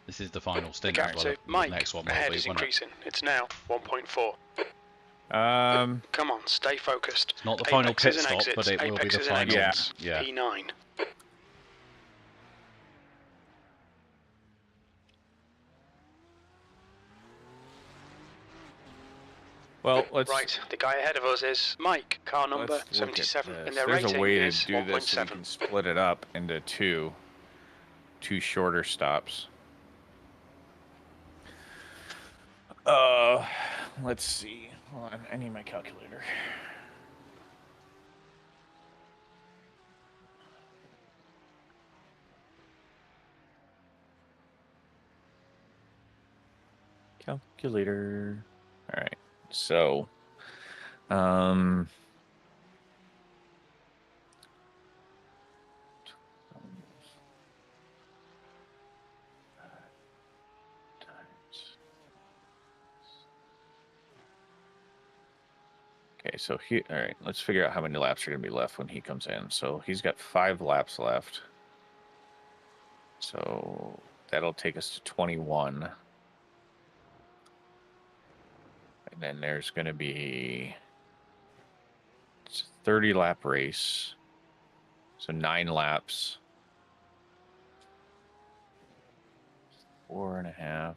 This is the final The stint gap as well. to The Mike next one will ahead be, is won't it? increasing. It's now 1.4. Um, Come on, stay focused. It's not the final Apexes pit and stop, exits. but it will be the Apexes and final. exits. Yeah. P9. well, let's Right, the guy ahead of us is Mike, car number let's look at 77, this. and their There's rating a way to is do this so we 1.7. can split it up into two shorter stops. Let's see. Hold on, I need my calculator. Calculator. All right. So, um, okay, so all right, let's figure out how many laps are going to be left when he comes in. So he's got 5 laps left. So that'll take us to 21. And then there's going to be it's a 30 lap race. So 9 laps. 4.5.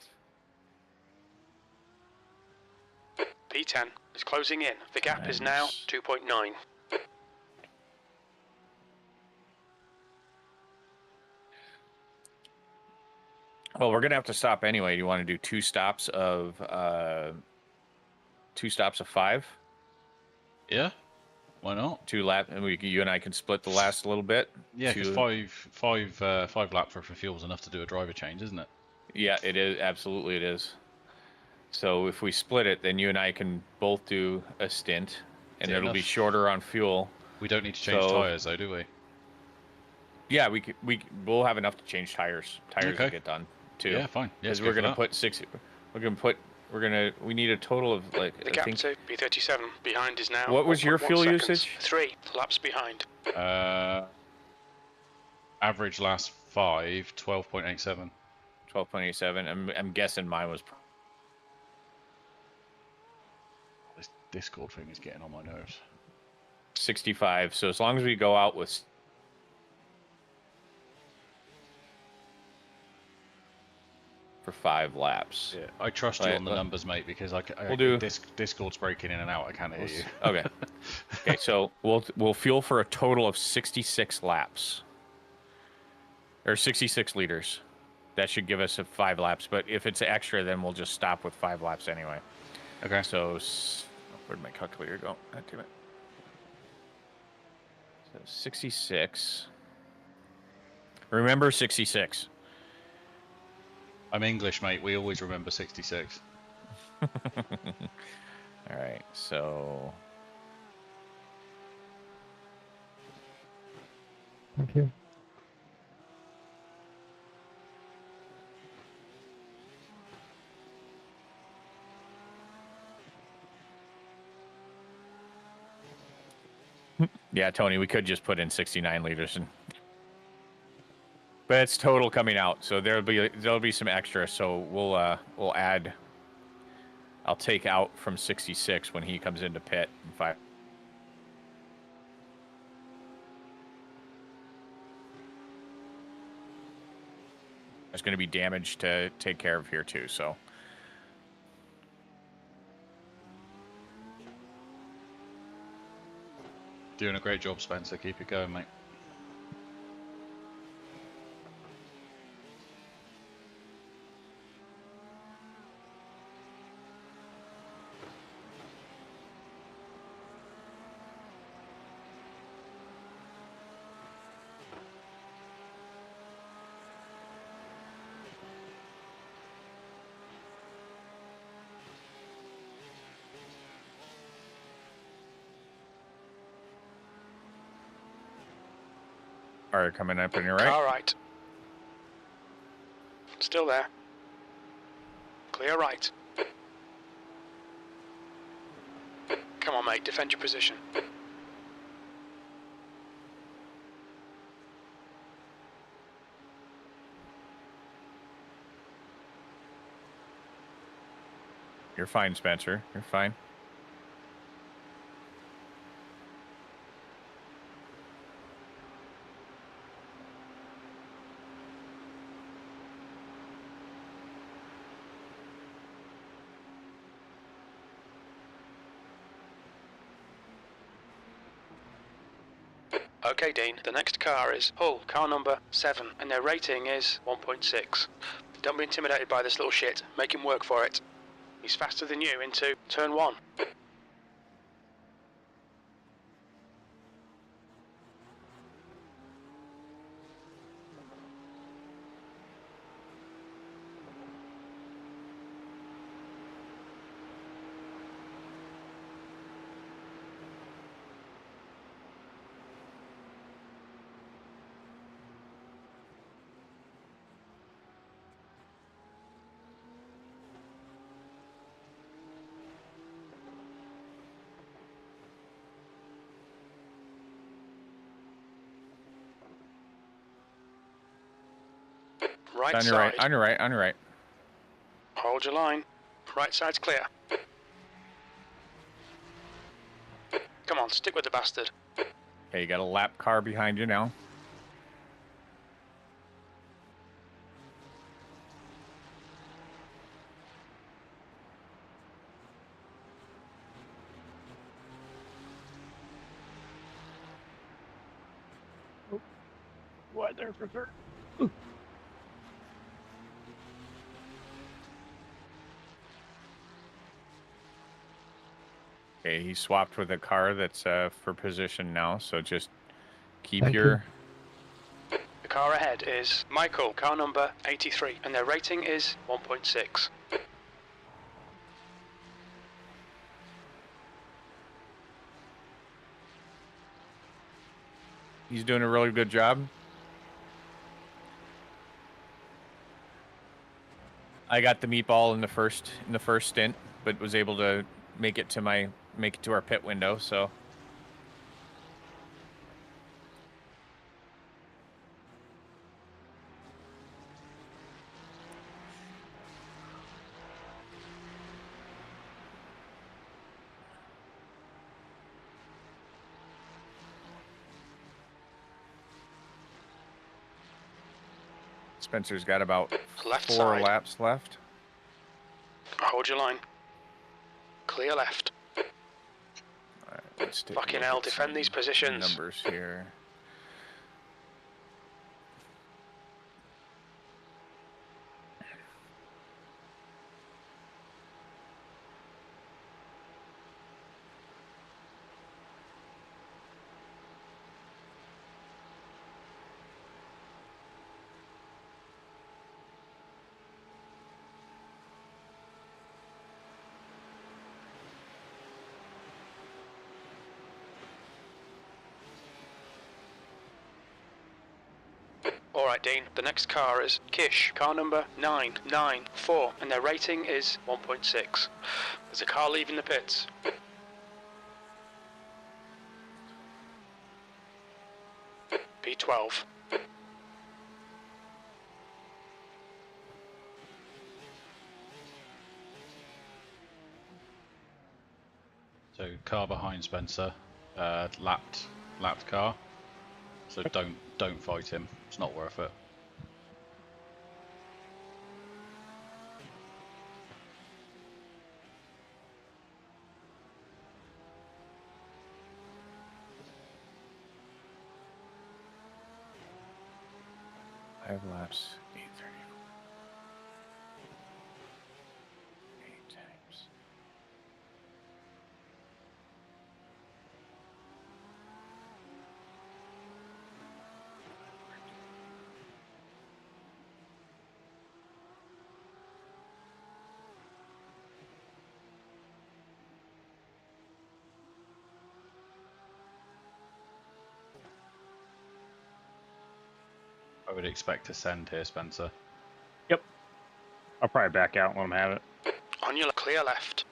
P10 is closing in. The gap is now Times- 2.9. Well, we're going to have to stop anyway. Do you want to do 2 stops of 5? Yeah. Why not? 2 lap, and you and I can split the last little bit. Yeah, because Two- five laps for fuel is enough to do a driver change, isn't it? Yeah, it is. Absolutely, it is. So if we split it, then you and I can both do a stint, and Is it it'll be enough? shorter on fuel. We don't need to change So- tires, though, do we? Yeah, we'll have enough to change tires. Tires will Okay. get done too. Yeah, fine. Because Yes, we're gonna put 6. We need a total of like The I gap think. to P37 behind is now What was your 1.1 fuel seconds. usage? 3 laps behind. Average last 5, 12.87. 12.87. I'm guessing mine was. This Discord thing is getting on my nerves. 65. So as long as we go out with for 5 laps. Yeah, I trust you Right, on the numbers, mate, because We'll do- Discord's breaking in and out. I can't hear you. Okay. Okay, so we'll fuel for a total of 66 laps. Or 66 liters. That should give us 5 laps, but if it's extra, then we'll just stop with 5 laps anyway. Okay. So, where'd my calculator go? God damn it. So 66. Remember 66. I'm English, mate. We always remember 66. All right, so Thank you. yeah, Tony, we could just put in 69 liters, but it's total coming out, so there'll be some extra. So we'll add. I'll take out from 66 when he comes into pit in 5. There's going to be damage to take care of here too, so. Doing a great job, Spencer. Keep it going, mate. All right, coming up on your right. Car right. Still there. Clear right. Come on, mate, defend your position. You're fine, Spencer. You're fine. Okay, Dean, the next car is Hull, car number 7, and their rating is 1.6. Don't be intimidated by this little shit. Make him work for it. He's faster than you into turn 1. Right On side. your right. On your right. On your right. Hold your line. Right side's clear. Come on, stick with the bastard. Okay, you got a lap car behind you now. What there for sure? Okay, he swapped with a car that's for position now, so just keep Thank your... The car ahead is Michael, car number 83, and their rating is 1.6. He's doing a really good job. I got the meatball in the first stint, but was able to make it to our pit window, so Spencer's got about Left 4 side. laps left. Hold your line. Clear left. All right, let's take a Fucking look hell, at defend some these positions. Numbers here. Alright, Dean, the next car is Kish, car number 994, and their rating is 1.6. There's a car leaving the pits. P12. So car behind Spencer, lapped car. So don't fight him. It's not worth it. I have laps 8:34. 8 times. I would expect to send here, Spencer. Yep. I'll probably back out and let him have it. On your clear left.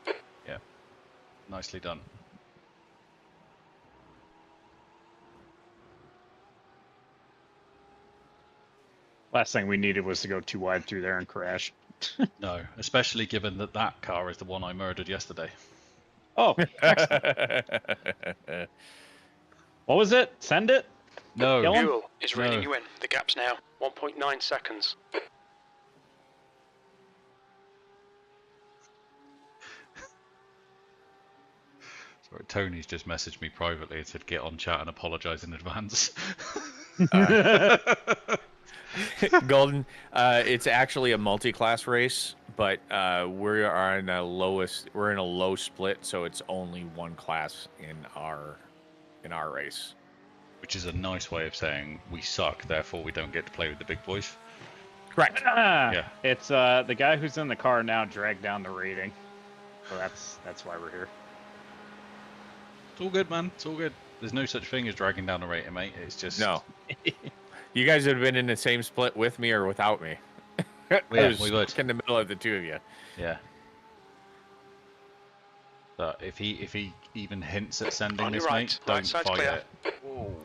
Yeah. Nicely done. Last thing we needed was to go too wide through there and crash. No, especially given that that car is the one I murdered yesterday. Oh, excellent. What was it? Send it? No. Kill him? Fuel is reeling No. you in. The gap's now 1.9 seconds. Sorry, Tony's just messaged me privately and said get on chat and apologise in advance. Golden, it's actually a multi-class race, but we are in a we're in a low split, so it's only one class in our race. Which is a nice way of saying we suck, therefore we don't get to play with the big boys. Correct. Yeah. It's the guy who's in the car now dragged down the rating. So that's why we're here. It's all good, man. It's all good. There's no such thing as dragging down a rating, mate. It's just No. You guys would have been in the same split with me or without me. Yeah, we would. In the middle of the two of you. Yeah. But if he even hints at sending On your this, right. mate, Right don't side's fight clear. it. Whoa.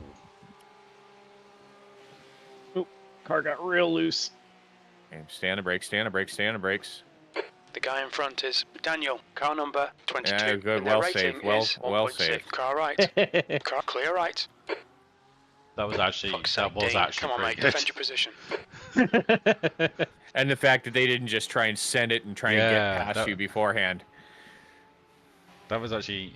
Oop, car got real loose. Okay, stand the brakes, stand the brakes, stand the brakes. The guy in front is Daniel, car number 22. Yeah, good, and their well rating saved, well- is well 1.6. saved. Car right. Car clear right. That was actually Fuck's that sake, was Dean. actually Come on, mate, pretty defend your good. position. And the fact that they didn't just try and send it and try and Yeah, get past that- you beforehand. That was actually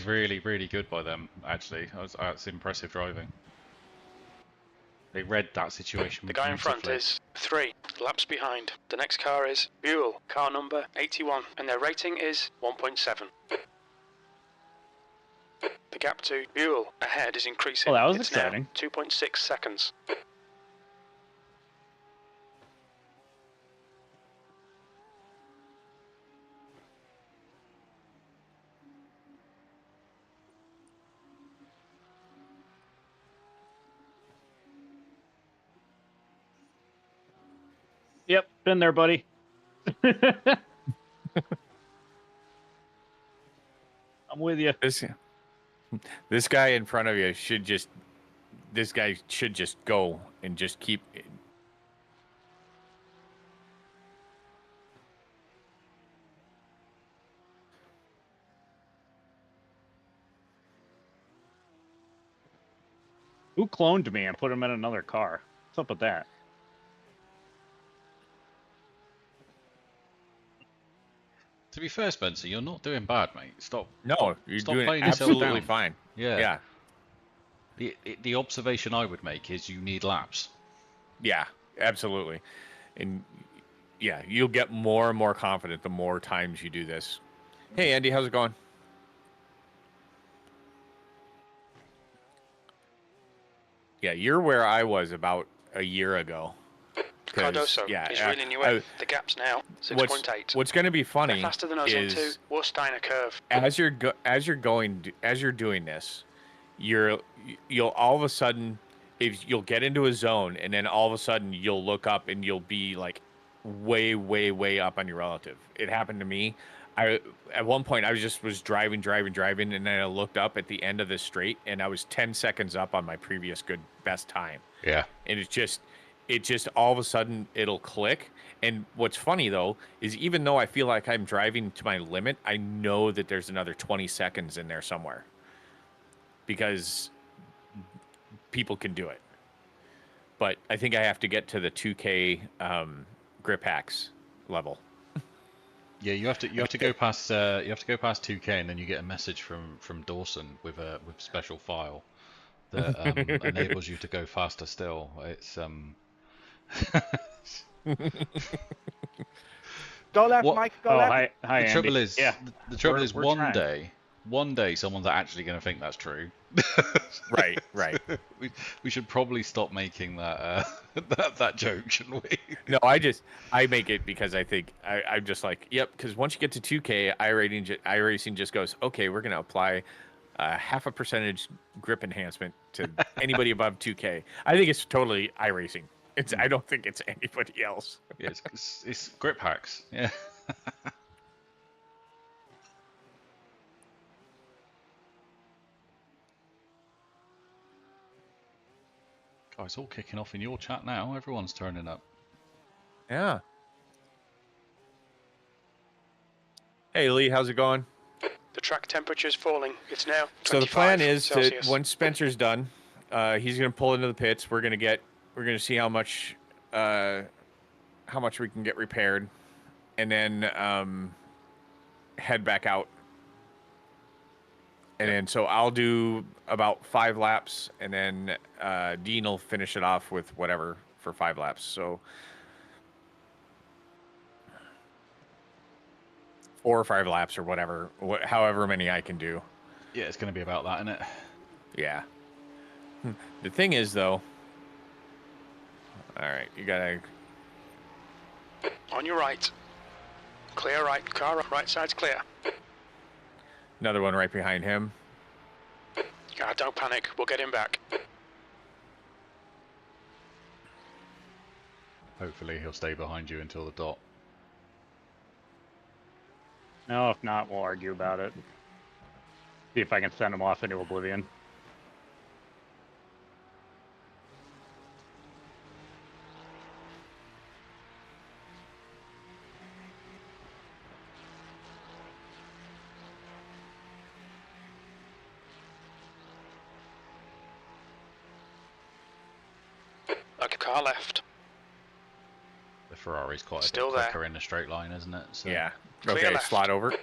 really, really good by them. Actually, that's impressive driving. They read that situation. The guy in front beautifully. is 3 laps behind. The next car is Buell, car number 81, and their rating is 1.7. The gap to Buell ahead is increasing. Oh, that was It's exciting. now 2.6 seconds. Yep, been there, buddy. I'm with you. This guy in front of you should just. This guy should just go and just keep. Who cloned me and put him in another car? What's up with that? To be fair, Spencer, you're not doing bad, mate. Stop. No, you're Stop doing playing yourself absolutely down. fine. Yeah. Yeah, The observation I would make is you need laps. yeah, absolutely. And yeah, you'll get more and more confident the more times you do this. Hey, Andy, how's it going? Yeah, you're where I was about a year ago. 'Cause, Cardoso yeah, is reeling you in. The gap's now 6.8. What's going to be They're funny faster than us on is 2. Warsteiner curve. as you're doing this, you'll all of a sudden, if you'll get into a zone, and then all of a sudden you'll look up and you'll be like way up on your relative. It happened to me. At one point I was driving, and then I looked up at the end of this straight, and I was 10 seconds up on my previous best time. Yeah. And it just all of a sudden it'll click. And what's funny though is even though I feel like I'm driving to my limit, I know that there's another 20 seconds in there somewhere because people can do it. But I think I have to get to the 2K grip hacks level. Yeah, you have to go past 2K, and then you get a message from Dawson with a special file that enables you to go faster still. It's Go left, What- Mike. Go Oh, left. hi, the Andy. trouble is, yeah, the trouble we're- is we're trying. one day someone's actually going to think that's true. Right. We should probably stop making that that joke, shouldn't we? No, I make it because I think I'm just like, yep, because once you get to 2K, iRacing just goes, okay, we're going to apply half a percentage grip enhancement to anybody above 2K. I think it's totally iRacing. It's I don't think it's anybody else. Yeah, it's grip hacks. Yeah. God, it's all kicking off in your chat now. Everyone's turning up. Yeah. Hey Lee, how's it going? The track temperature is falling. It's now 25 So the plan is Celsius. that once Spencer's done, he's gonna pull into the pits. We're gonna see how much we can get repaired, and then head back out. And then so I'll do about 5 laps, and then Dean will finish it off with whatever for 5 laps. So 4 or 5 laps or whatever, however many I can do. Yeah, it's going to be about that, isn't it? Yeah. The thing is, though. All right, you gotta. On your right. Clear right. Car right side's clear. Another one right behind him. Don't panic. We'll get him back. Hopefully he'll stay behind you until the dot. No, if not, we'll argue about it. See if I can send him off into oblivion. Okay, car left. The Ferrari's quite a Still bit there. quicker in a straight line, isn't it? So Yeah. Clear Okay, left. slot over.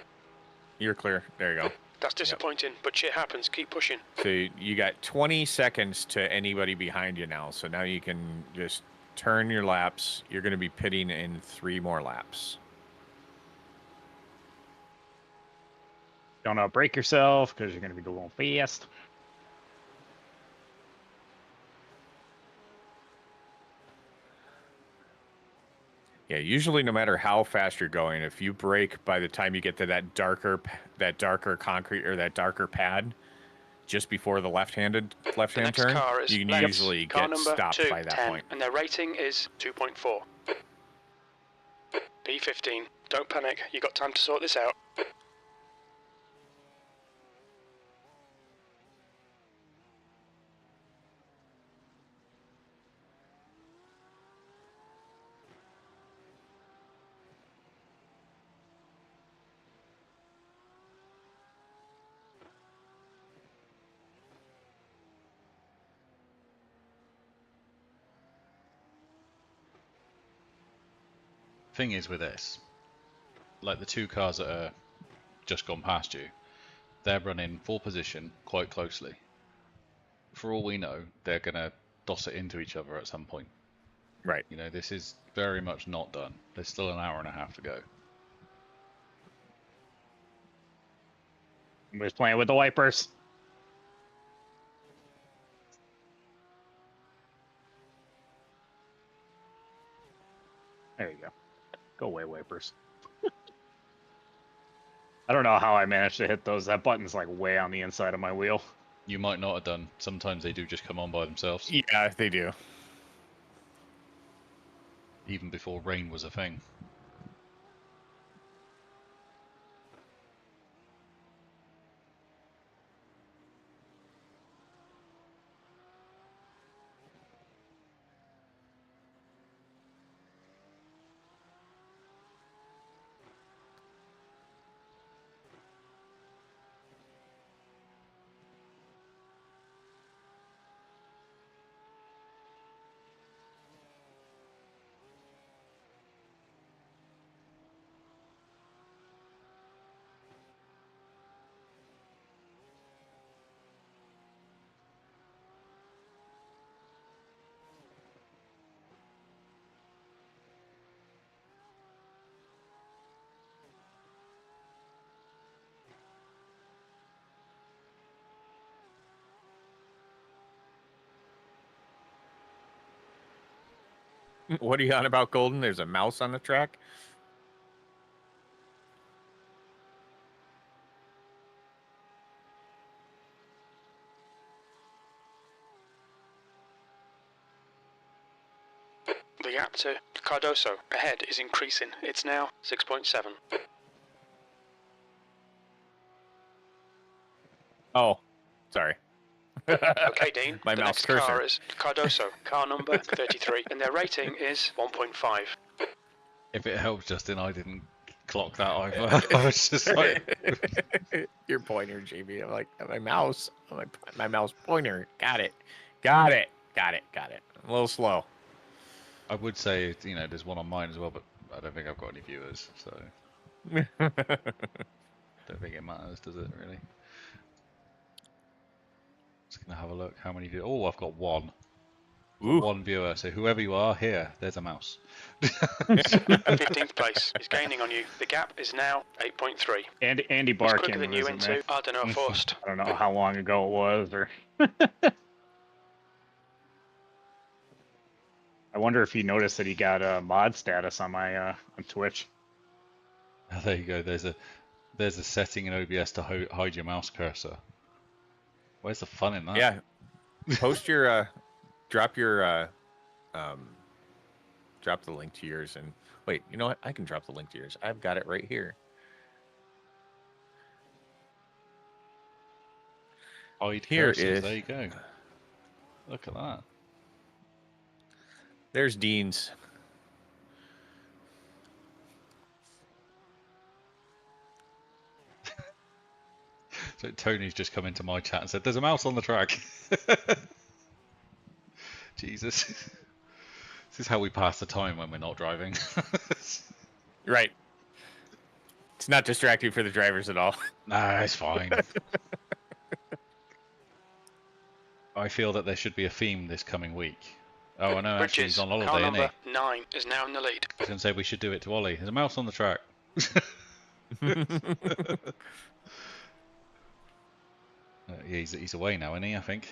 You're clear. There you go. That's disappointing, but shit happens. Keep pushing. So you got 20 seconds to anybody behind you now. So now you can just turn your laps. You're going to be pitting in 3 more laps. Don't outbreak yourself because you're going to be going fast. Yeah, usually no matter how fast you're going, if you brake by the time you get to that darker concrete or that darker pad just before the left-hand The next turn, car is you can left. usually Car get number stopped by that 210, point. and their rating is 2.4. P15. Don't panic. You got time to sort this out. thing is with this, like the 2 cars that are just gone past you, they're running 4 position quite closely. For all we know, they're going to doss it into each other at some point. Right. You know, this is very much not done. There's still an hour and a half to go. I'm just playing with the wipers. There you go. Go away, wipers. I don't know how I managed to hit those. That button's like way on the inside of my wheel. You might not have done. Sometimes they do just come on by themselves, Yeah, they do. even before rain was a thing. What are you on about, Golden? There's a mouse on the track? gap to Cardoso ahead is increasing. It's now 6.7. Oh, sorry. Okay, Dean. My the mouse next cursor. car is Cardoso, car number 33, and their rating is 1.5. If it helps, Justin, I didn't clock that either. I was just like, Your pointer, JB. I'm like, my mouse. I'm like, my mouse pointer. Got it. Got it. Got it. Got it. I'm a little slow. I would say, you know, there's one on mine as well, but I don't think I've got any viewers, so don't think it matters, does it, really? Just gonna have a look. How many do? Oh, I've got one. Ooh. One viewer. So whoever you are, here, there's a mouse. 15th place is gaining on you. The gap is now 8.3. Andy He's Barr quicker came than to you visit me. into Ardeno Forst. I don't know how long ago it was, or I wonder if he noticed that he got a mod status on my on Twitch. Oh, there you go. There's a setting in OBS to hide your mouse cursor. Where's the fun in that? Yeah. Post your, drop your, drop the link to yours and wait, you know what? I can drop the link to yours. I've got it right here. Hide Here cursors. is- There you go. Look at that. There's Dean's. So Tony's just come into my chat and said, "There's a mouse on the track." Jesus. This is how we pass the time when we're not driving. Right. It's not distracting for the drivers at all. Nah, it's fine. I feel that there should be a theme this coming week. Oh, I know, actually, he's Bridges, on car holiday, isn't he? number 9 is now in the lead. I was going to say we should do it to Ollie. There's a mouse on the track. Yeah, he's away now, isn't he, I think?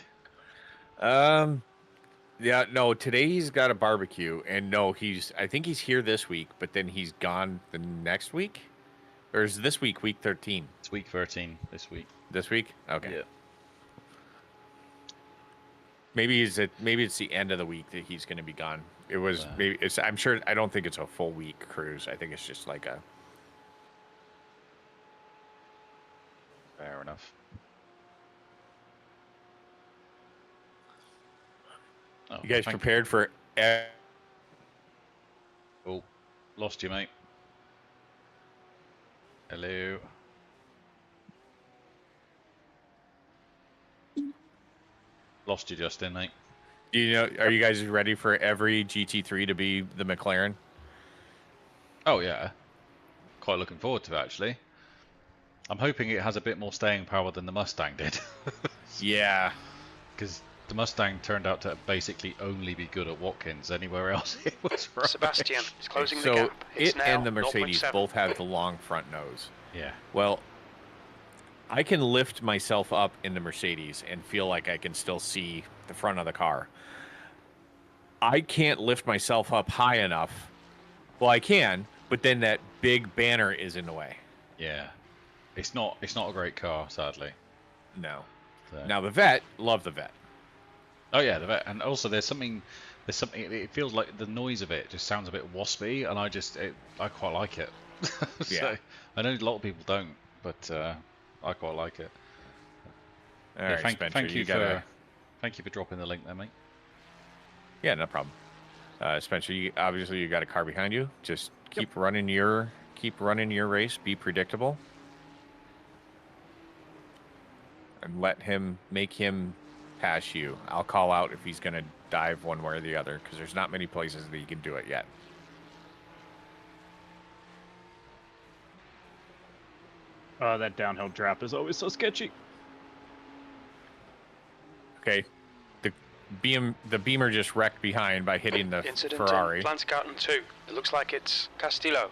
Yeah, no, today he's got a barbecue, and no, I think he's here this week, but then he's gone the next week? Or is this week 13? It's week 13 this week. This week? Okay. Yeah. Maybe it's the end of the week that he's going to be gone. It was I'm sure, I don't think it's a full week cruise. I think it's just like a... Fair enough. Oh, You guys prepared for... Oh, lost you, mate. Hello. Lost you, Justin, mate. You know, are you guys ready for every GT3 to be the McLaren? Oh, yeah. Quite looking forward to it, actually. I'm hoping it has a bit more staying power than the Mustang did. Yeah. Because the Mustang turned out to basically only be good at Watkins. Anywhere else, it was right. Sebastian is closing the So gap. It's it now and the Mercedes 0.7. both have the long front nose. Yeah. Well, I can lift myself up in the Mercedes and feel like I can still see the front of the car. I can't lift myself up high enough. Well, I can, but then that big banner is in the way. Yeah. It's not a great car, sadly. No. So. Now the Vet, love the Vet. Oh yeah, the Vet, and also there's something. It feels like the noise of it just sounds a bit waspy, and I quite like it. So, Yeah. I know a lot of people don't, but I quite like it. All right, Spencer, thank you gotta... thank you for dropping the link there, mate. Yeah, no problem. Spencer, obviously you got a car behind you. Just keep running your race. Be predictable, and make him pass you. I'll call out if he's gonna dive one way or the other, because there's not many places that he can do it yet. That downhill drop is always so sketchy. Okay, the Beamer just wrecked behind by hitting the Incident Ferrari. in Plantagarten 2. It looks like it's Castillo.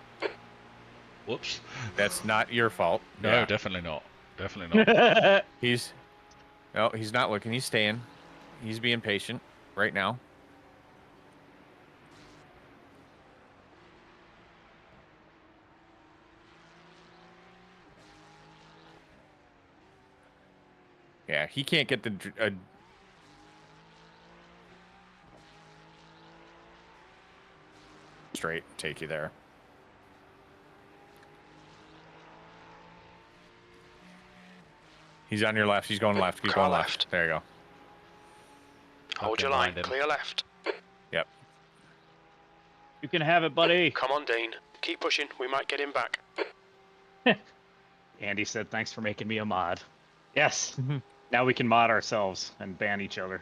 Whoops. That's not your fault. No, Yeah. definitely not. Definitely not. He's not looking. He's staying. He's being patient right now. Yeah, he can't get the... straight and take you there. He's on your left. He's going left. He's Car going left. left. There you go. Hold your line. Clear left. Yep. You can have it, buddy. Come on, Dean. Keep pushing. We might get him back. Andy said, thanks for making me a mod. Yes. Now we can mod ourselves and ban each other.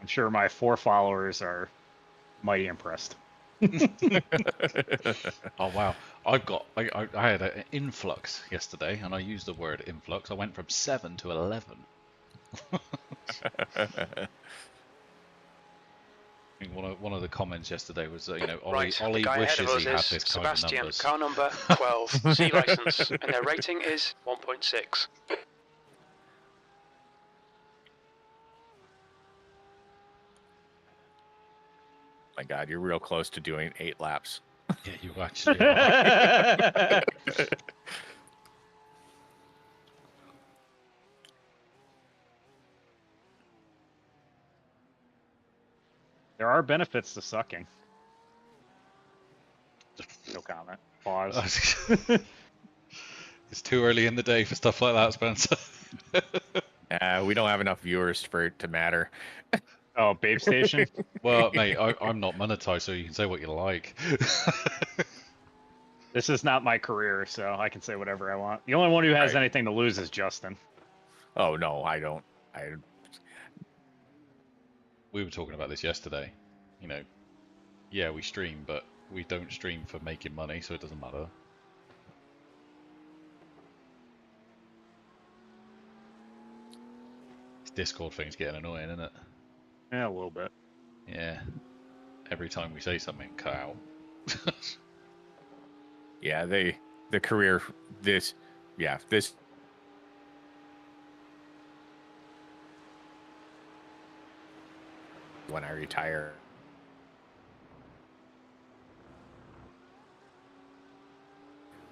I'm sure my 4 followers are mighty impressed. Oh wow, I had an influx yesterday, and I used the word influx. I went from 7 to 11. I think one of the comments yesterday was, you know, Ollie, Right, the Ollie guy ahead of wishes us he had is this Sebastian, kind of numbers. car number 12, C license, and their rating is 1.6. My God, you're real close to doing 8 laps. Yeah, you actually are. There are benefits to sucking. No comment. Pause. It's too early in the day for stuff like that, Spencer. We don't have enough viewers for it to matter. Oh, Babe Station? Well, mate, I'm not monetized, so you can say what you like. This is not my career, so I can say whatever I want. The only one who has Right. anything to lose is Justin. Oh, no, I don't. We were talking about this yesterday. You know, yeah, we stream, but we don't stream for making money, so it doesn't matter. This Discord thing's getting annoying, isn't it? Yeah, a little bit. Yeah. Every time we say something, cut out. Yeah, the career, this when I retire.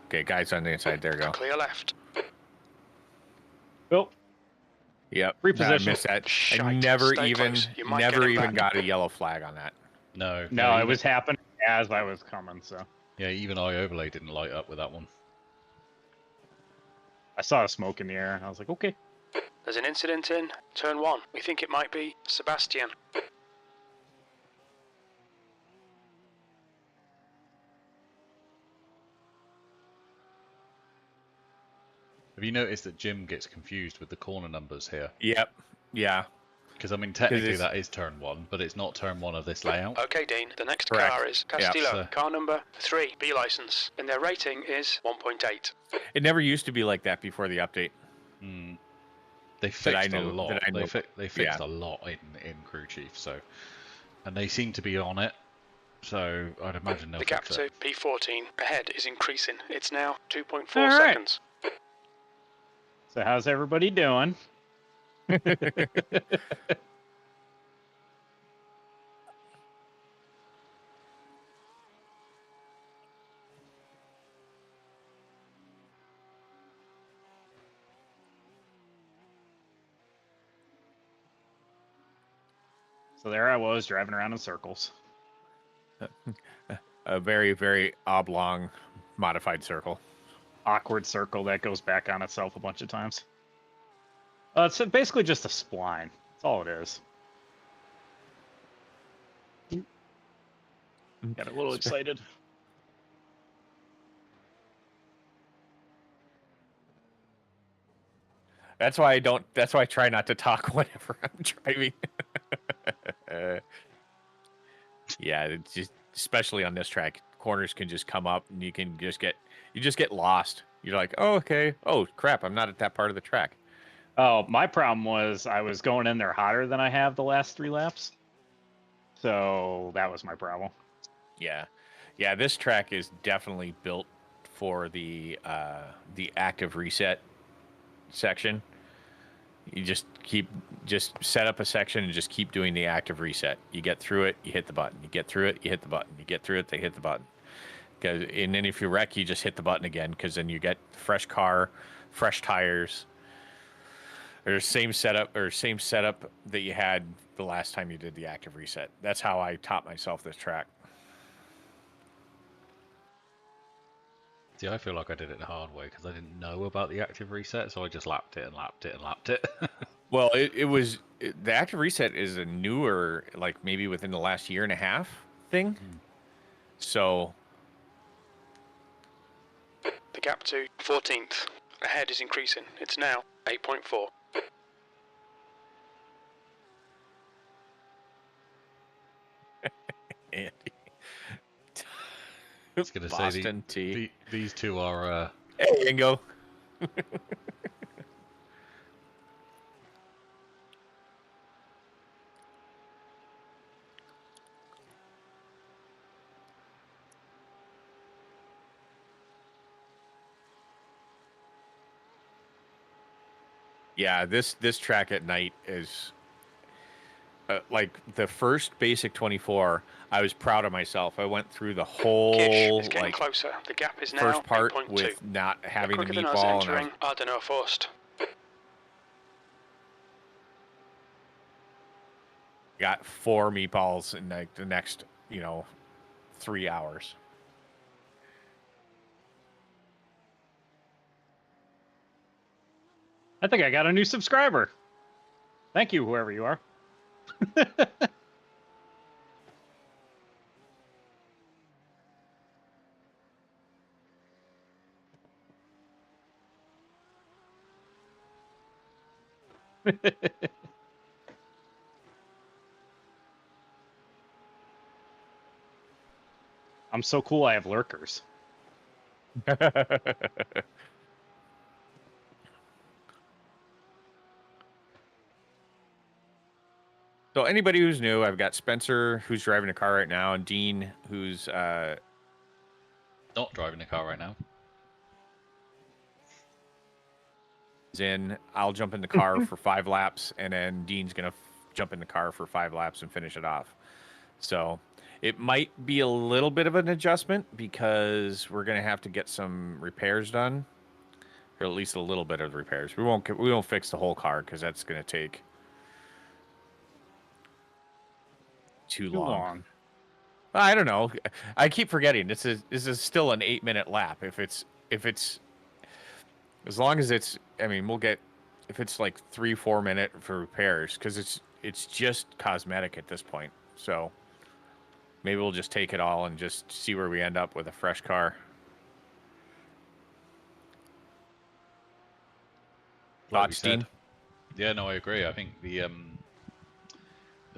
Okay, guys on the inside, there you go. Clear left. Oh, Yep, I Reposition. missed that. I Shite. never Stay even, close. You might never get him even back. got a yellow flag on that. No. no, it even- was happening as I was coming, so. Yeah, even iOverlay didn't light up with that one. I saw smoke in the air, and I was like, okay. There's an incident in turn 1. We think it might be Sebastian. Have you noticed that Jim gets confused with the corner numbers here? Yep, yeah. Because, I mean, technically it's- that is turn 1, but it's not turn 1 of this layout. Okay, Dean. The next Correct. car is Yeah. Castillo. So- Car number 3, B license, and their rating is 1.8. It never used to be like that before the update. Mm. They I fixed a knew- lot. that I They, knew. they fixed Yeah. a lot in Crew Chief, so, and they seem to be on it. So I'd imagine they'll The gap fix to it. P14 ahead is increasing. It's now 2.4 All right. seconds. So how's everybody doing? So there I was, driving around in circles. A very, very oblong modified circle. Awkward circle that goes back on itself a bunch of times. It's basically just a spline. That's all it is. Got a little excited. That's why I don't. That's why I try not to talk whenever I'm driving. Yeah, it's just especially on this track, corners can just come up and you just get lost. You're like, oh, okay. Oh crap, I'm not at that part of the track. Oh, my problem was I was going in there hotter than I have the last 3 laps. So that was my problem. Yeah, yeah. This track is definitely built for the active reset section. You just set up a section and just keep doing the active reset. You get through it, you hit the button. You get through it, you hit the button. You get through it, they hit the button. And then if you wreck, you just hit the button again, because then you get fresh car, fresh tires. or same setup that you had the last time you did the active reset. That's how I taught myself this track. See, I feel like I did it the hard way because I didn't know about the active reset, so I just lapped it and lapped it and lapped it. Well, the active reset is a newer, like maybe within the last year and a half thing. So The gap to 14th. Ahead is increasing. It's now 8.4. Andy. I was going to say Boston T. These two are. Hey, Ingo. Yeah, this track at night is like the first basic 24. I was proud of myself. I went through the whole It's getting like closer. The gap is now first part 8.2. with not having the quicker than us meatball, and I was entering Ardennau Forst. got 4 meatballs in like the next 3 hours. I think I got a new subscriber. Thank you, whoever you are. I'm so cool, I have lurkers. So anybody who's new, I've got Spencer, who's driving a car right now, and Dean, who's not driving the car right now. in. I'll jump in the car for 5 laps, and then Dean's gonna jump in the car for 5 laps and finish it off. So it might be a little bit of an adjustment because we're gonna have to get some repairs done, or at least a little bit of repairs. We won't fix the whole car because that's gonna take too long. I don't know. I keep forgetting. This is still an 8-minute lap. If it's as long as it's, I mean, we'll get if it's like 3-4 minute for repairs because it's just cosmetic at this point. So maybe we'll just take it all and just see where we end up with a fresh car. Like we Thoughts, said. Dean? Yeah, no, I agree. I think the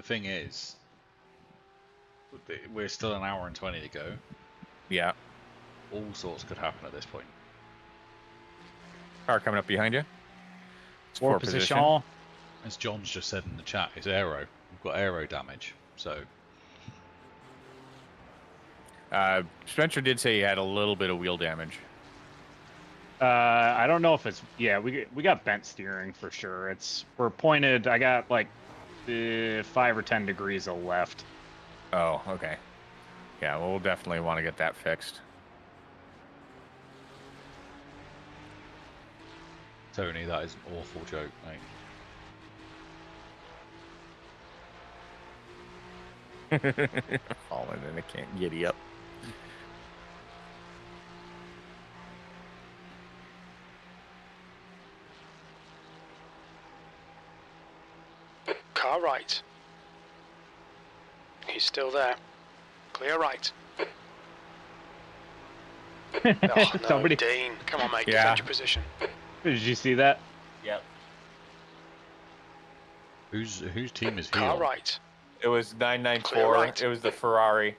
thing is, we're still an hour and 20 to go. Yeah. All sorts could happen at this point. Car coming up behind you. It's Four four position. As John's just said in the chat, it's aero. We've got aero damage, so. Spencer did say he had a little bit of wheel damage. I don't know if it's we got bent steering for sure. We're pointed. I got like 5 or 10 degrees of left. Oh, okay. Yeah, well, we'll definitely want to get that fixed. Tony, that is an awful joke, mate. Falling and I can't giddy up. Car right. He's still there. Clear right. Oh, no, Somebody- Dean. Come on, mate. Yeah. Defend your position. Did you see that? Yep. Whose team is he Car on? right. It was Clear 994. right. It was the Ferrari.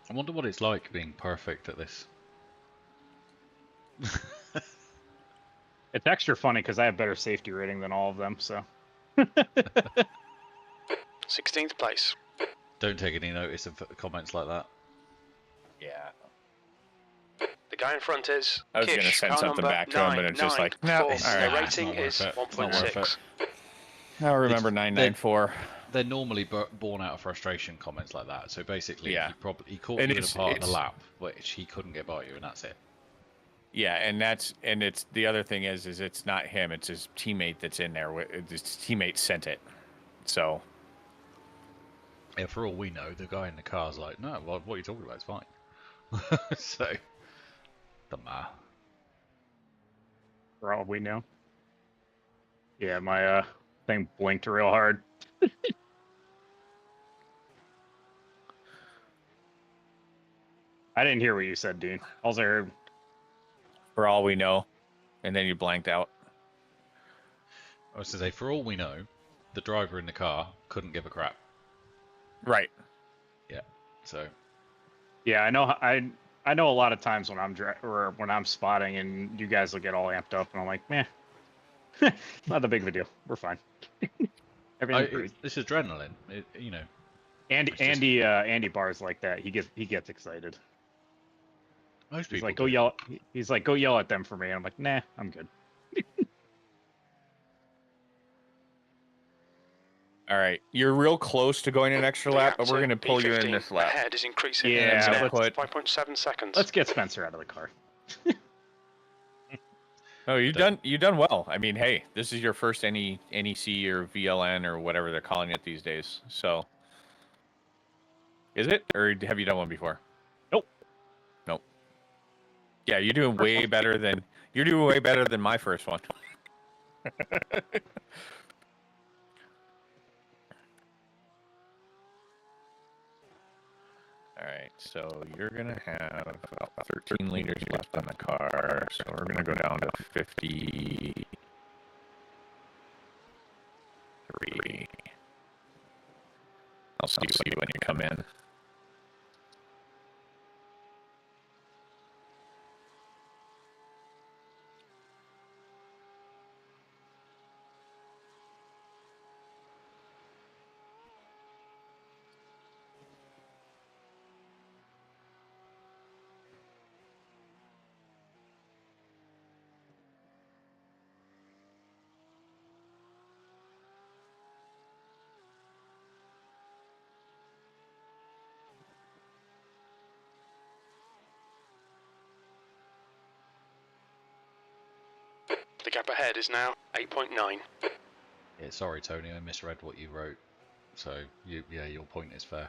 I wonder what it's like being perfect at this. It's extra funny because I have better safety rating than all of them. So 16th place. Don't take any notice of comments like that. Yeah. The guy in front is I was Kish, gonna send car something number back to him, but it's just like, no, 994. all right. The It's rating not worth is it. It's not worth 1.6. I remember 994. they're normally born out of frustration comments like that. So basically, Yeah. he caught And you in a part of the lap, which he couldn't get by you, and that's it. Yeah, and it's the other thing is it's not him, it's his teammate that's in there. His teammate sent it, so. Yeah, for all we know, the guy in the car's like, no, well, what are you talking about? It's fine. So, doesn't matter. For all we know. Yeah, my thing blinked real hard. I didn't hear what you said, Dean. All I heard. For all we know, and then you blanked out. I was to say, for all we know, the driver in the car couldn't give a crap. Right. Yeah. So. Yeah, I know. I know a lot of times when I'm spotting and you guys will get all amped up and I'm like, meh, not a big of a deal. We're fine. This is adrenaline, you know. Andy Barr's like that. He gets excited. Most He's people like, go yell. He's like, go yell at them for me. And I'm like, nah, I'm good. All right, you're real close to going an extra lap, but we're going to pull you in this lap. Ahead is increasing. Yeah, 5.7 seconds. Let's get Spencer out of the car. Oh, you've done well. I mean, hey, this is your first NEC or VLN or whatever they're calling it these days. So, is it, or have you done one before? Nope. Yeah, you're doing way better than my first one. All right, so you're going to have about 13 liters left on the car, so we're going to go down to 53. I'll see you when you come in. The gap ahead is now 8.9. Yeah, sorry, Tony, I misread what you wrote. So, your point is fair.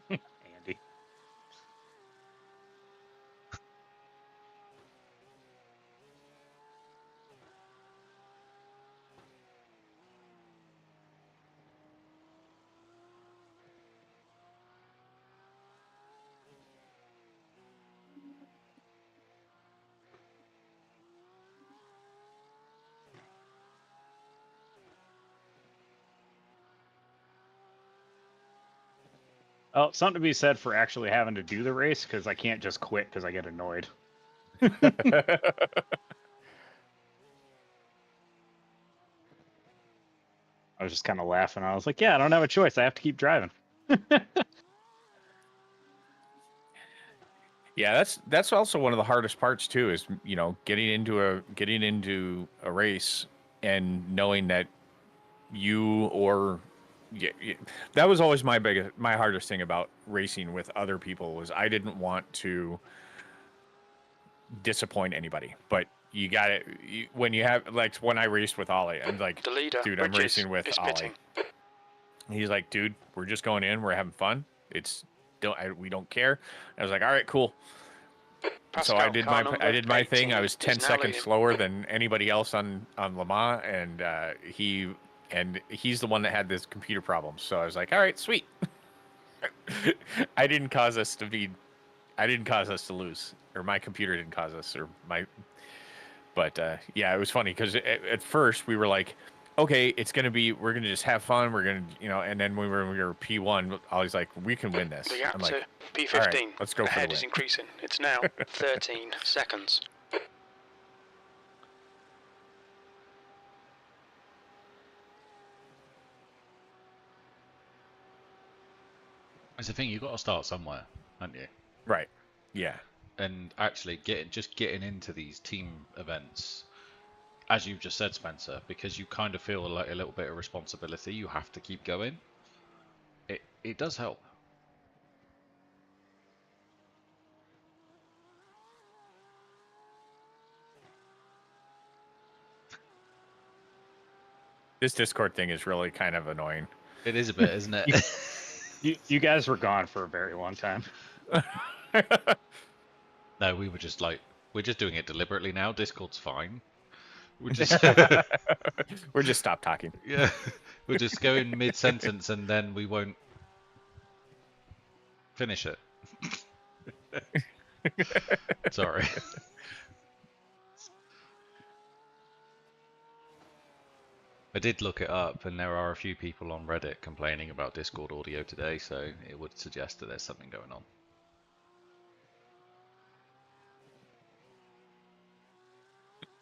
Andy. Oh, something to be said for actually having to do the race, because I can't just quit because I get annoyed. I was just kind of laughing. I was like, yeah, I don't have a choice. I have to keep driving. Yeah, that's also one of the hardest parts too. Is getting into a race and knowing that that was always my hardest thing about racing with other people was I didn't want to disappoint anybody. But you got it when you have like when I raced with Ollie. I'm like, The leader, dude, I'm racing with Ollie. pitting. He's like, dude, we're just going in. We're having fun. We don't care. I was like, all right, cool. Pascal, so I did my thing. I was 10 seconds leading. slower than anybody else on Le Mans, and he's the one that had this computer problem. So I was like, all right, sweet. I didn't cause us to lose, or my computer didn't cause us, But yeah, it was funny because at first we were like, okay, we're gonna just have fun. We're gonna, and then when we were P1, I was like, we can win this. The gap I'm to like, P15 all right, let's go for the ahead win. is increasing. It's now 13 seconds. It's the thing, you've got to start somewhere, haven't you? Right. Yeah. And actually getting into these team events, as you've just said, Spencer, because you kind of feel like a little bit of responsibility, you have to keep going. It does help. This Discord thing is really kind of annoying. It is a bit, isn't it? You guys were gone for a very long time. No, we were just like, we're just doing it deliberately now. Discord's fine. We're just We're just stop talking. yeah, we'll just go in mid-sentence and then we won't finish it. Sorry. I did look it up, and there are a few people on Reddit complaining about Discord audio today, so it would suggest that there's something going on.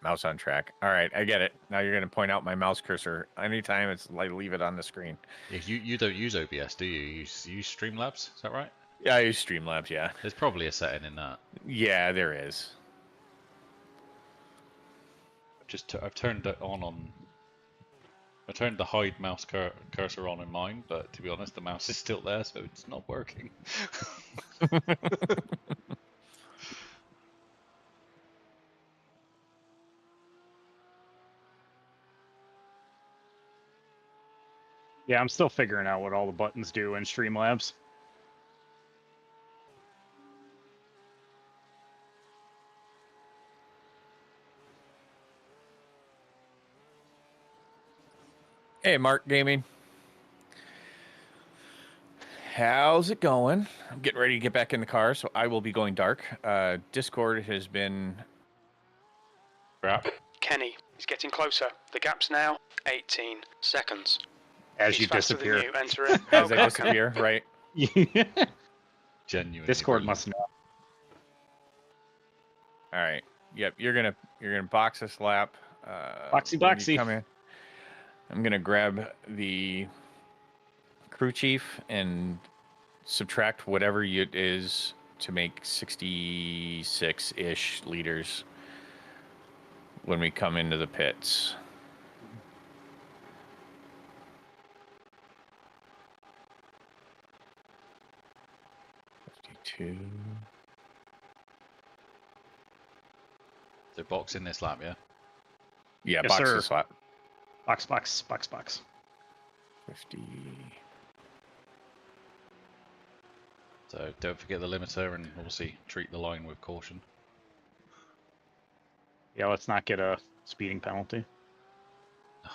Mouse on track. All right, I get it. Now you're going to point out my mouse cursor. Anytime it's like leave it on the screen. Yeah, you don't use OBS, do you? You use Streamlabs, is that right? Yeah, I use Streamlabs, yeah. There's probably a setting in that. Yeah, there is. I've turned it on. I turned the hide mouse cursor on in mine, but to be honest, the mouse is still there, so it's not working. Yeah, I'm still figuring out what all the buttons do in Streamlabs. Hey, Mark Gaming. How's it going? I'm getting ready to get back in the car, so I will be going dark. Discord has been crap. Kenny, he's getting closer. The gap's now 18 seconds. As He's you faster than disappear. you, enter it. As I Okay. disappear, right? Genuinely. Discord brilliant. must know. All right. Yep, you're gonna box this lap. Boxy, when you boxy. come in. I'm gonna grab the crew chief and subtract whatever it is to make 66-ish liters when we come into the pits. Two. So box in this lap, yeah? Yeah, Yes, box sir. this lap. Box, box, box, box. 50. So don't forget the limiter, and obviously treat the line with caution. Yeah, let's not get a speeding penalty. No.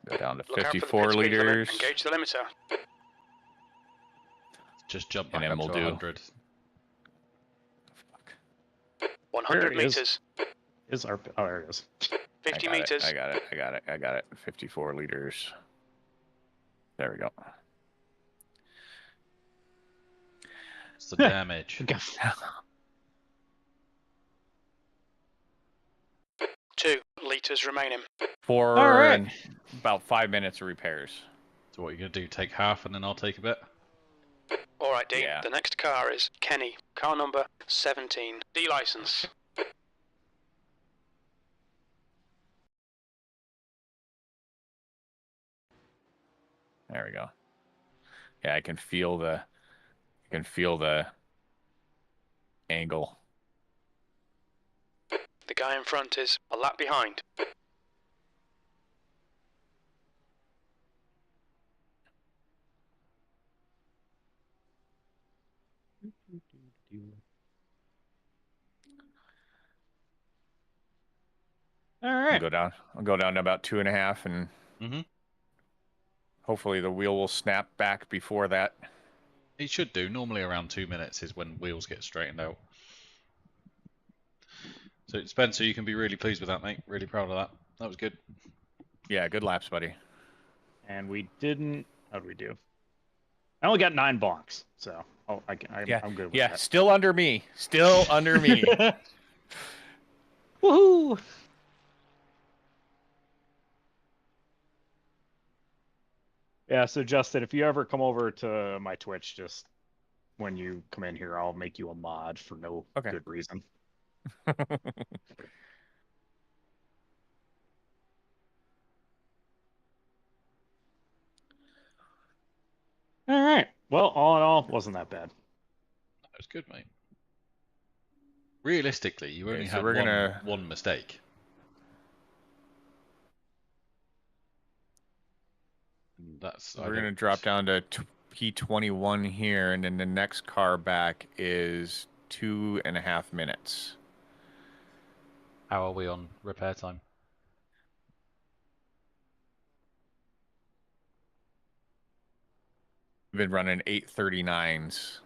Go down to Look out for the 54 pit speed limit. liters. Engage the limiter. Just jump And back then up we'll to do- 100. 100 Where is- meters. Is our oh there it is. 50 I got it, meters. I got it. 54 liters. There we go. It's the damage. 2 liters remaining. For All right. about 5 minutes of repairs. So what are you going to do? Take half and then I'll take a bit? All right, Dean. Yeah. The next car is Kenny. Car number 17. D license. There we go. Yeah, I can feel the angle. The guy in front is a lap behind. All I'll right. go down. I'll go down to about 2.5, and Mm-hmm. hopefully the wheel will snap back before that. It should do. Normally around 2 minutes is when wheels get straightened out. So Spencer, you can be really pleased with that, mate. Really proud of that. That was good. Yeah, good laps, buddy. And we didn't. How did we do? I only got 9 bonks, so I'm good with Yeah, that. still under me. Still under me. Woohoo! Yeah, so Justin, if you ever come over to my Twitch, just when you come in here, I'll make you a mod for no Okay. good reason. All right. Well, all in all, wasn't that bad. That was good, mate. Realistically, you Okay, only so had we're gonna one mistake. And that's we're gonna drop down to P21 here, and then the next car back is 2.5 minutes. How are we on repair time? We've been running 8:39s,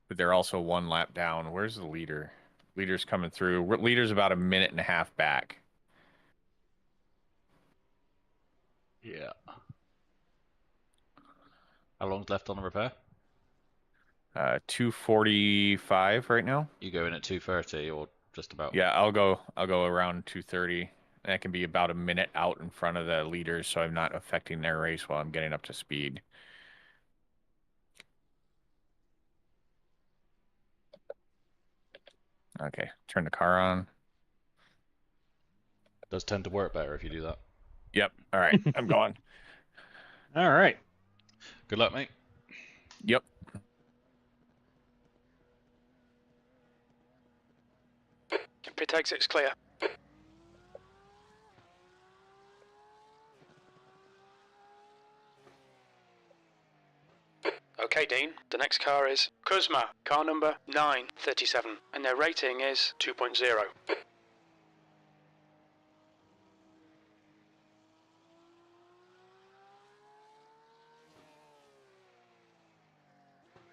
but they're also 1 lap down. Where's the leader? Leader's coming through. Leader's about 1.5 minutes back. Yeah. How long's left on the repair? 2:45 right now. You go in at 2:30 or just about? Yeah, I'll go around 2:30. That can be about 1 minute out in front of the leaders, so I'm not affecting their race while I'm getting up to speed. Okay, turn the car on. Does tend to work better if you do that. Yep. All right, I'm going. All right. Good luck, mate. Yep. Pit exit's clear. Okay, Dean, the next car is Kuzma, car number 937, and their rating is 2.0.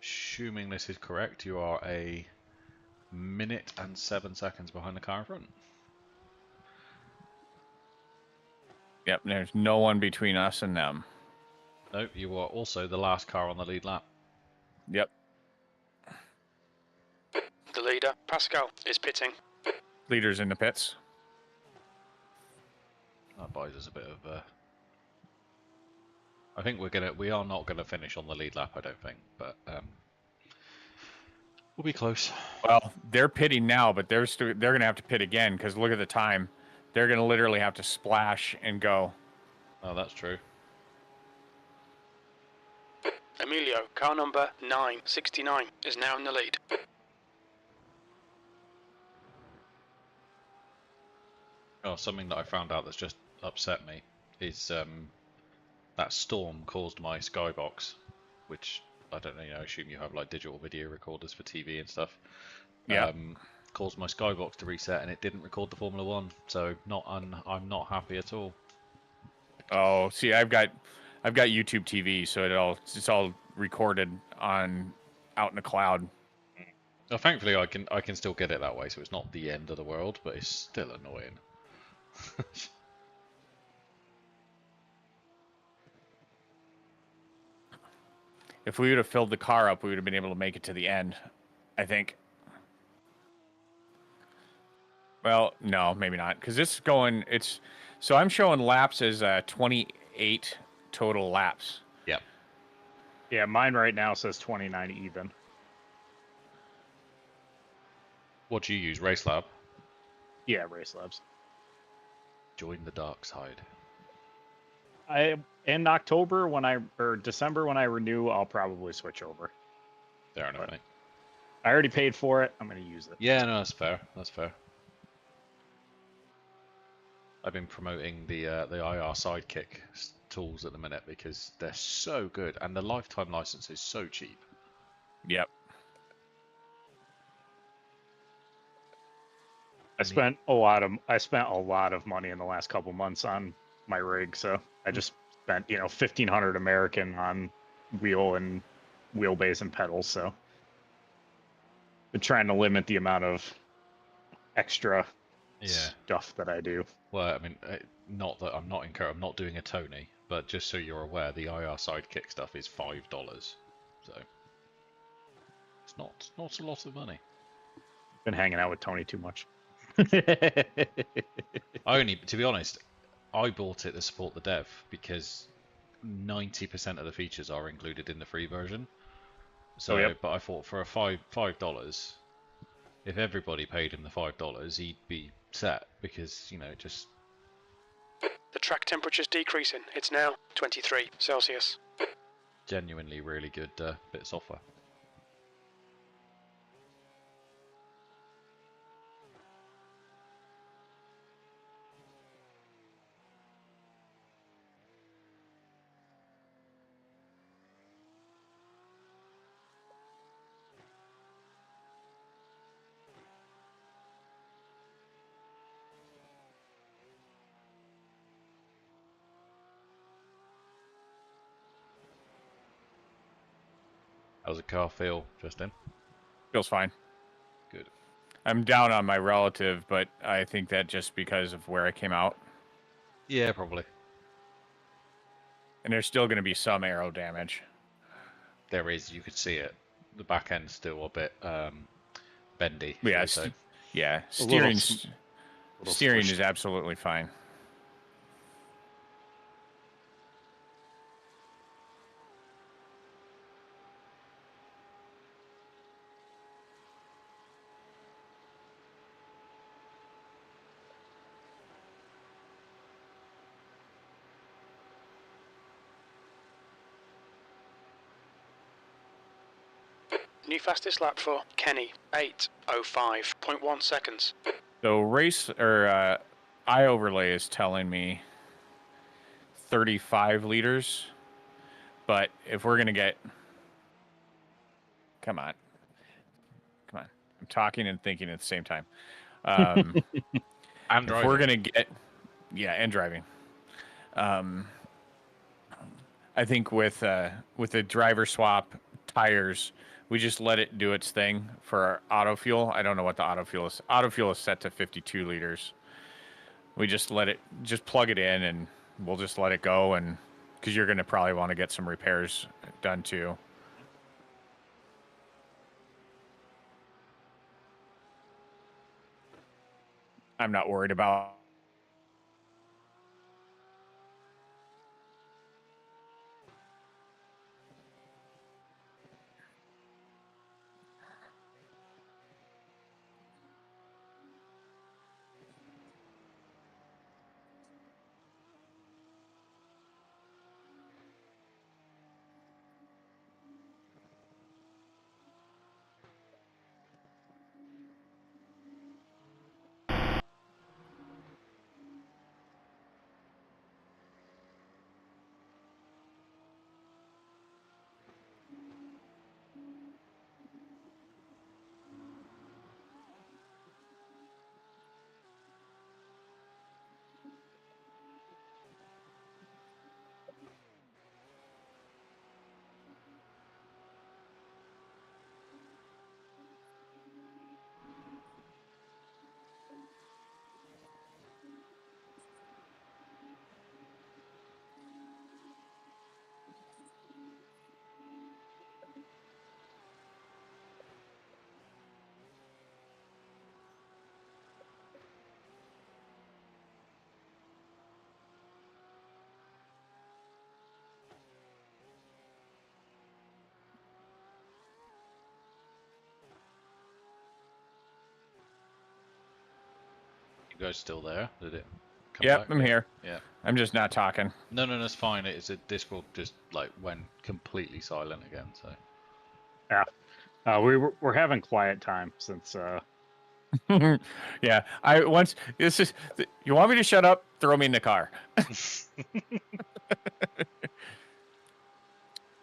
Assuming this is correct, you are 1 minute and 7 seconds behind the car in front. Yep, there's no one between us and them. No, you are also the last car on the lead lap. Yep. The leader, Pascal, is pitting. Leaders in the pits. That buys us a bit of. I think we are not gonna finish on the lead lap. I don't think, but we'll be close. Well, they're pitting now, but they're gonna have to pit again because look at the time. They're gonna literally have to splash and go. Oh, that's true. Emilio, car number 969, is now in the lead. Oh, something that I found out that's just upset me is that storm caused my skybox, which I don't know. I assume you have like digital video recorders for TV and stuff. Yeah. Caused my skybox to reset and it didn't record the Formula One, so I'm not happy at all. Oh, see, I've got YouTube TV, so it's all recorded out in the cloud. Well, thankfully, I can still get it that way, so it's not the end of the world, but it's still annoying. If we would have filled the car up, we would have been able to make it to the end, I think. Well, no, maybe not, because this is going. So I'm showing laps as 28 total laps. Yep. Yeah, mine right now says 29 even. What do you use, RaceLab? Yeah, Race Labs. Join the dark side. In October or December when I renew, I'll probably switch over. Fair enough, mate. I already paid for it. I'm going to use it. Yeah, no, that's fair. That's fair. I've been promoting the irSidekick tools at the minute because they're so good and the lifetime license is so cheap. Yep. I spent a lot of money in the last couple months on my rig, so I just spent 1,500 American on wheel and wheelbase and pedals. So been trying to limit the amount of extra stuff that I do. Well, I mean, not that I'm not doing a Tony, but just so you're aware, the irSidekick stuff is $5, so it's not a lot of money. Been hanging out with Tony too much. To be honest, I bought it to support the dev because 90% of the features are included in the free version. So, yep. but I thought for a $5, if everybody paid him the $5, he'd be set because, you know, just... The track temperature's decreasing. It's now 23 Celsius. Genuinely really good bit of software. How's the car feel, Justin? Feels fine. Good. I'm down on my relative, but I think that just because of where I came out. Yeah, probably. And there's still going to be some aero damage. There is, you could see it. The back end's still a bit bendy. Yeah, so. Yeah. A little Steering squished. is absolutely fine. New fastest lap for Kenny, 8:05.1 seconds. So iOverlay is telling me 35 liters, but if we're gonna get, come on, I'm talking and thinking at the same time. And if driving. we're gonna get, yeah, and driving. I think with the driver swap tires, we just let it do its thing for our auto fuel. I don't know what the auto fuel is. Auto fuel is set to 52 liters. We just plug it in, and we'll just let it go. And because you're going to probably want to get some repairs done too. I'm not worried about. You guys still there? Did it come Yep, back? I'm here. Yeah. I'm just not talking. No, that's fine. It's a Discord just like went completely silent again. So. Yeah. We're having quiet time since Yeah, you want me to shut up? Throw me in the car.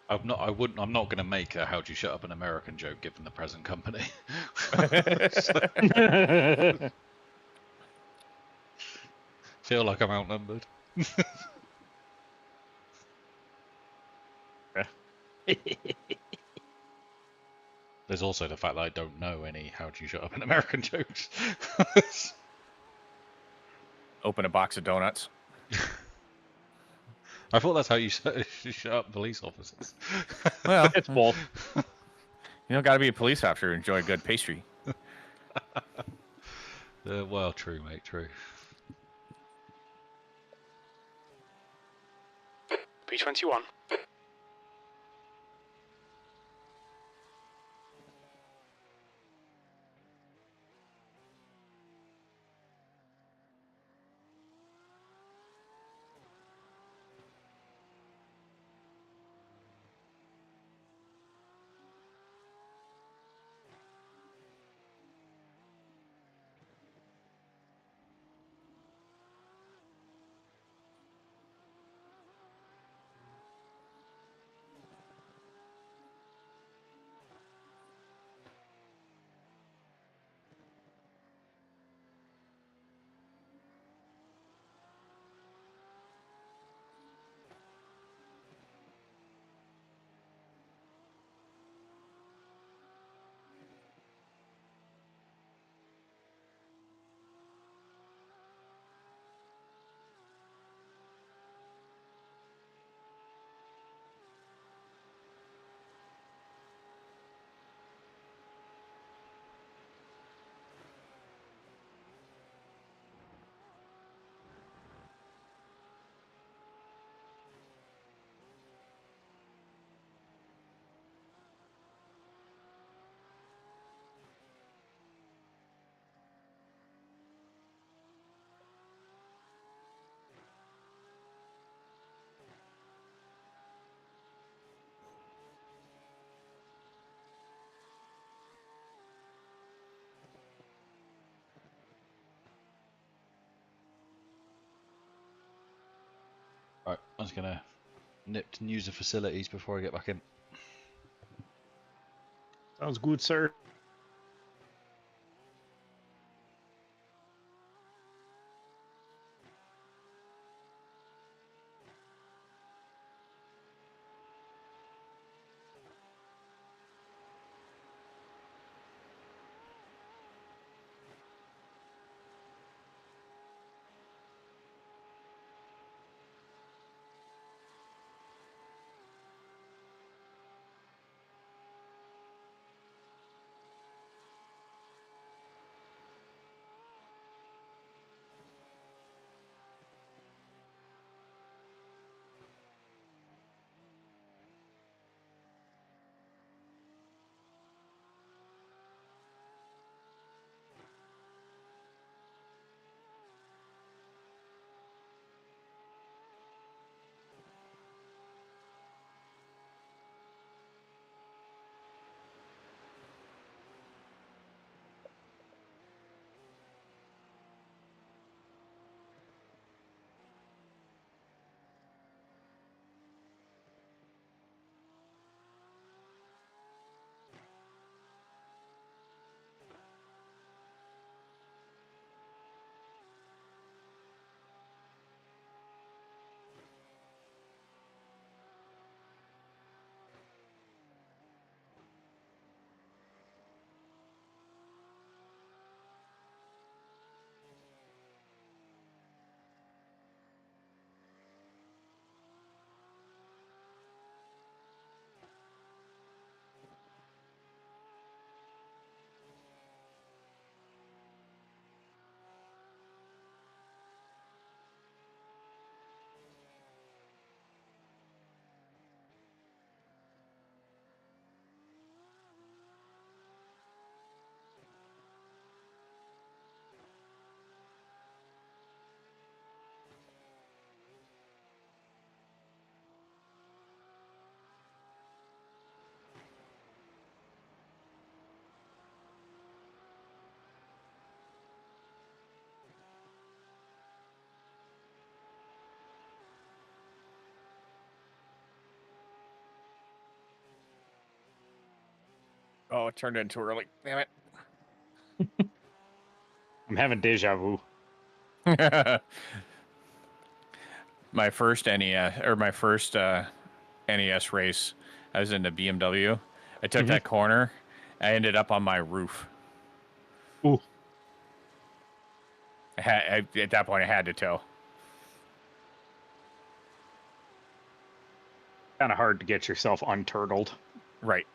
I'm not going to make a "How do you shut up an American" joke given the present company. Feel like I'm outnumbered. There's also the fact that I don't know any "How do you shut up an American" jokes. Open a box of donuts. I thought that's how you shut up police officers. Well, it's both. Got to be a police officer to enjoy a good pastry. Well, true, mate, true. 3:21. Right, I'm just gonna nip and use the facilities before I get back in. Sounds good, sir. Oh, it turned in too early. Damn I'm having deja vu. it. My first NES or my first NES race, I was in the BMW. I took that corner. I ended up on my roof. Ooh, At that point, I had to tow. kind of hard to get yourself unturtled. Right.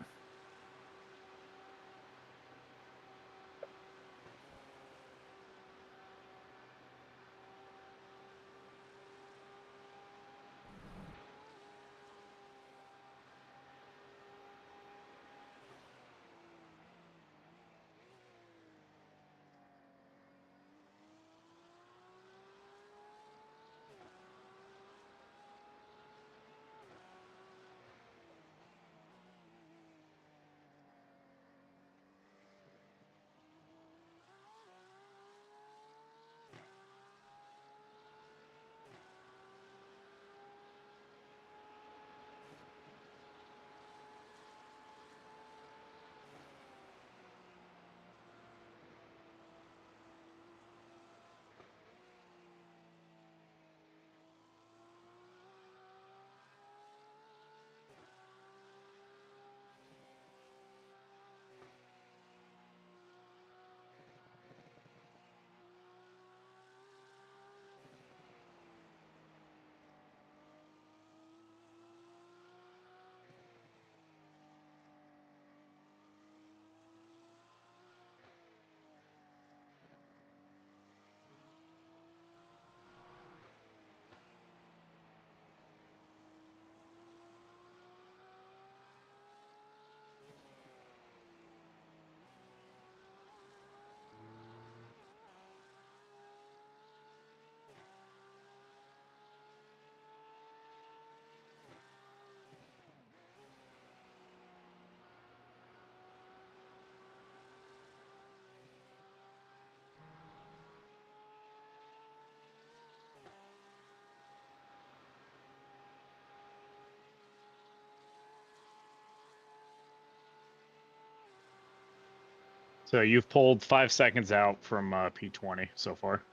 So you've pulled 5 seconds out from P20 so far.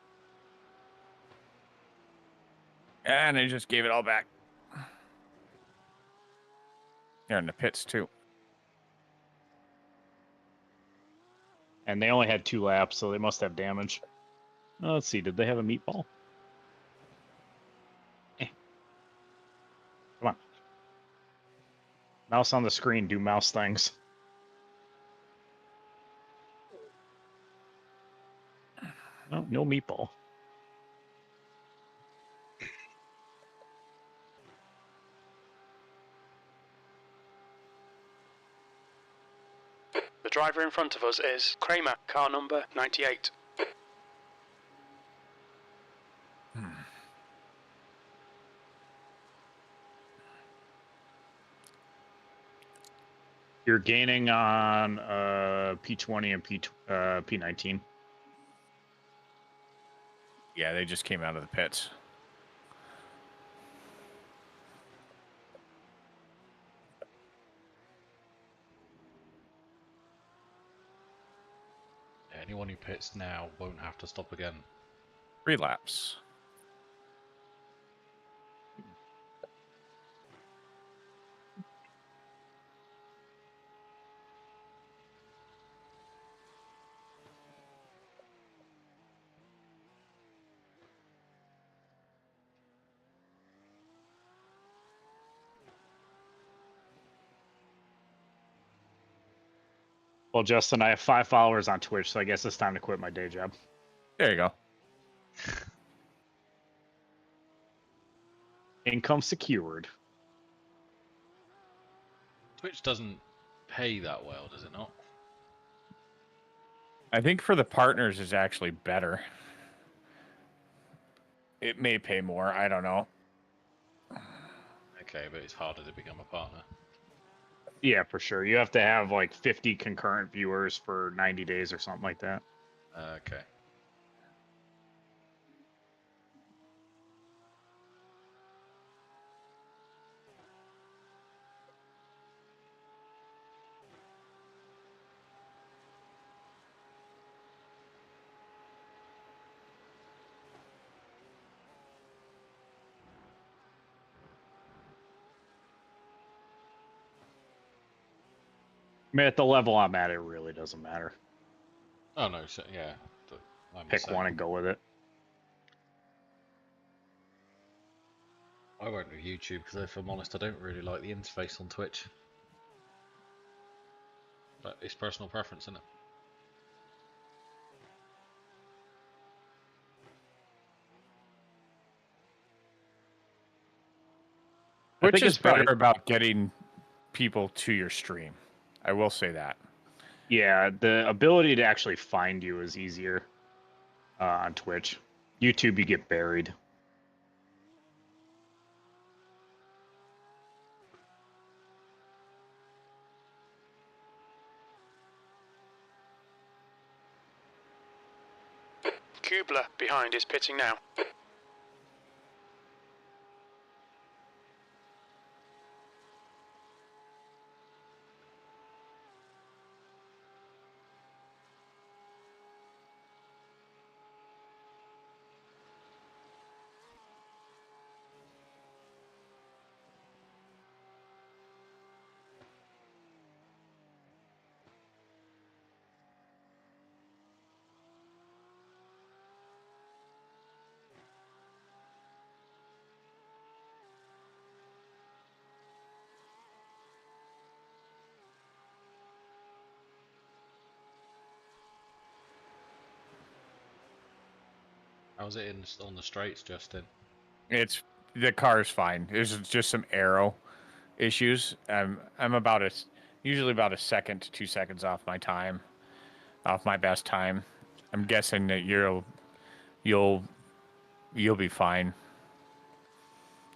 And they just gave it all back. They're in the pits, too. And they only had 2 laps, so they must have damage. Oh, let's see, did they have a meatball? Come on. Mouse on the screen, do mouse things. No, no meatball. The driver in front of us is Kramer, car number 98. You're gaining on P20 and P19. Yeah, they just came out of the pits. Anyone who pits now won't have to stop again. 3 laps. Well, Justin, I have 5 followers on Twitch, so I guess it's time to quit my day job. There you go. Income secured. Twitch doesn't pay that well, does it not? I think for the partners is actually better. It may pay more. I don't know. Okay, but it's harder to become a partner. Yeah, for sure. You have to have like 50 concurrent viewers for 90 days or something like that. Okay. I mean, at the level I'm at, it really doesn't matter. Oh no, so, yeah. I'm Pick one and go with it. I won't do YouTube because if I'm honest, I don't really like the interface on Twitch. But it's personal preference, isn't it? Which is better about getting people to your stream. I will say that. Yeah, the ability to actually find you is easier on Twitch. YouTube, you get buried. Kubler behind is pitting now. How's it on the straights, Justin? It's the car's fine. There's just some aero issues. I'm usually about a second to 2 seconds off my time, off my best time. I'm guessing that you'll be fine.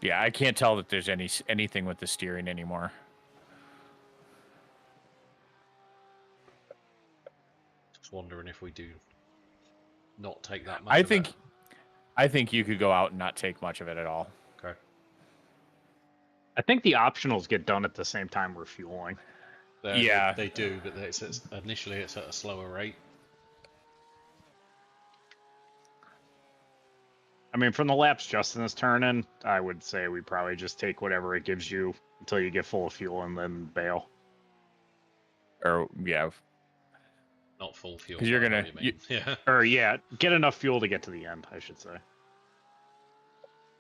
Yeah, I can't tell that there's anything with the steering anymore. Just wondering if we do not take that much. I think you could go out and not take much of it at all. Okay. I think the optionals get done at the same time refueling. Yeah. They do, but initially it's at a slower rate. I mean, from the laps Justin is turning, I would say we probably just take whatever it gives you until you get full of fuel and then bail. Or yeah, Not full fuel. because you're but I know gonna. what you mean. Yeah. Or yeah, get enough fuel to get to the end, I should say.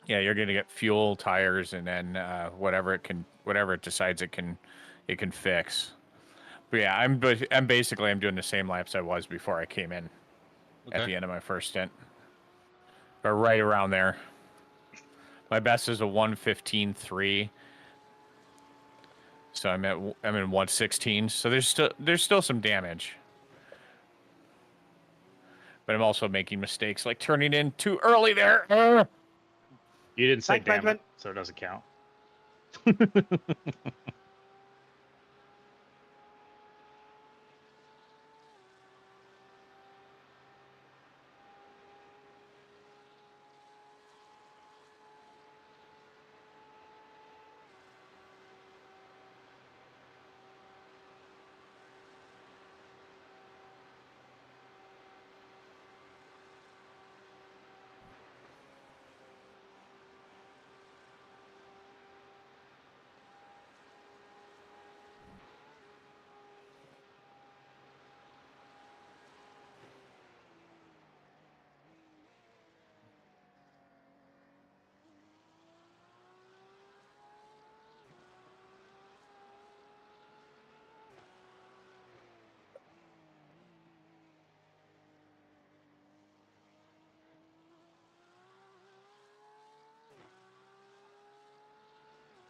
Yeah, you're gonna get fuel, tires, and then whatever it decides it can fix. But yeah, I'm basically doing the same laps I was before I came in at the end of my first stint, or right around there. My best is a 1:15.3, so I'm in 1:16. So there's still some damage, but I'm also making mistakes like turning in too early there. You didn't say Thanks, damn it, Benjamin. so it doesn't count.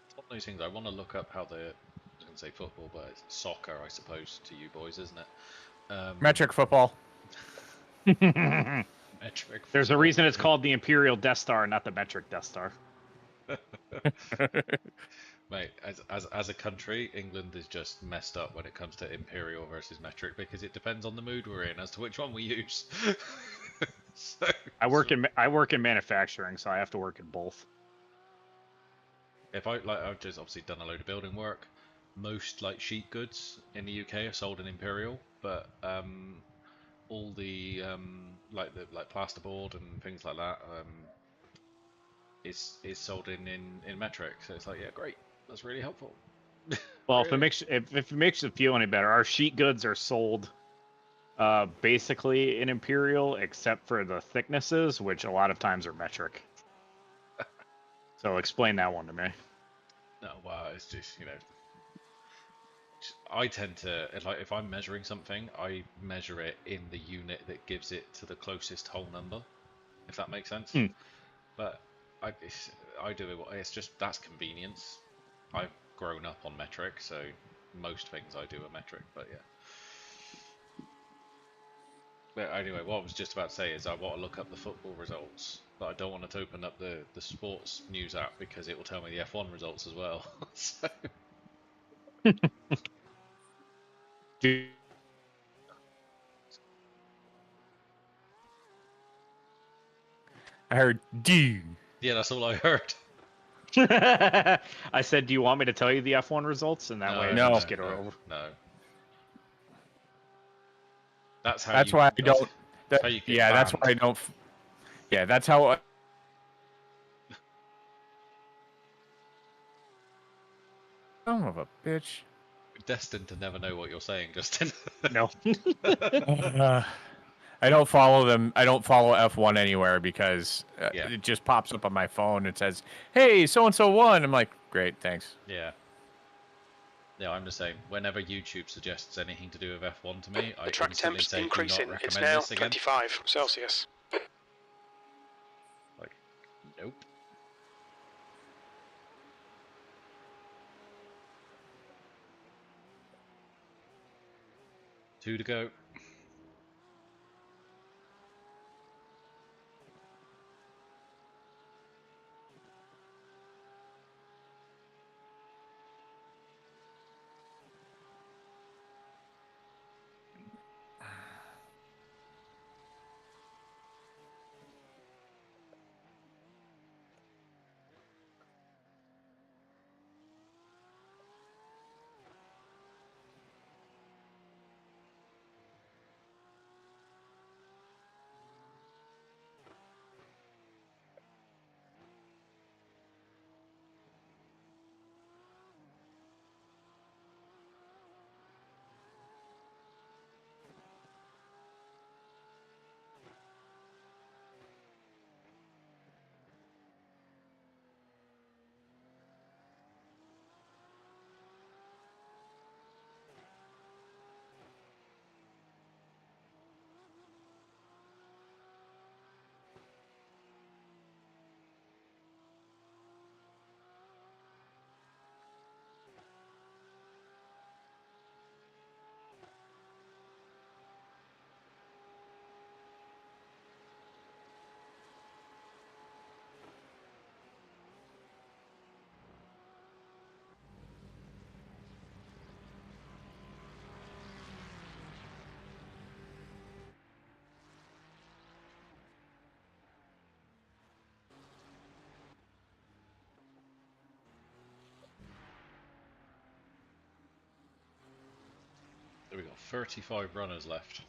It's one of those things I want to look up how the. I was going to say football, but it's soccer, I suppose, to you boys, isn't it? Metric football. Metric. There's a football. reason it's called the Imperial Death Star, not the Metric Death Star. Mate, as a country, England is just messed up when it comes to imperial versus metric because it depends on the mood we're in as to which one we use. So, I work in manufacturing, so I have to work in both. if I've just obviously done a load of building work. Most like sheet goods in the UK are sold in imperial, but all the like plasterboard and things like that is sold in metric. So it's like, yeah, great, that's really helpful. Well, Really? if it makes it feel any better, our sheet goods are sold basically in imperial, except for the thicknesses, which a lot of times are metric. So explain that one to me. No, well, it's just I tend to if I'm measuring something, I measure it in the unit that gives it to the closest whole number, if that makes sense. But I do it. It's just that's convenience. I've grown up on metric, so most things I do are metric. But yeah. But anyway, what I was just about to say is I want to look up the football results, but I don't want to open up the sports news app because it will tell me the F1 results as well. So. I heard D. Yeah, that's all I heard. I said, do you want me to tell you the F1 results? And that way, No. you just get it over. No. That's how. That's you, why I that's, don't. That's how you get yeah, that's banned. why I don't. Yeah, that's how. Son of a bitch. Destined to never know what you're saying, Justin. No. I don't follow them. I don't follow F1 anywhere because Yeah. it just pops up on my phone. It says, "Hey, so and so won." I'm like, "Great, thanks." Yeah. Yeah, I'm the same. Whenever YouTube suggests anything to do with F1 to me, I The track instantly temp's say, increasing. do not It's recommend now this again. 25 Celsius. Like, nope. Two to go. 35 runners left.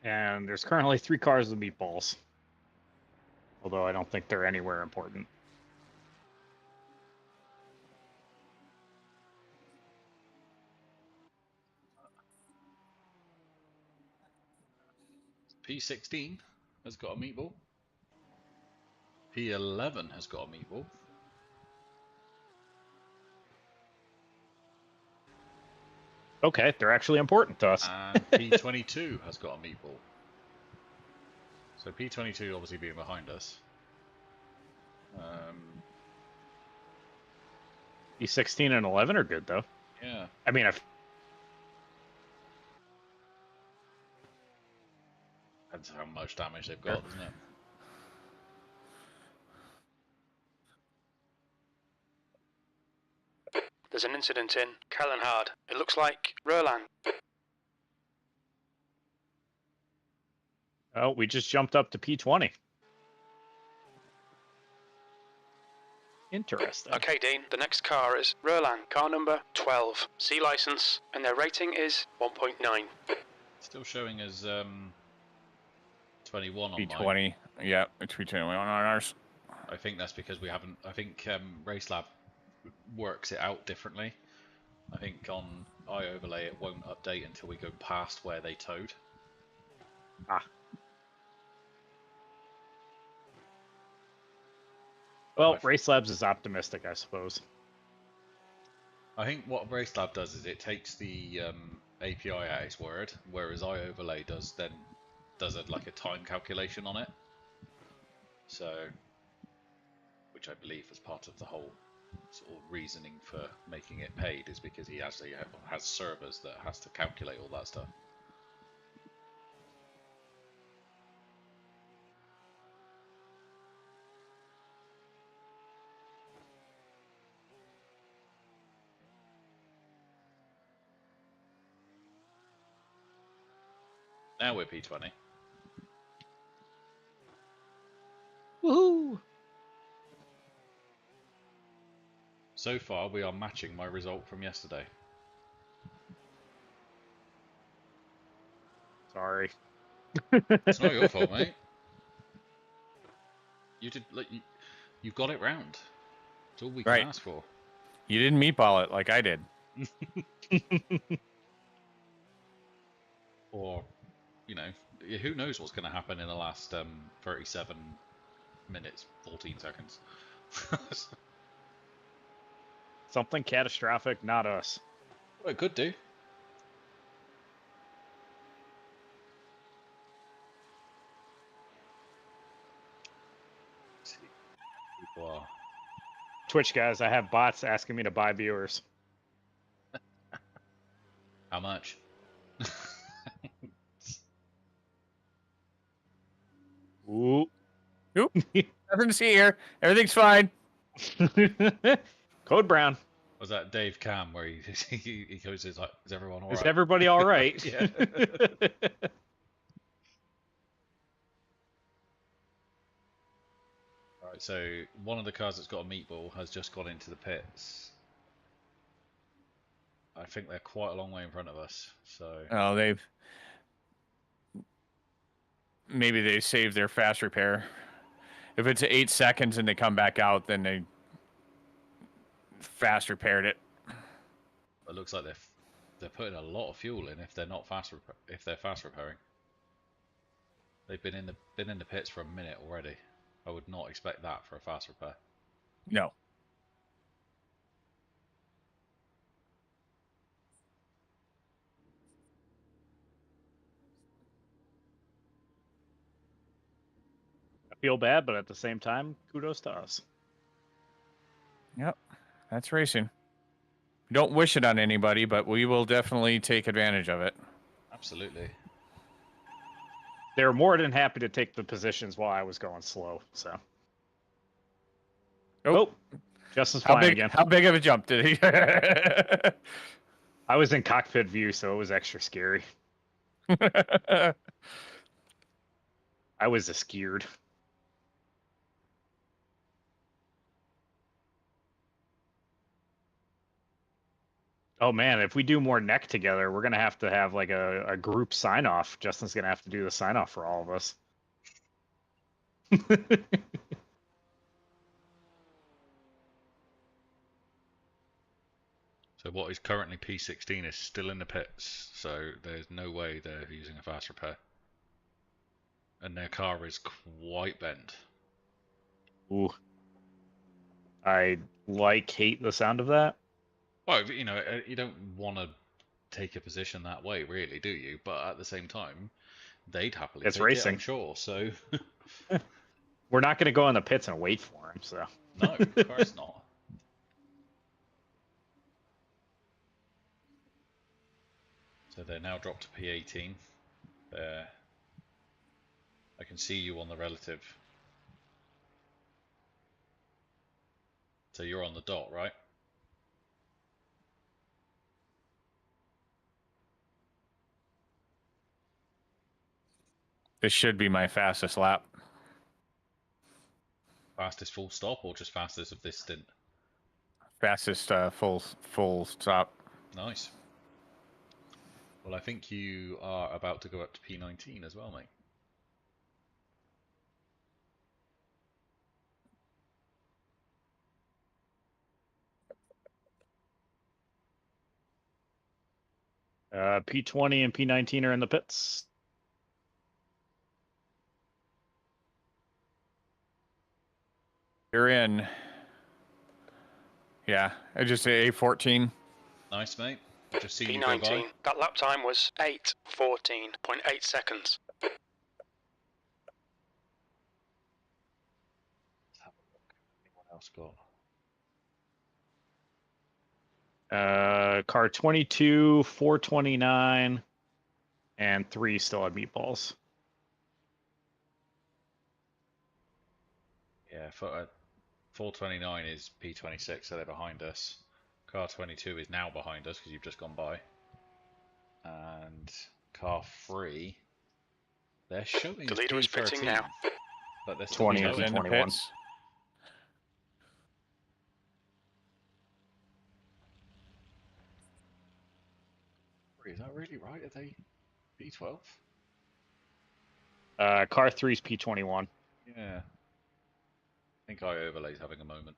And there's currently 3 cars with meatballs. Although I don't think they're anywhere important. P16 has got a meatball. P11 has got a meatball. Okay, they're actually important to us. And P22 has got a meatball. So P22 obviously being behind us. E16 and 11 are good, though. Yeah. I mean, Depends how much damage they've got, doesn't it? There's an incident in Callanhard. It looks like Roland. oh, we just jumped up to P20. Interesting. Okay, Dean, the next car is Roland, car number 12, C license, and their rating is 1.9. Still showing as 21 on mine. B20. Yeah, it's B21 on ours. I think that's because we haven't. I think RaceLab works it out differently. I think on iOverlay it won't update until we go past where they towed. Ah. Well, RaceLabs is optimistic, I suppose. I think what RaceLab does is it takes the API at its word, whereas iOverlay does like a time calculation on it. So, which I believe is part of the whole sort of reasoning for making it paid, is because he actually has servers that has to calculate all that stuff. Now we're P20. Woohoo! So far, we are matching my result from yesterday. Sorry. It's not your fault, mate. You did. Like, you got it round. It's all we can Right. ask for. You didn't meatball it like I did. Or, you know, who knows what's going to happen in the last 37 minutes, 14 seconds. Something catastrophic, not us. Well, it could do. People are... Twitch guys, I have bots asking me to buy viewers. How much? Ooh. Nope. Nothing to see here. Everything's fine. Code Brown. Was that Dave Cam where he goes, is everyone all Is right? everybody all right? Yeah. Right, so one of the cars that's got a meatball has just gone into the pits. I think they're quite a long way in front of us. So Oh, maybe they saved their fast repair. If it's 8 seconds and they come back out, then they fast repaired it. it looks like they're putting a lot of fuel in if they're not fast repairing. They've been in the pits for a minute already. I would not expect that for a fast repair. No. I feel bad, but at the same time, kudos to us. Yep. That's racing. Don't wish it on anybody, but we will definitely take advantage of it. Absolutely. They were more than happy to take the positions while I was going slow, so. Oh, Justin's flying again. How big of a jump did he? I was in cockpit view, so it was extra scary. I was scared. Oh man, if we do more neck together, we're gonna have like a group sign off. Justin's gonna have to do the sign off for all of us. So what is currently P16 is still in the pits, so there's no way they're using a fast repair. And their car is quite bent. Ooh. I hate the sound of that. Well, you know, you don't want to take a position that way, really, do you? But at the same time, they'd happily It's take racing. it, I'm sure. So We're not going to go in the pits and wait for him. So no, of course not. So they're now dropped to P18. There, I can see you on the relative. So you're on the dot, right? This should be my fastest lap. Fastest full stop or just fastest of this stint? Fastest full stop. Nice. Well, I think you are about to go up to P19 as well, mate. P20 and P19 are in the pits. You're in. Yeah, I just say A14. Nice, mate. Just see you go by. P19. That lap time was 8:14.8 seconds. Let's have a look. Anyone else got? Car 22, 429, and 3 still have meatballs. Yeah, 429 is P26, so they're behind us. Car 22 is now behind us because you've just gone by. And car 3, they're showing The leader is pitting P13, now. but they're still 20 and below. in the 21. pits. Is that really right? Are they P12? Car 3's P21. Yeah. I think iOverlay's having a moment.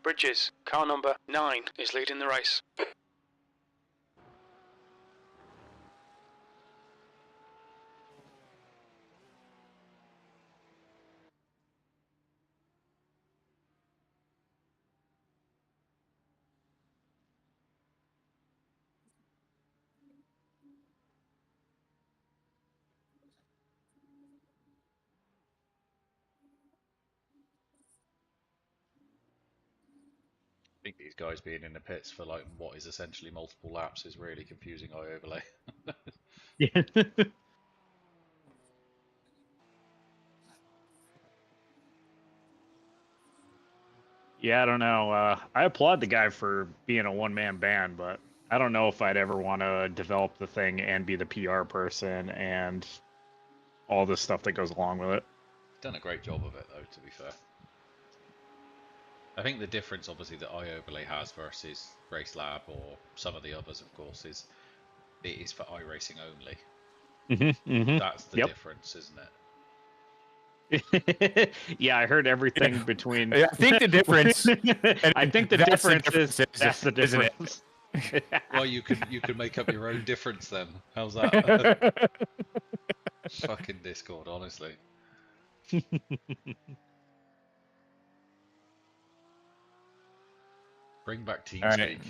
Bridges, car number 9 is leading the race. I think these guys being in the pits for like what is essentially multiple laps is really confusing iOverlay. Yeah. Yeah, I don't know. I applaud the guy for being a one-man band, but I don't know if I'd ever want to develop the thing and be the PR person and all this stuff that goes along with it. Done a great job of it though, to be fair. I think the difference obviously that iOverlay has versus RaceLab or some of the others of course is it is for iRacing only. That's the difference, isn't it? Yeah, I heard everything between. I think the difference. I think the that's difference the difference, is that's the isn't it? difference. Well, you could make up your own difference then. How's that? Fucking Discord, honestly. Bring back TeamSpeak. Right.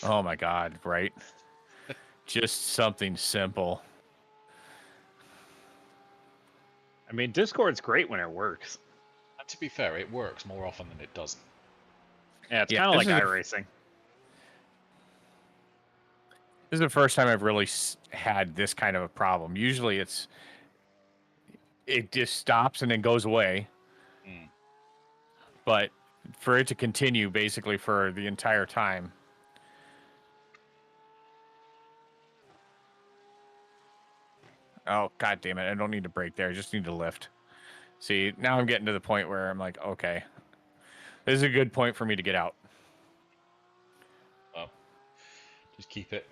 Oh my God! Right. Just something simple. I mean, Discord's great when it works. And to be fair, it works more often than it doesn't. Yeah, it's Yeah, kind of this like is iRacing. This is the first time I've really had this kind of a problem. Usually it just stops and then goes away. But for it to continue basically for the entire time. Oh, god damn it. I don't need to brake there. I just need to lift. See, now I'm getting to the point where I'm like, okay, this is a good point for me to get out. Oh, just keep it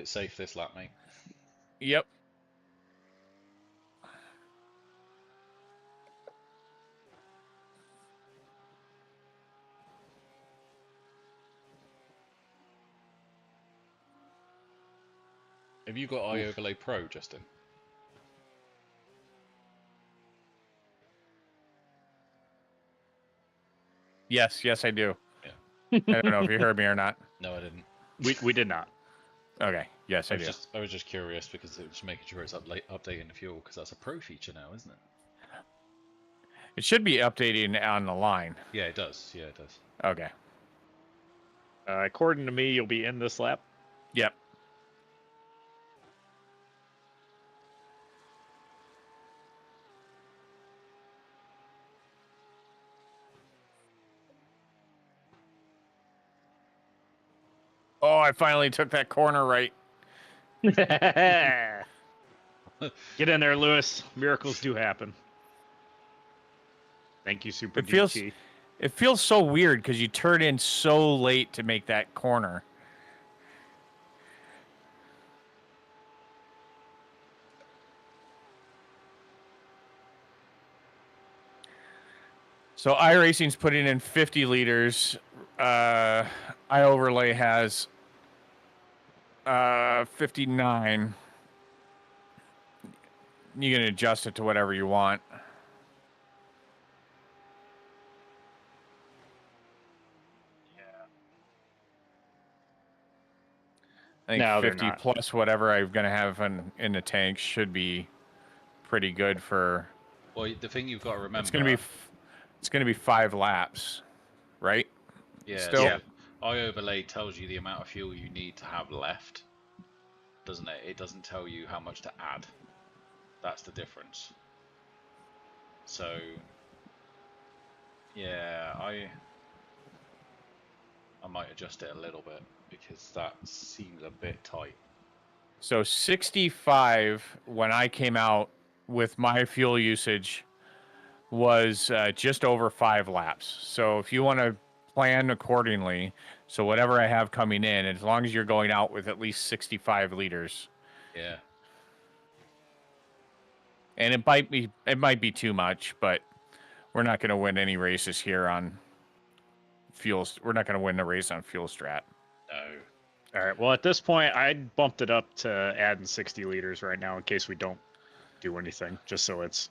safe this lap, mate. Yep. Have you got iOverlay Pro, Justin? Yes, I do. Yeah. I don't know if you heard me or not. No, I didn't. We did not. Okay. Yes, I do. I was just curious because it was making sure it's updating the fuel because that's a Pro feature now, isn't it? It should be updating on the line. Yeah, it does. Yeah, it does. Okay. According to me, you'll be in this lap. Yep. Oh, I finally took that corner right. Get in there, Lewis. Miracles do happen. Thank you, Super GT. It feels so weird because you turn in so late to make that corner. So iRacing's putting in 50 liters. iOverlay has 59. You can adjust it to whatever you want. I think No, they're 50 not. plus whatever I'm going to have in the tank should be pretty good for... Well, the thing you've got to remember... It's going to be 5 laps, right? Yeah, Still? so iOverlay tells you the amount of fuel you need to have left, doesn't it? It doesn't tell you how much to add. That's the difference. So, yeah, I might adjust it a little bit because that seems a bit tight. So 65 when I came out with my fuel usage was just over 5 laps. So if you want to plan accordingly, so whatever I have coming in, as long as you're going out with at least 65 liters. Yeah. And it might be too much, but we're not going to win any races here on fuels. We're not going to win the race on fuel strat. No. All right. Well, at this point, I bumped it up to adding 60 liters right now in case we don't do anything, just so it's...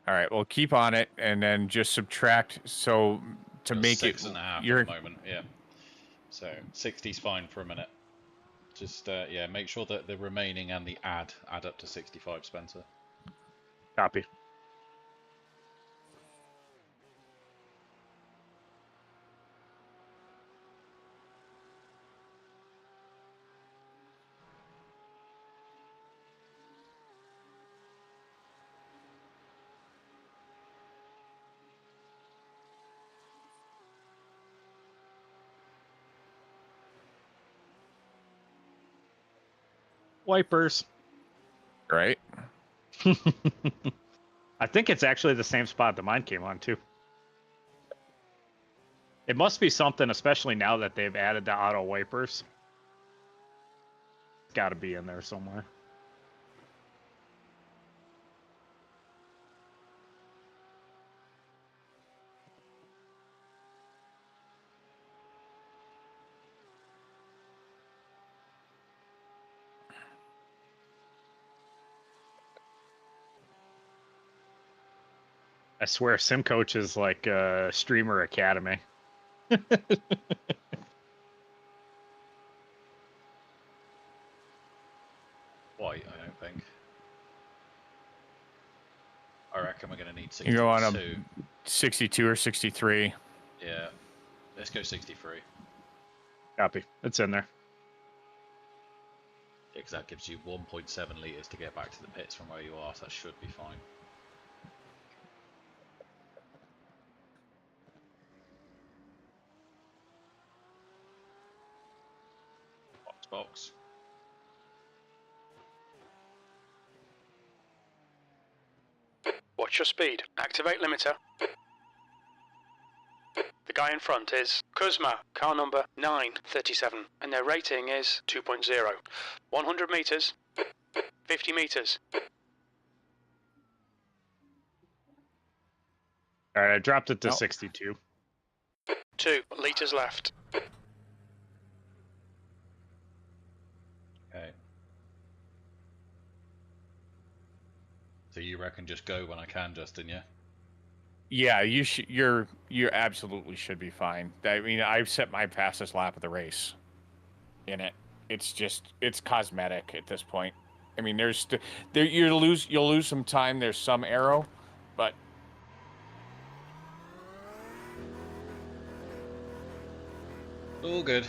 All right. Well, keep on it and then just subtract. So to make 6.5 at the moment, yeah. So 60's fine for a minute. Just yeah, make sure that the remaining and the add up to 65, Spencer. Copy. Wipers. Right. I think it's actually the same spot that mine came on, too. It must be something, especially now that they've added the auto wipers. It's got to be in there somewhere. I swear, Simcoach is like a streamer academy. White, I don't think. I reckon we're going to need 62. You go on a 62 or 63. Yeah. Let's go 63. Copy. It's in there. Yeah, because that gives you 1.7 litres to get back to the pits from where you are, so that should be fine. Box. Watch your speed. Activate limiter. The guy in front is Kuzma, car number 937, and their rating is 2.0. 100 meters, 50 meters. All right, I dropped it to Oh. 62. 2 liters left. Okay. So you reckon just go when I can, Justin? Yeah. Yeah, you absolutely should be fine. I mean, I've set my fastest lap of the race in it. It's cosmetic at this point. I mean, you'll lose some time. There's some aero, but All good.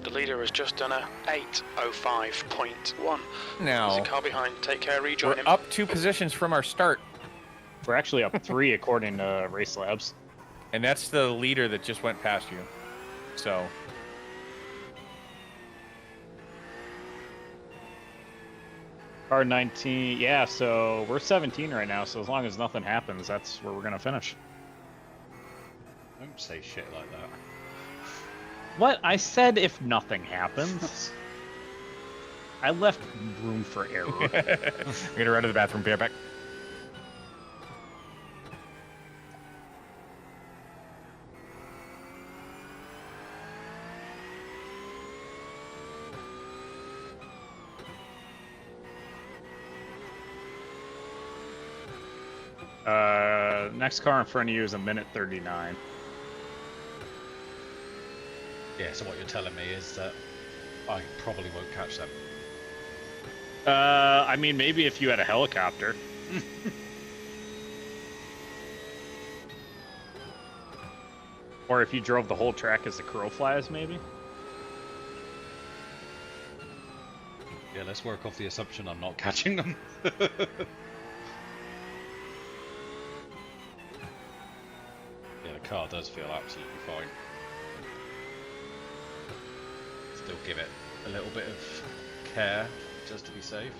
The leader has just done a 8:05.1. now There's a car behind. Take care, rejoin we're him. up 2 positions from our start, We're actually up 3 according to Race Labs. and that's the leader that just went past you. So Car 19, yeah, so we're 17 right now, so as long as nothing happens, that's where we're going to finish. Don't say shit like that. What? I said if nothing happens. I left room for error. I'm gonna run to the bathroom. Be right back. Next car in front of you is 1:39. Yeah. So what you're telling me is that I probably won't catch them. I mean, maybe if you had a helicopter. Or if you drove the whole track as the crow flies, maybe? Yeah. Let's work off the assumption I'm not catching them. Yeah, the car does feel absolutely fine. Still give it a little bit of care just to be safe.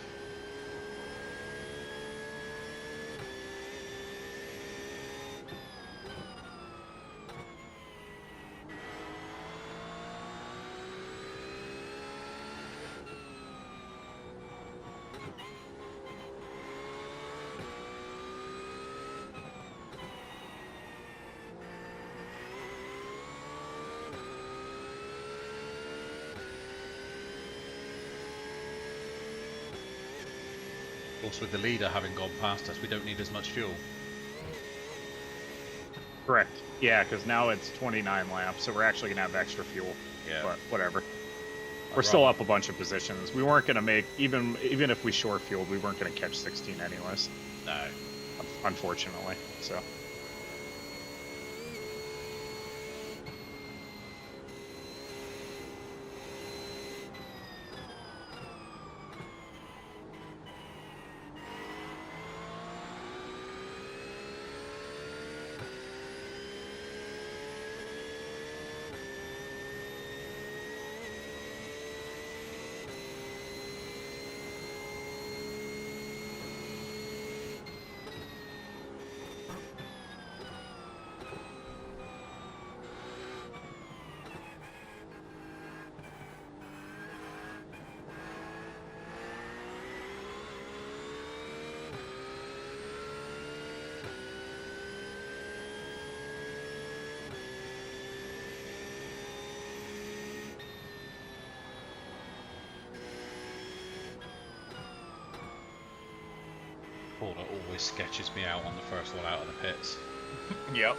Of course, with the leader having gone past us, we don't need as much fuel. Correct. Yeah, because now it's 29 laps, so we're actually going to have extra fuel. Yeah. But whatever. I'd We're still rather- up a bunch of positions. We weren't going to make, even if we short fueled, we weren't going to catch 16 anyways, No. unfortunately. So. Porter always sketches me out on the first one out of the pits. Yep.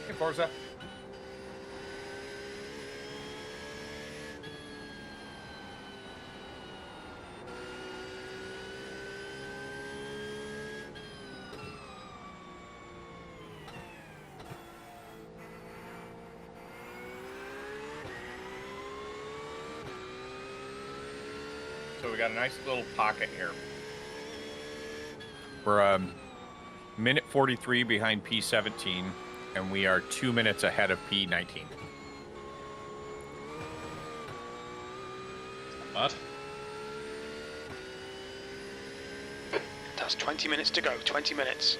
Hey, Forza. So we got a nice little pocket here. We're minute 43 behind P17. and we are 2 minutes ahead of P19. Not bad. That's 20 minutes to go. 20 minutes.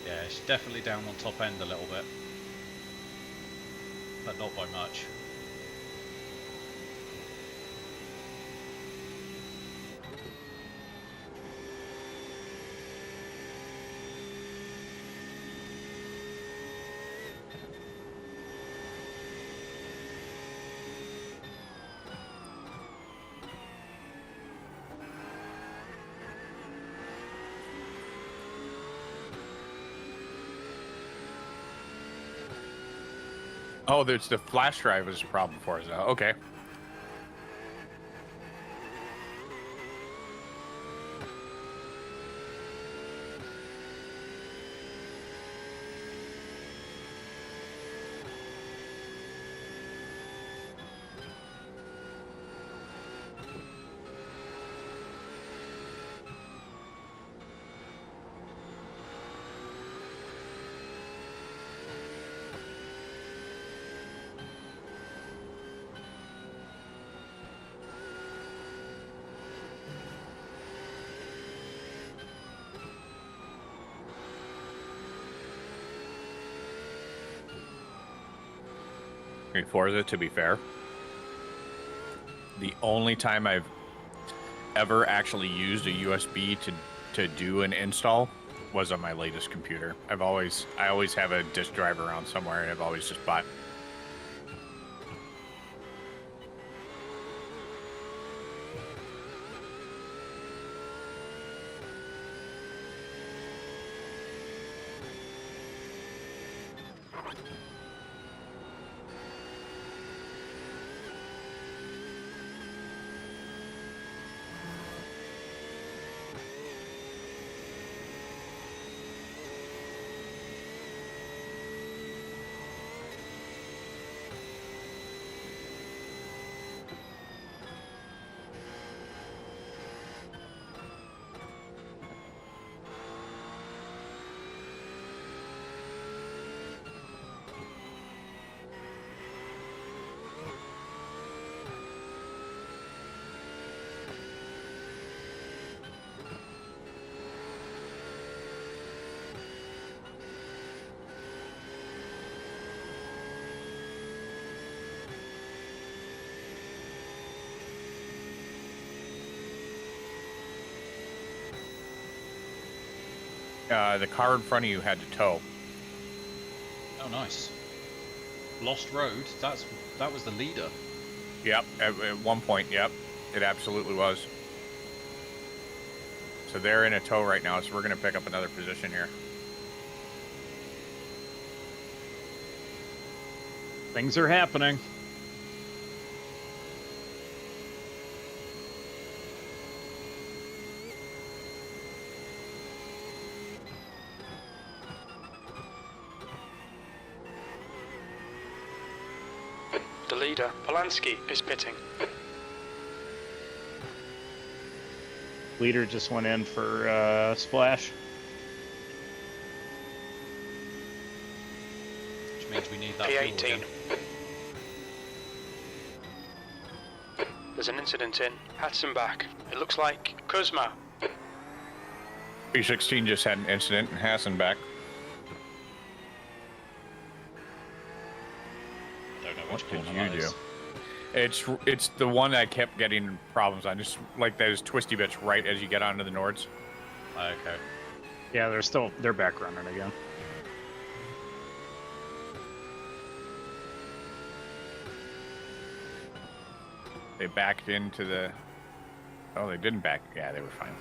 Yeah, she's definitely down on top end a little bit, but not by much. Oh, there's the flash drive was a problem for us. Okay. Forza, to be fair, the only time I've ever actually used a USB to do an install was on my latest computer. I always have a disk drive around somewhere, and I've always just bought. The car in front of you had to tow. Oh, nice. Lost Road. That was the leader. Yep, at one point, yep, it absolutely was. So they're in a tow right now, so we're going to pick up another position here. Things are happening. The leader, Polanski, is pitting. Leader just went in for splash. Which means we need that P18. fuel again. There's an incident in Hatzenbach. It looks like Kuzma. P16 just had an incident in Hassenbach. Don't know What which did corner you that do? is. It's the one I kept getting problems on. Just like those twisty bits right as you get onto the Nords. Okay. Yeah, they're back running again. They backed into the. Oh, they didn't back. Yeah, they were fine.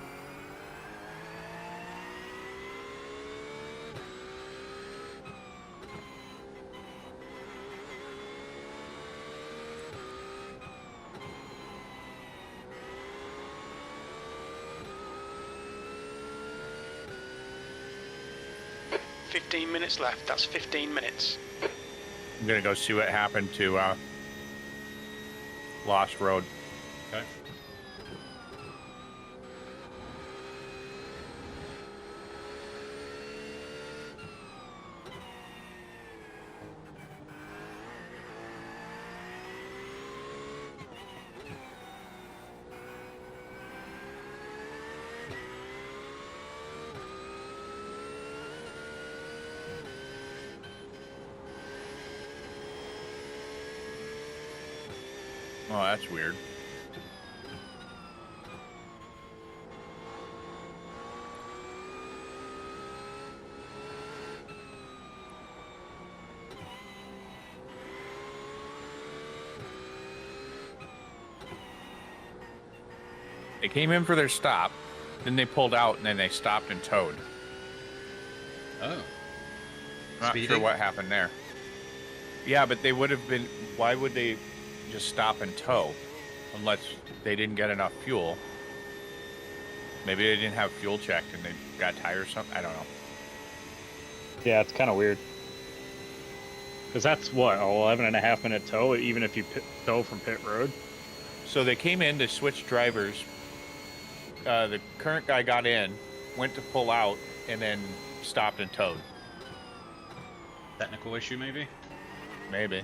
15 minutes left. That's 15 minutes. I'm gonna go see what happened to Lost Road. Okay. Oh, that's weird. They came in for their stop, then they pulled out, and then they stopped and towed. Oh. Not sure what happened there. Yeah, but they would have been. Why would they just stop and tow unless they didn't get enough fuel? Maybe they didn't have fuel checked and they got tired or something. I don't know. Yeah, it's kind of weird. Because that's what, 11.5-minute tow, even if you tow from pit road? So they came in to switch drivers. The current guy got in, went to pull out, and then stopped and towed. Technical issue, maybe? Maybe.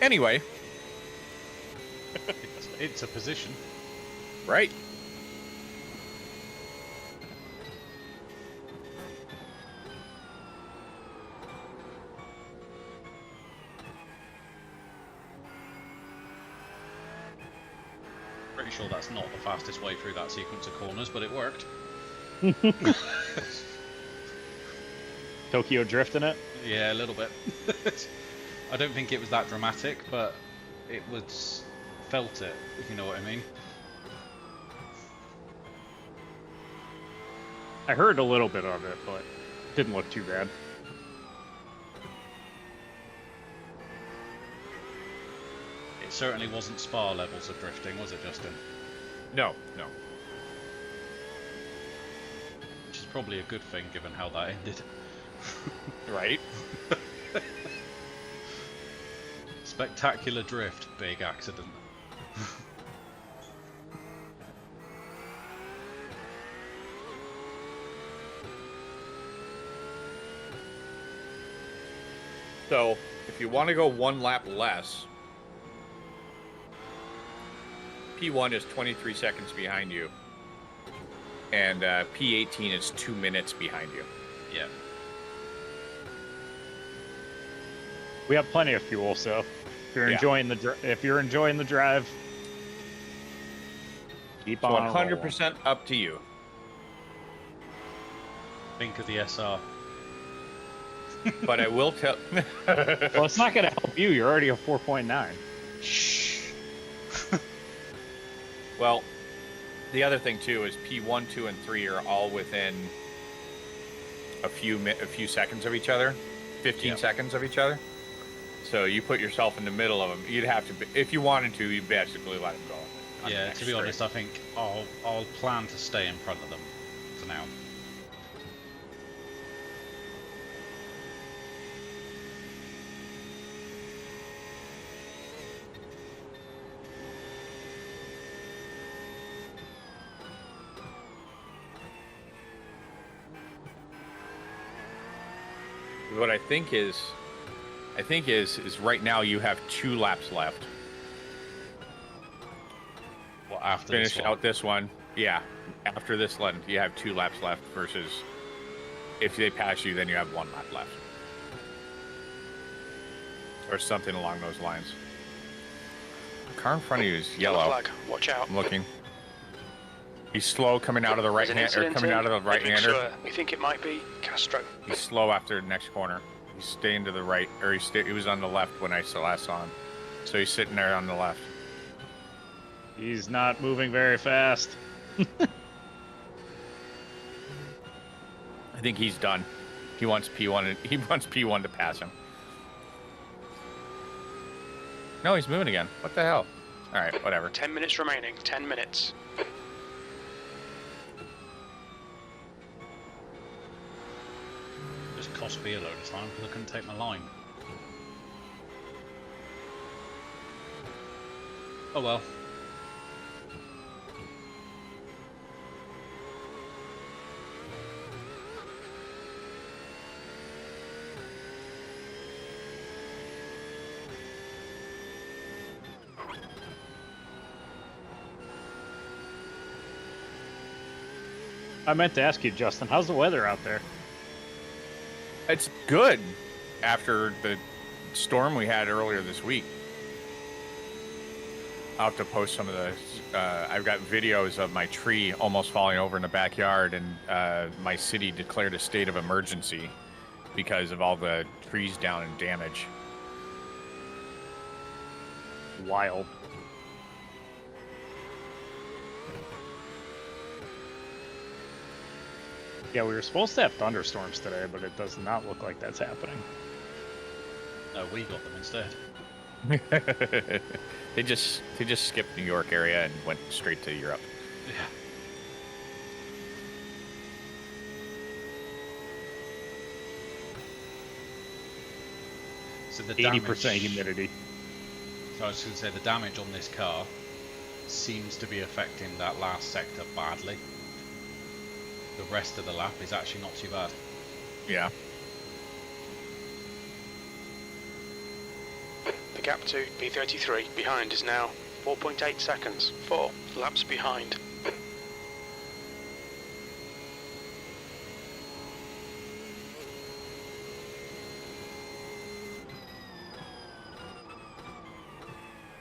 Anyway. It's a position. Right. Pretty sure that's not the fastest way through that sequence of corners, but it worked. Tokyo drifting it? Yeah, a little bit. I don't think it was that dramatic, but it was felt it, if you know what I mean. I heard a little bit of it, but it didn't look too bad. It certainly wasn't Spa levels of drifting, was it, Justin? No, no. Which is probably a good thing, given how that ended. Right? Spectacular drift, big accident. So, if you want to go one lap less, P1 is 23 seconds behind you, and P18 is 2 minutes behind you. Yeah. We have plenty of fuel, so if you're enjoying the drive, keep So on. 100% up to you. Think of the SR. But I will tell. Well, it's not going to help you. You're already a 4.9. Shh. Well, the other thing too is P1, 2, and 3 are all within a few seconds of each other, 15 seconds of each other. So you put yourself in the middle of them. You'd have to, if you wanted to, you'd basically let them go. Yeah, to be honest, I think I'll plan to stay in front of them for now. What I think is right now you have 2 laps left. Well, after Finish this one. out this one. Yeah. After this one, you have 2 laps left versus if they pass you, then you have 1 lap left. Or something along those lines. The car in front of you is yellow. Flag. Watch out. I'm looking. He's slow coming out of the right hand, or coming out of the right hander. Sure. We think it might be Castro. He's slow after the next corner. He's staying to the right, or he was on the left when I last saw him. So he's sitting there on the left. He's not moving very fast. I think he's done. He wants P1. He wants P1 to pass him. No, he's moving again. What the hell? All right, whatever. 10 minutes remaining. 10 minutes. Just cost me a load of time because I couldn't take my line. Oh well. I meant to ask you, Justin, how's the weather out there? It's good after the storm we had earlier this week. I'll have to post some of the. I've got videos of my tree almost falling over in the backyard, and my city declared a state of emergency because of all the trees down and damage. Wild. Yeah, we were supposed to have thunderstorms today, but it does not look like that's happening. No, we got them instead. They just skipped New York area and went straight to Europe. Yeah. So the 80% humidity. So I was going to say the damage on this car seems to be affecting that last sector badly. The rest of the lap is actually not too bad. Yeah. The gap to P33 behind is now 4.8 seconds. 4 laps behind. I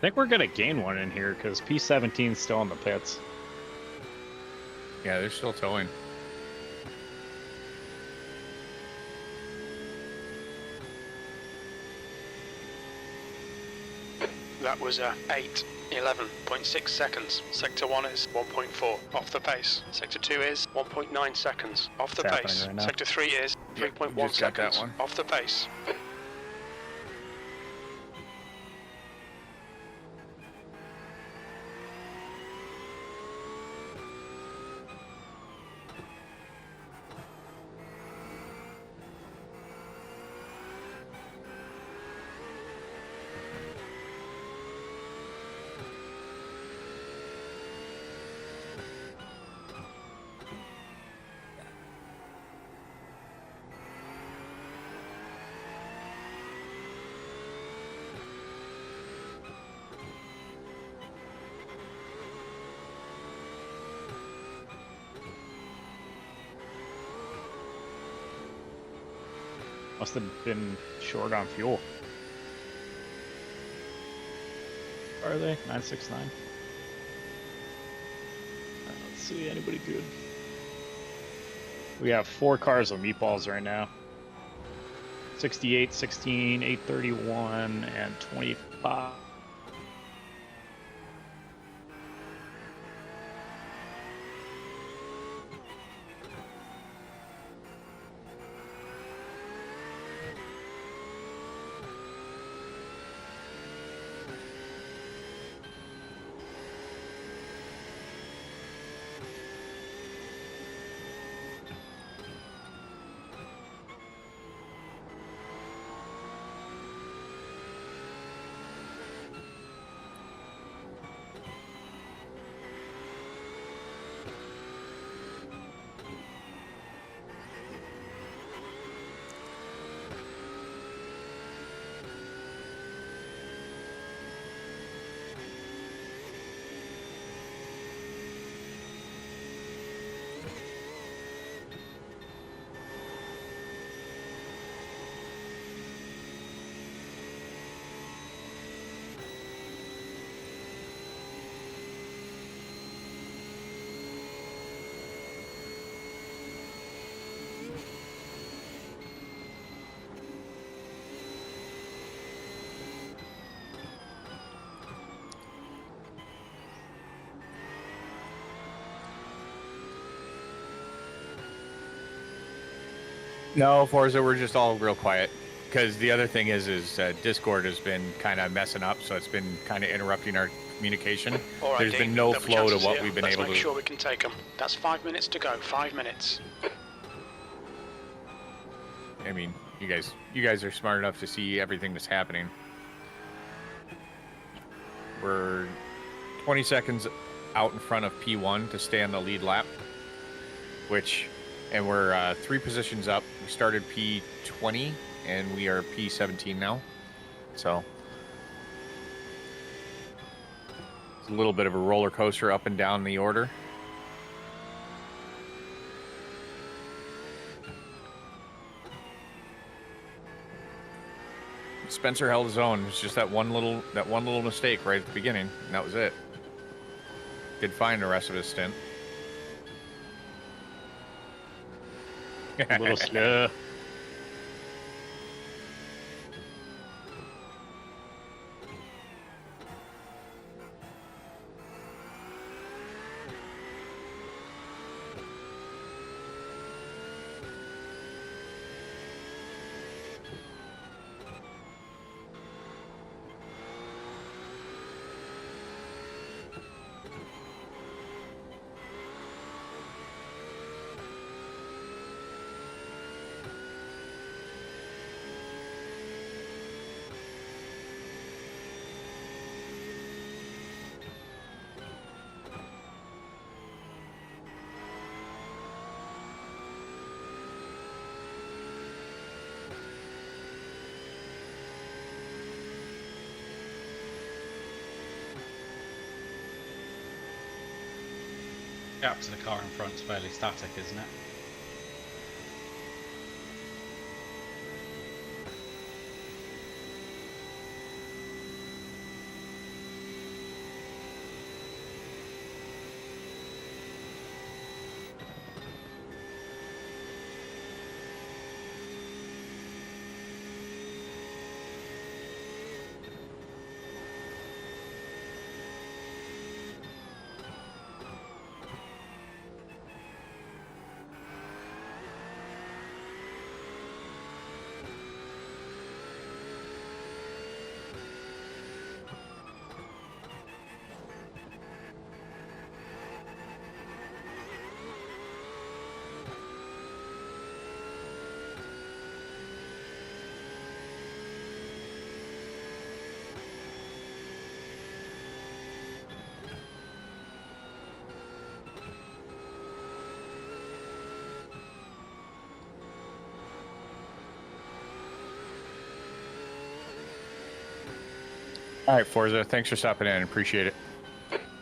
think we're gonna gain one in here because P17 is still in the pits. Yeah, they're still towing. That was 11.6 seconds. Sector 1 is 1.4 off the pace. Sector 2 is 1.9 seconds off the It's pace. happening right now. Sector 3 is Yep, 3.1 just got that seconds one. off the pace. Must have been short on fuel. Are they? 969? Let's see, anybody good? We have 4 cars of meatballs right now. 68, 16, 831, and 25. No, Forza, we're just all real quiet. Because the other thing is Discord has been kind of messing up, so it's been kind of interrupting our communication. All right, There's Dean, been no there'll be flow to chances what here. we've been Let's able make to. sure we can take them. That's 5 minutes to go. 5 minutes. I mean, you guys are smart enough to see everything that's happening. We're 20 seconds out in front of P1 to stay on the lead lap, and we're 3 positions up. We started P20 and we are P17 now. So it's a little bit of a roller coaster up and down the order. Spencer held his own. It's just that one little mistake right at the beginning, and that was it. Did fine the rest of his stint. A little slow. Gap to the car in front is fairly static, isn't it? All right, Forza, thanks for stopping in. Appreciate it.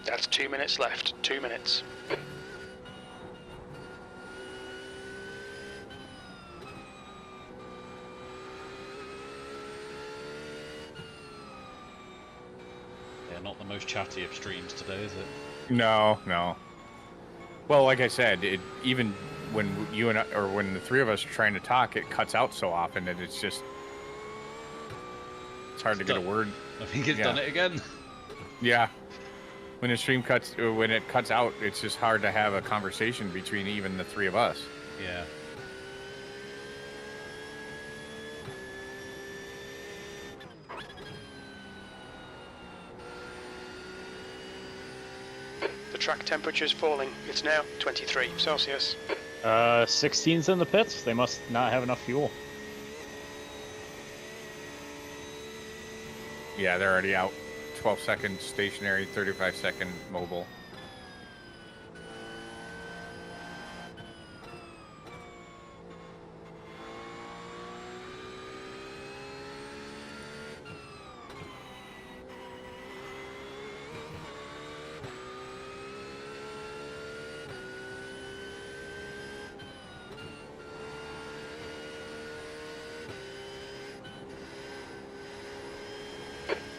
That's 2 minutes left. 2 minutes. Yeah, not the most chatty of streams today, is it? No. Well, like I said, even when you and I, or when the three of us are trying to talk, it cuts out so often that it's hard to get a word. I think it's done it again. Yeah. When the stream cuts out, it's just hard to have a conversation between even the three of us. Yeah. The track temperature is falling. It's now 23 Celsius. 16's in the pits. They must not have enough fuel. Yeah, they're already out. 12-second stationary, 35-second mobile.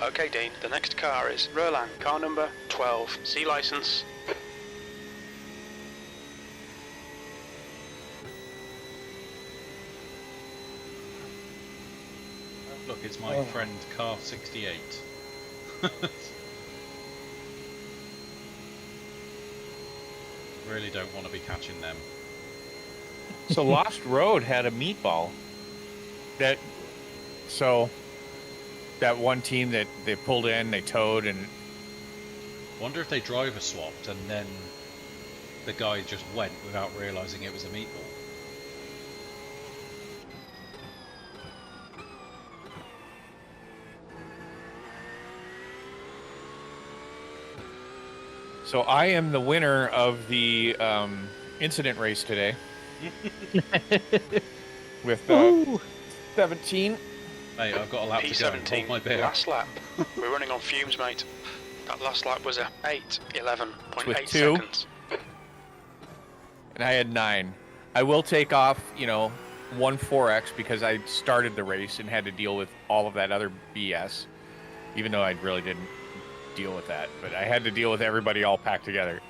Okay, Dean, the next car is Roland, car number 12. C license. Look, it's my friend Car 68. Really don't want to be catching them. So Lost Road had a meatball. That one team that they pulled in, they towed, and Wonder if they driver swapped and then the guy just went without realising it was a meatball. So I am the winner of the incident race today with 17. Mate, I've got a lap to go. Hold my P17, beer. last lap. We're running on fumes, mate. That last lap was a 8:11.8 With 2. seconds. And I had 9. I will take off, you know, 1 4x because I started the race and had to deal with all of that other BS, even though I really didn't deal with that. But I had to deal with everybody all packed together.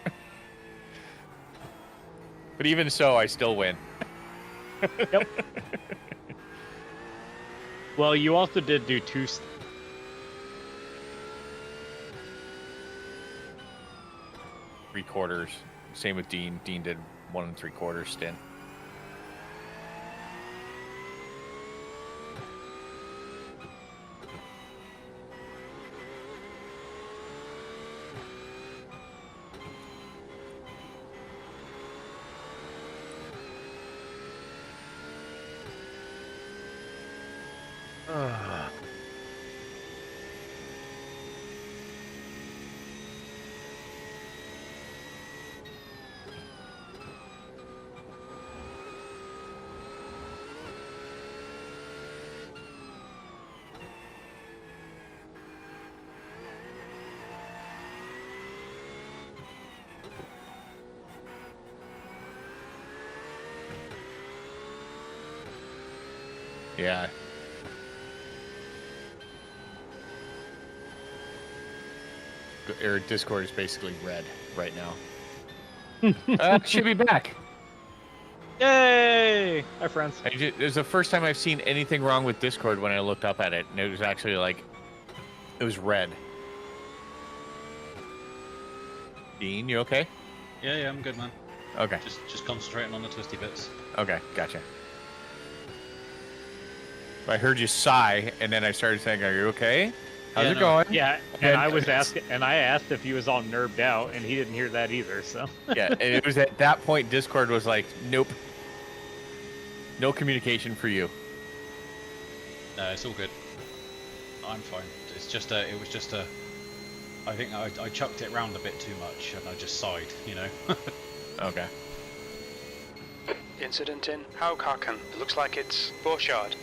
But even so, I still win. Yep. Well, you also did do 2. 3/4. Same with Dean. Dean did 1 3/4 stint. Yeah. Or Discord is basically red right now. Should be back. Yay! Hi, friends. It was the first time I've seen anything wrong with Discord when I looked up at it, and it was actually like, it was red. Dean, you okay? Yeah, I'm good, man. Okay. Just concentrating on the twisty bits. Okay, gotcha. I heard you sigh, and then I started saying, "Are you okay? How's it going?" Yeah, and I was asking, and I asked if he was all nerved out, and he didn't hear that either. So Yeah, and it was at that point Discord was like, "Nope, no communication for you." No, it's all good. I'm fine. It's just it was just a. I think I chucked it round a bit too much, and I just sighed, you know. Okay. Incident in Haukhaken. It looks like it's Borchardt.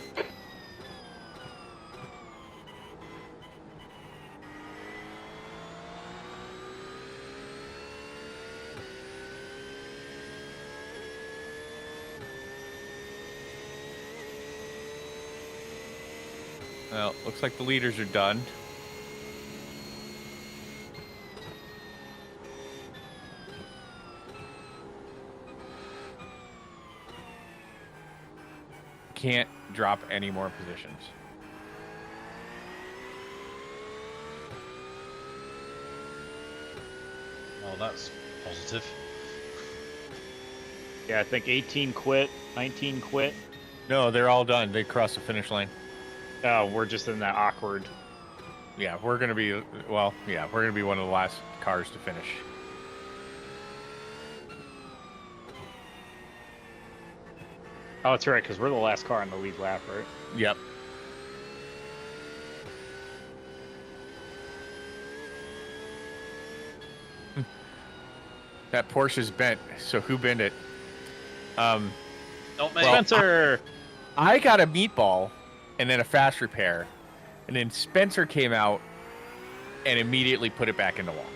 Well, looks like the leaders are done. Can't drop any more positions. Well, that's positive. yeah, I think 18 quit, 19 quit. No, they're all done. They crossed the finish line. Oh, we're just in that awkward. Yeah, we're gonna be, well, yeah, we're gonna be one of the last cars to finish. Oh, that's right, because we're the last car on the lead lap, right? Yep. That Porsche's bent, so who bent it? Not me. Well, Spencer! I got a meatball and then a fast repair, and then Spencer came out and immediately put it back in the wall.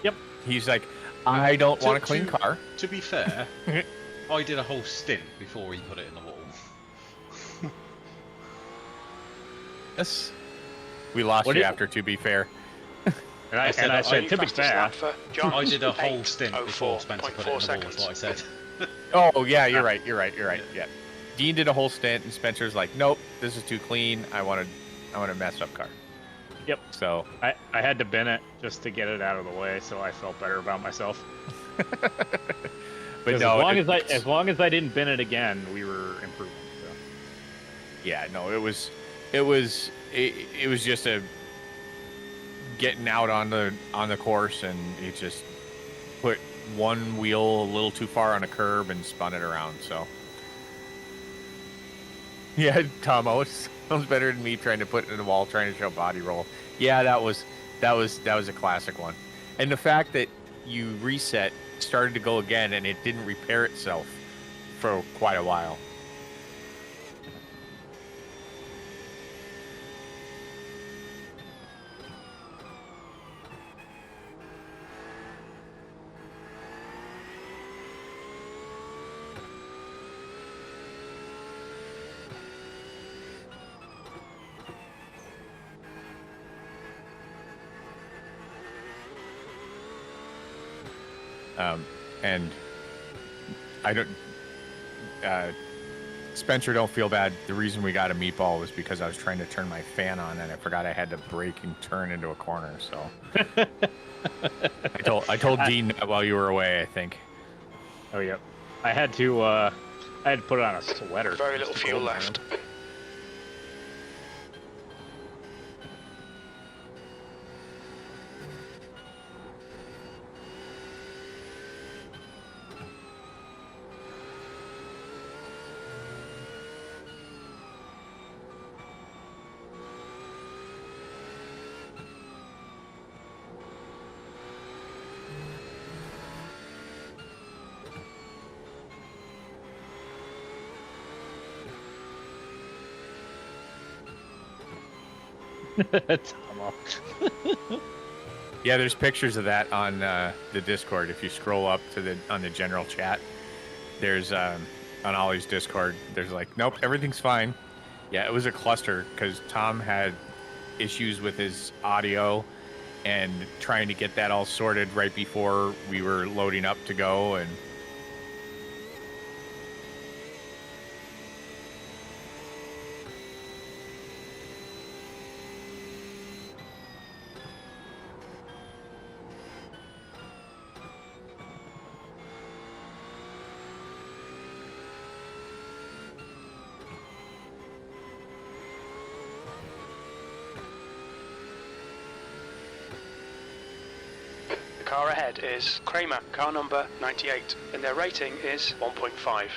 Yep. He's like, I don't want a clean car. To be fair, I did a whole stint before he put it in the wall. Yes. We lost What you is- after, to be fair. And I I said, said to be Fastest fair, lap for John. I did a whole stint before 8:04.4 Spencer put it in the wall, is seconds. what I said. Oh, yeah, you're right. Yeah. Dean did a whole stint, and Spencer's like, nope, this is too clean. I want a messed up car. Yep. So, I had to bin it just to get it out of the way, so I felt better about myself. but As no, long as I didn't bin it again, we were improving. So. yeah, no, it was just a getting out on the course, and he just put one wheel a little too far on a curb and spun it around. So yeah, Tom, sounds better than me trying to put it in the wall, trying to show body roll. Yeah, that was a classic one. And the fact that you reset, started to go again, and it didn't repair itself for quite a while. And I don't, Spencer, don't feel bad. The reason we got a meatball was because I was trying to turn my fan on and I forgot I had to brake and turn into a corner. So I told Dean that while you were away, I think. Oh, yep. I had to put on a sweater. Very little fuel left. Yeah, there's pictures of that on the Discord. If you scroll up to on the general chat, there's on Ollie's Discord. There's like, nope, everything's fine. Yeah, it was a cluster because Tom had issues with his audio and trying to get that all sorted right before we were loading up to go. And Car ahead is Kramer, car number 98, and their rating is 1.5.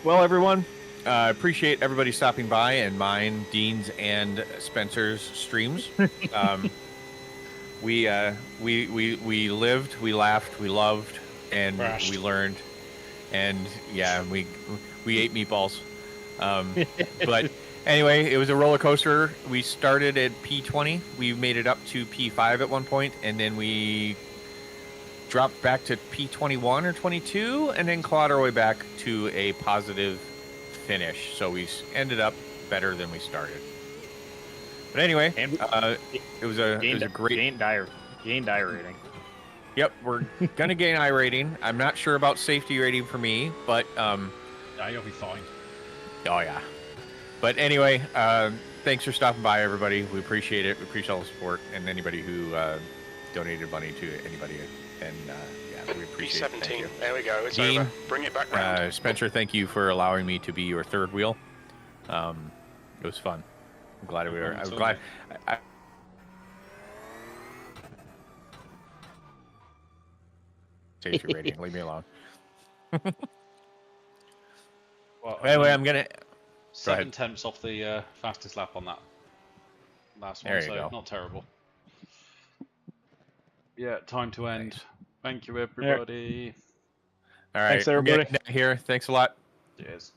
well, everyone, appreciate everybody stopping by and mine, Dean's, and Spencer's streams. We lived, we laughed, we loved, and Crashed. we learned, and yeah, we ate meatballs. But anyway, it was a roller coaster. We started at P20. We made it up to P5 at one point, and then we dropped back to P21 or 22, and then clawed our way back to a positive finish. So we ended up better than we started. But anyway, it was a great gain die rating. Yep, we're gonna gain I rating. I'm not sure about safety rating for me, but Yeah, you'll be fine. oh yeah. But anyway, thanks for stopping by, everybody. We appreciate it. We appreciate all the support and anybody who donated money to anybody. And yeah, we appreciate it. Thank you. P17. There we go. It's Dean, over. Bring it back round. Spencer, thank you for allowing me to be your third wheel. It was fun. I'm glad we were. I'm glad. Safety rating. Leave me alone. Well, Anyway, I'm gonna. 7/10 off the fastest lap on that last one, There you so go. not terrible. Yeah, time to end. Nice. Thank you, everybody. All right, Thanks, we're everybody. getting down here. Thanks a lot. Cheers.